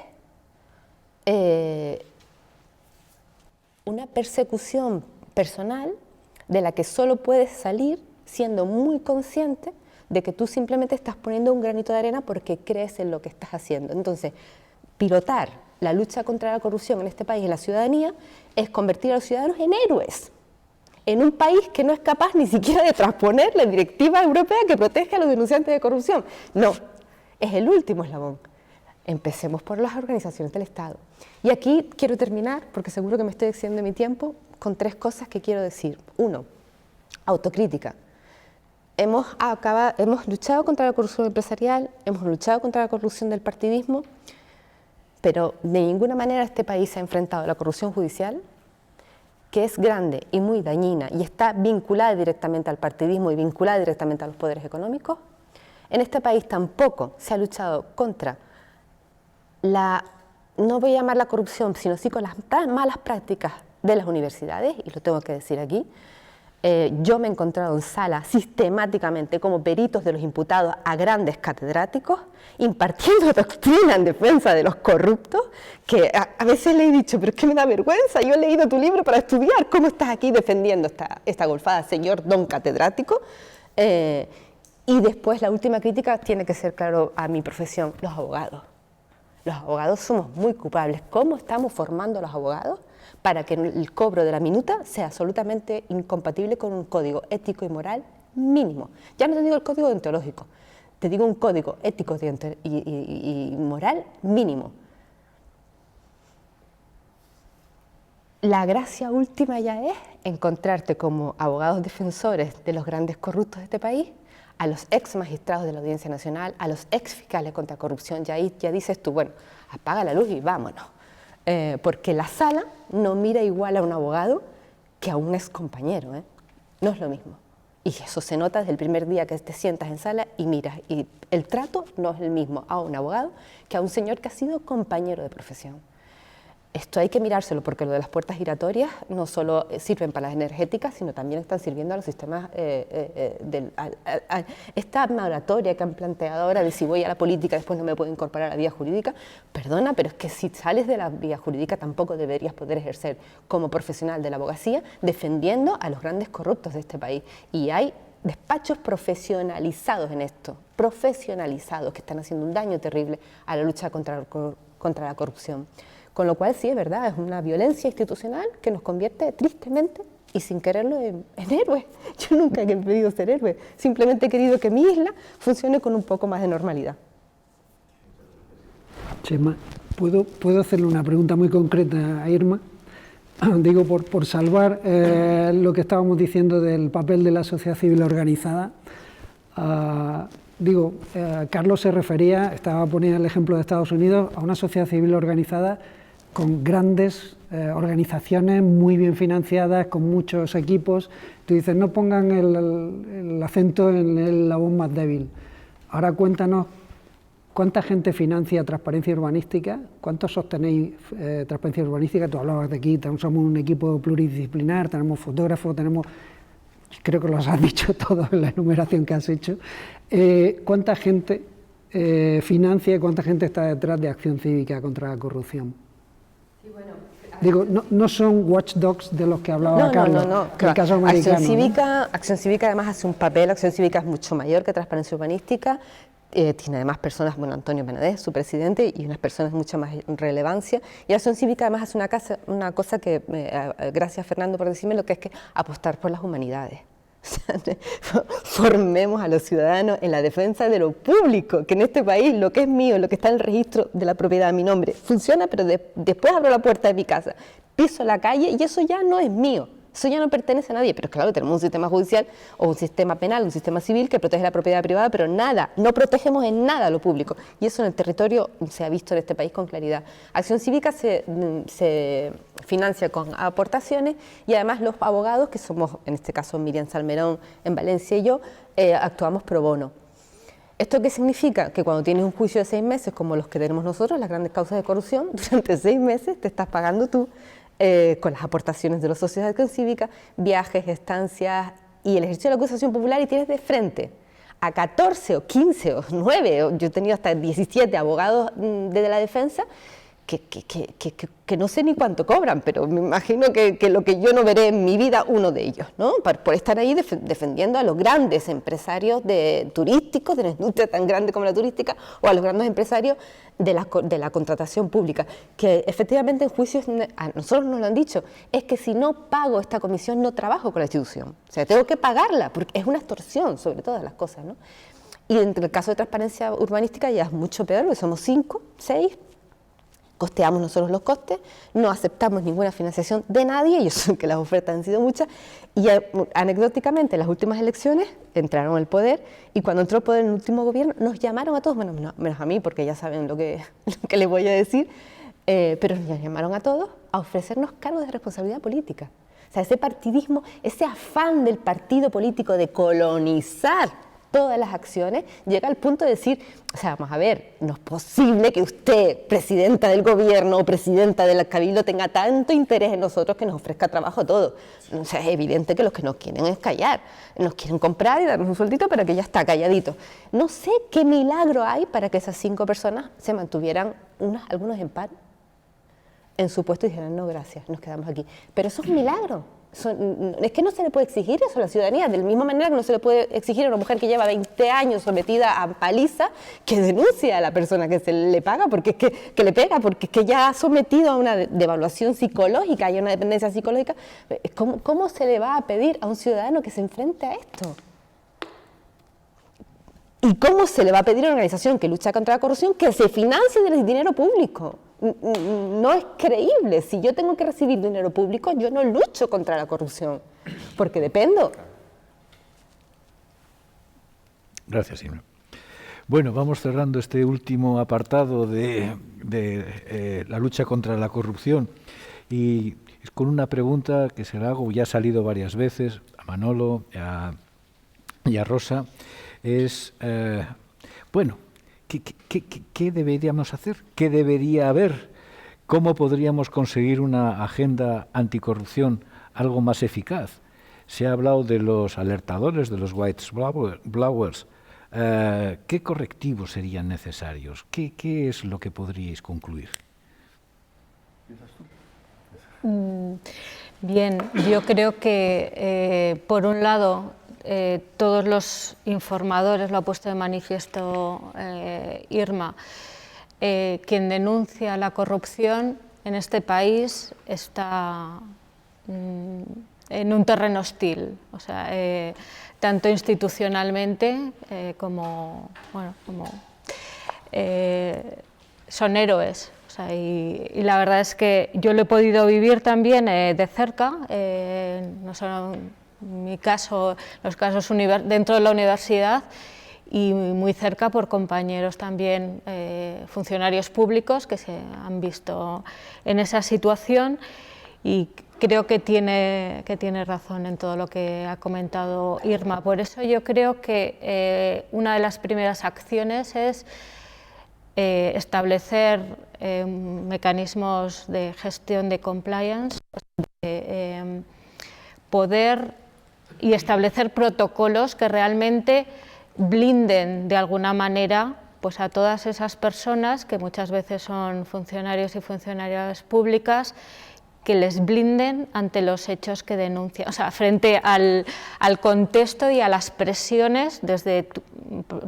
una persecución personal de la que solo puedes salir siendo muy consciente de que tú simplemente estás poniendo un granito de arena porque crees en lo que estás haciendo. Entonces, pilotar la lucha contra la corrupción en este país, en la ciudadanía, es convertir a los ciudadanos en héroes, en un país que no es capaz ni siquiera de transponer la directiva europea que protege a los denunciantes de corrupción. No, es el último eslabón. Empecemos por las organizaciones del Estado. Y aquí quiero terminar, porque seguro que me estoy excediendo mi tiempo, con 3 cosas que quiero decir. 1, autocrítica. Hemos luchado contra la corrupción empresarial, hemos luchado contra la corrupción del partidismo, pero de ninguna manera este país se ha enfrentado a la corrupción judicial, que es grande y muy dañina y está vinculada directamente al partidismo y vinculada directamente a los poderes económicos. En este país tampoco se ha luchado contra no voy a llamar la corrupción, sino sí con las malas prácticas de las universidades, y lo tengo que decir aquí. Yo me he encontrado en sala sistemáticamente como peritos de los imputados a grandes catedráticos, impartiendo doctrina en defensa de los corruptos, que a veces le he dicho, pero es que me da vergüenza, yo he leído tu libro para estudiar, ¿cómo estás aquí defendiendo esta golfada, señor don catedrático? Y después la última crítica tiene que ser, claro, a mi profesión, los abogados. Los abogados somos muy culpables. ¿Cómo estamos formando a los abogados para que el cobro de la minuta sea absolutamente incompatible con un código ético y moral mínimo? Ya no te digo el código deontológico, te digo un código ético y moral mínimo. La gracia última ya es encontrarte como abogados defensores de los grandes corruptos de este país, a los ex magistrados de la Audiencia Nacional, a los ex fiscales contra corrupción, ya dices tú, bueno, apaga la luz y vámonos. Porque la sala no mira igual a un abogado que a un ex compañero, no es lo mismo. Y eso se nota desde el primer día que te sientas en sala y miras, y el trato no es el mismo a un abogado que a un señor que ha sido compañero de profesión. Esto hay que mirárselo, porque lo de las puertas giratorias no solo sirven para las energéticas, sino también están sirviendo a los sistemas esta moratoria que han planteado ahora de si voy a la política después no me puedo incorporar a la vía jurídica. Perdona, pero es que si sales de la vía jurídica tampoco deberías poder ejercer como profesional de la abogacía defendiendo a los grandes corruptos de este país. Y hay despachos profesionalizados en esto, profesionalizados, que están haciendo un daño terrible a la lucha contra la corrupción. Con lo cual, sí, es verdad, es una violencia institucional que nos convierte tristemente y sin quererlo en héroes. Yo nunca he querido ser héroe, simplemente he querido que mi isla funcione con un poco más de normalidad. Chema, ¿puedo hacerle una pregunta muy concreta a Irma? Digo, por salvar lo que estábamos diciendo del papel de la sociedad civil organizada. Carlos se refería, estaba poniendo el ejemplo de Estados Unidos, a una sociedad civil organizada con grandes organizaciones muy bien financiadas, con muchos equipos. Tú dices, no pongan el acento en el eslabón más débil. Ahora cuéntanos, ¿cuánta gente financia transparencia urbanística? ¿Cuántos sostenéis transparencia urbanística? Tú hablabas de aquí, somos un equipo pluridisciplinar, tenemos fotógrafos, tenemos... Creo que los has dicho todos en la enumeración que has hecho. ¿Cuánta gente financia y cuánta gente está detrás de Acción Cívica contra la corrupción? Sí, bueno, digo, no son watchdogs de los que hablaba Carlos, no. el caso americano. Acción Cívica además hace un papel, Acción Cívica es mucho mayor que Transparencia Urbanística, tiene además personas, bueno, Antonio Benedés, su presidente, y unas personas de mucha más relevancia, y Acción Cívica además hace una cosa que, gracias Fernando por decirme lo que es que apostar por las humanidades. Formemos a los ciudadanos en la defensa de lo público, que en este país lo que es mío, lo que está en el registro de la propiedad a mi nombre, funciona, pero después abro la puerta de mi casa, piso la calle y eso ya no es mío. Eso ya no pertenece a nadie, pero claro, tenemos un sistema judicial o un sistema penal, un sistema civil que protege la propiedad privada, pero nada, no protegemos en nada lo público. Y eso en el territorio se ha visto en este país con claridad. Acción Cívica se financia con aportaciones y además los abogados, que somos en este caso Miriam Salmerón en Valencia y yo, actuamos pro bono. ¿Esto qué significa? Que cuando tienes un juicio de 6 meses, como los que tenemos nosotros, las grandes causas de corrupción, durante 6 meses te estás pagando tú, con las aportaciones de los socios de Acción Cívica, viajes, estancias y el ejercicio de la acusación popular, y tienes de frente a 14 o 15 o 9, yo he tenido hasta 17 abogados de la defensa que no sé ni cuánto cobran, pero me imagino que lo que yo no veré en mi vida, uno de ellos, ¿no? Por estar ahí defendiendo a los grandes empresarios turísticos, de una industria tan grande como la turística, o a los grandes empresarios de la contratación pública, que efectivamente en juicios a nosotros nos lo han dicho, es que si no pago esta comisión no trabajo con la institución, o sea, tengo que pagarla, porque es una extorsión sobre todas las cosas, ¿no? Y en el caso de transparencia urbanística ya es mucho peor, porque somos 5, 6, costeamos nosotros los costes, no aceptamos ninguna financiación de nadie, y eso que las ofertas han sido muchas, y anecdóticamente en las últimas elecciones entraron al poder, y cuando entró al poder en el último gobierno nos llamaron a todos, bueno, menos a mí, porque ya saben lo que les voy a decir, pero nos llamaron a todos a ofrecernos cargos de responsabilidad política. O sea, ese partidismo, ese afán del partido político de colonizar todas las acciones, llega al punto de decir, o sea, vamos a ver, no es posible que usted, presidenta del gobierno o presidenta del cabildo, tenga tanto interés en nosotros que nos ofrezca trabajo a todos. O sea, es evidente que los que nos quieren es callar, nos quieren comprar y darnos un sueldito para que ya está calladito. No sé qué milagro hay para que esas 5 personas se mantuvieran algunos en paz en su puesto y dijeran, no, gracias, nos quedamos aquí. Pero eso es un milagro. Es que no se le puede exigir eso a la ciudadanía, de la misma manera que no se le puede exigir a una mujer que lleva 20 años sometida a paliza que denuncie a la persona que se le paga, porque es que le pega, porque es que ya ha sometido a una devaluación psicológica, hay una dependencia psicológica. ¿Cómo se le va a pedir a un ciudadano que se enfrente a esto? ¿Y cómo se le va a pedir a una organización que lucha contra la corrupción que se financie del dinero público? No es creíble. Si yo tengo que recibir dinero público, yo no lucho contra la corrupción, porque dependo. Gracias, Irma. Bueno, vamos cerrando este último apartado de la lucha contra la corrupción, y con una pregunta que se la hago, ya ha salido varias veces, a Manolo y a Rosa, es, bueno, ¿qué deberíamos hacer? ¿Qué debería haber ¿cómo podríamos conseguir una agenda anticorrupción algo más eficaz? Se ha hablado de los alertadores, de los whistleblowers. ¿Qué correctivos serían necesarios? ¿Qué es lo que podríais concluir? Bien, yo creo que, por un lado, todos los informadores, lo ha puesto de manifiesto Irma, quien denuncia la corrupción en este país está en un terreno hostil, o sea, tanto institucionalmente como son héroes. O sea, y la verdad es que yo lo he podido vivir también de cerca, no solo en mi caso, los casos dentro de la universidad, y muy cerca por compañeros también, funcionarios públicos que se han visto en esa situación, y creo que tiene razón en todo lo que ha comentado Irma. Por eso yo creo que una de las primeras acciones es establecer mecanismos de gestión de compliance, poder y establecer protocolos que realmente blinden de alguna manera pues a todas esas personas que muchas veces son funcionarios y funcionarias públicas, que les blinden ante los hechos que denuncian, o sea, frente al contexto y a las presiones,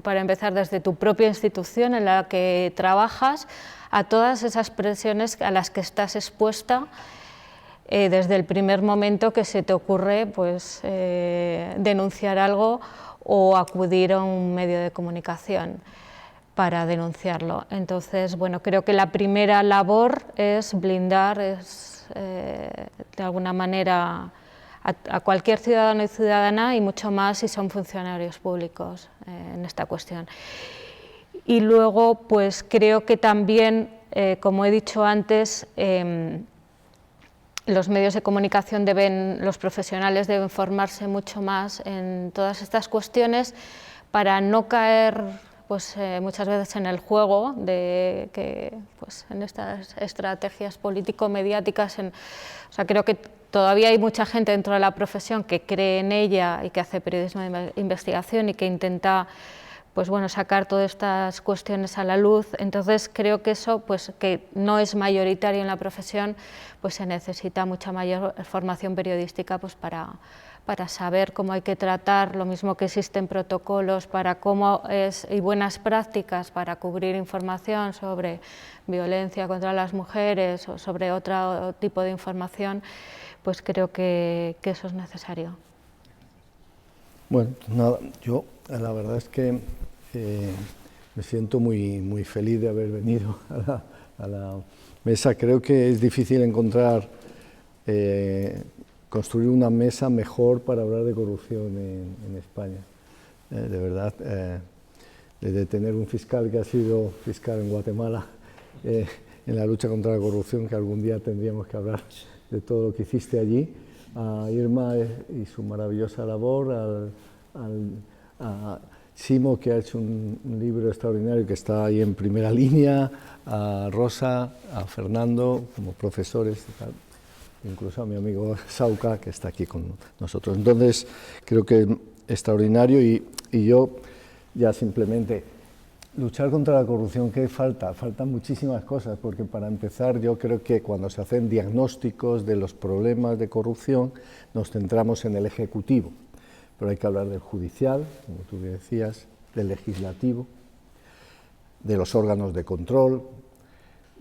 para empezar, desde tu propia institución en la que trabajas, a todas esas presiones a las que estás expuesta desde el primer momento que se te ocurre pues, denunciar algo o acudir a un medio de comunicación para denunciarlo. Entonces, bueno, creo que la primera labor es blindar, de alguna manera a cualquier ciudadano y ciudadana, y mucho más si son funcionarios públicos en esta cuestión. Y luego, pues creo que también, como he dicho antes, los medios de comunicación los profesionales deben formarse mucho más en todas estas cuestiones para no caer pues, muchas veces en el juego de que pues, en estas estrategias político-mediáticas. O sea, creo que todavía hay mucha gente dentro de la profesión que cree en ella y que hace periodismo de investigación y que intenta pues, bueno, sacar todas estas cuestiones a la luz. Entonces creo que eso, pues, que no es mayoritario en la profesión, pues se necesita mucha mayor formación periodística pues, para saber cómo hay que tratar, lo mismo que existen protocolos para y buenas prácticas para cubrir información sobre violencia contra las mujeres o sobre otro tipo de información, pues creo que eso es necesario. Bueno, nada, yo la verdad es que me siento muy feliz de haber venido a la mesa. Creo que es difícil encontrar, construir una mesa mejor para hablar de corrupción en España. De verdad, desde tener un fiscal que ha sido fiscal en Guatemala en la lucha contra la corrupción, que algún día tendríamos que hablar de todo lo que hiciste allí, a Irma y su maravillosa labor, a Simo, que ha hecho un libro extraordinario que está ahí en primera línea, a Rosa, a Fernando, como profesores y tal, incluso a mi amigo Sauca, que está aquí con nosotros. Entonces, creo que es extraordinario y yo ya simplemente luchar contra la corrupción, ¿qué falta? Faltan muchísimas cosas, porque para empezar yo creo que cuando se hacen diagnósticos de los problemas de corrupción nos centramos en el ejecutivo, pero hay que hablar del judicial, como tú decías, del legislativo, de los órganos de control,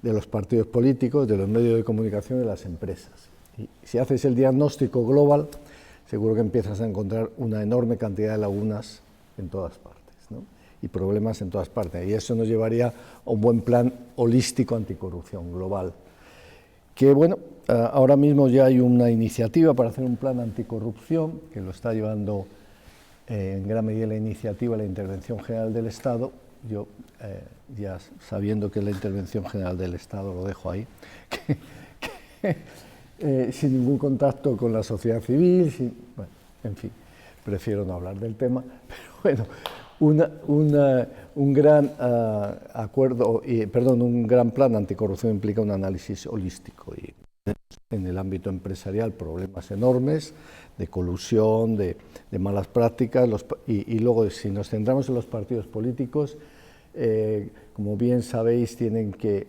de los partidos políticos, de los medios de comunicación y de las empresas. Y si haces el diagnóstico global, seguro que empiezas a encontrar una enorme cantidad de lagunas en todas partes, ¿no? Y problemas en todas partes. Y eso nos llevaría a un buen plan holístico anticorrupción global. Que bueno, ahora mismo ya hay una iniciativa para hacer un plan anticorrupción, que lo está llevando en gran medida la iniciativa, la Intervención General del Estado. Yo, ya sabiendo que es la Intervención General del Estado, lo dejo ahí, sin ningún contacto con la sociedad civil, bueno, en fin, prefiero no hablar del tema, pero bueno, un gran un gran plan anticorrupción implica un análisis holístico y en el ámbito empresarial problemas enormes de colusión, de malas prácticas y luego si nos centramos en los partidos políticos, como bien sabéis, tienen que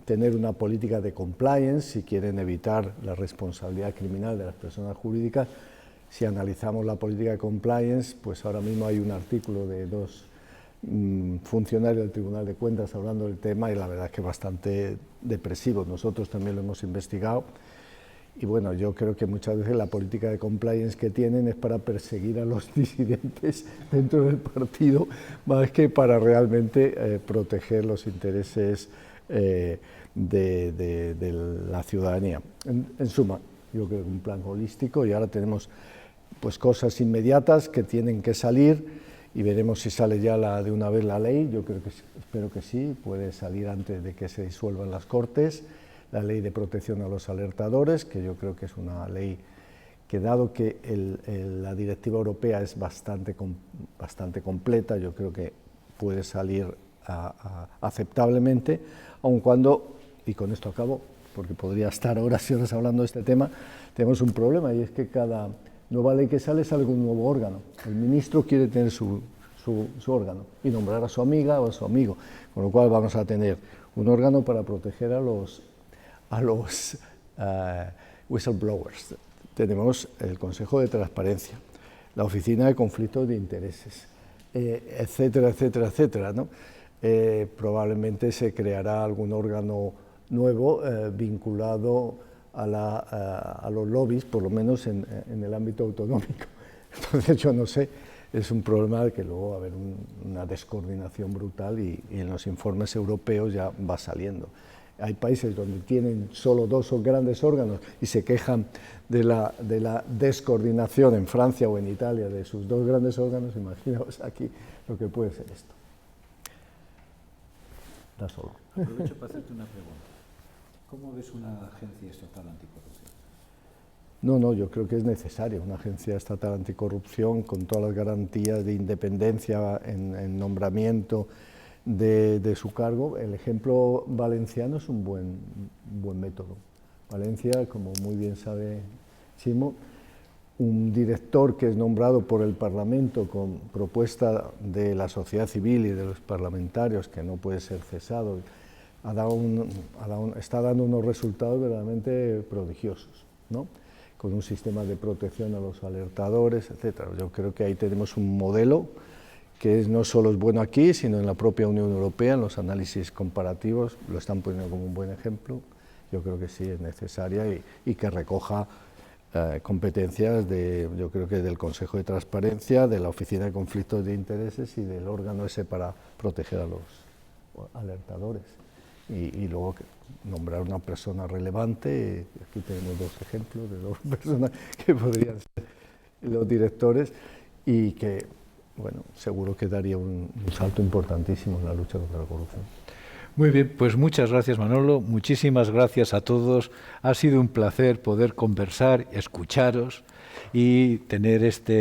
tener una política de compliance si quieren evitar la responsabilidad criminal de las personas jurídicas. Si analizamos la política de compliance, pues ahora mismo hay un artículo de 2 funcionarios del Tribunal de Cuentas hablando del tema y la verdad es que es bastante depresivo. Nosotros también lo hemos investigado y bueno, yo creo que muchas veces la política de compliance que tienen es para perseguir a los disidentes dentro del partido más que para realmente proteger los intereses de la ciudadanía. En suma, yo creo que un plan holístico y ahora tenemos pues cosas inmediatas que tienen que salir y veremos si sale ya de una vez la ley. Yo creo que espero que sí, puede salir antes de que se disuelvan las Cortes, la ley de protección a los alertadores, que yo creo que es una ley que dado que la directiva europea es bastante completa, yo creo que puede salir aceptablemente, aun cuando, y con esto acabo, porque podría estar horas y horas hablando de este tema, tenemos un problema y es que cada nueva ley que sale con un nuevo órgano. El ministro quiere tener su órgano y nombrar a su amiga o a su amigo, con lo cual vamos a tener un órgano para proteger a los whistleblowers. Tenemos el Consejo de Transparencia, la Oficina de Conflictos de Intereses, etcétera, etcétera, etcétera, ¿no? Probablemente se creará algún órgano nuevo vinculado a los lobbies, por lo menos en el ámbito autonómico. Entonces yo no sé, es un problema de que luego va a haber una descoordinación brutal y en los informes europeos ya va saliendo. Hay países donde tienen solo 2 grandes órganos y se quejan de la descoordinación en Francia o en Italia de sus 2 grandes órganos. Imaginaos aquí lo que puede ser esto. Da solo. Aprovecho para hacerte una pregunta. ¿Cómo ves una agencia estatal anticorrupción? No, yo creo que es necesaria una agencia estatal anticorrupción con todas las garantías de independencia en nombramiento de su cargo. El ejemplo valenciano es un buen método. Valencia, como muy bien sabe Chimo, un director que es nombrado por el Parlamento con propuesta de la sociedad civil y de los parlamentarios, que no puede ser cesado, está dando unos resultados verdaderamente prodigiosos, ¿no? Con un sistema de protección a los alertadores, etc. Yo creo que ahí tenemos un modelo que no solo es bueno aquí, sino en la propia Unión Europea, en los análisis comparativos, lo están poniendo como un buen ejemplo. Yo creo que sí es necesaria y que recoja competencias yo creo que del Consejo de Transparencia, de la Oficina de Conflictos de Intereses y del órgano ese para proteger a los alertadores. Y luego nombrar una persona relevante. Aquí tenemos 2 ejemplos de 2 personas que podrían ser los directores y que, bueno, seguro que daría un salto importantísimo en la lucha contra la corrupción. Muy bien, pues muchas gracias, Manolo, muchísimas gracias a todos. Ha sido un placer poder conversar, escucharos y tener esta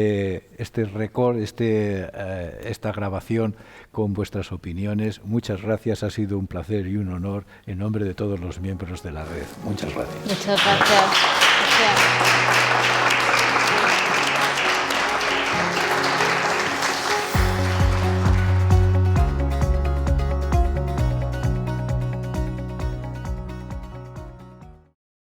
grabación con vuestras opiniones. Muchas gracias, ha sido un placer y un honor en nombre de todos los miembros de la red. Muchas gracias. Muchas gracias. Gracias.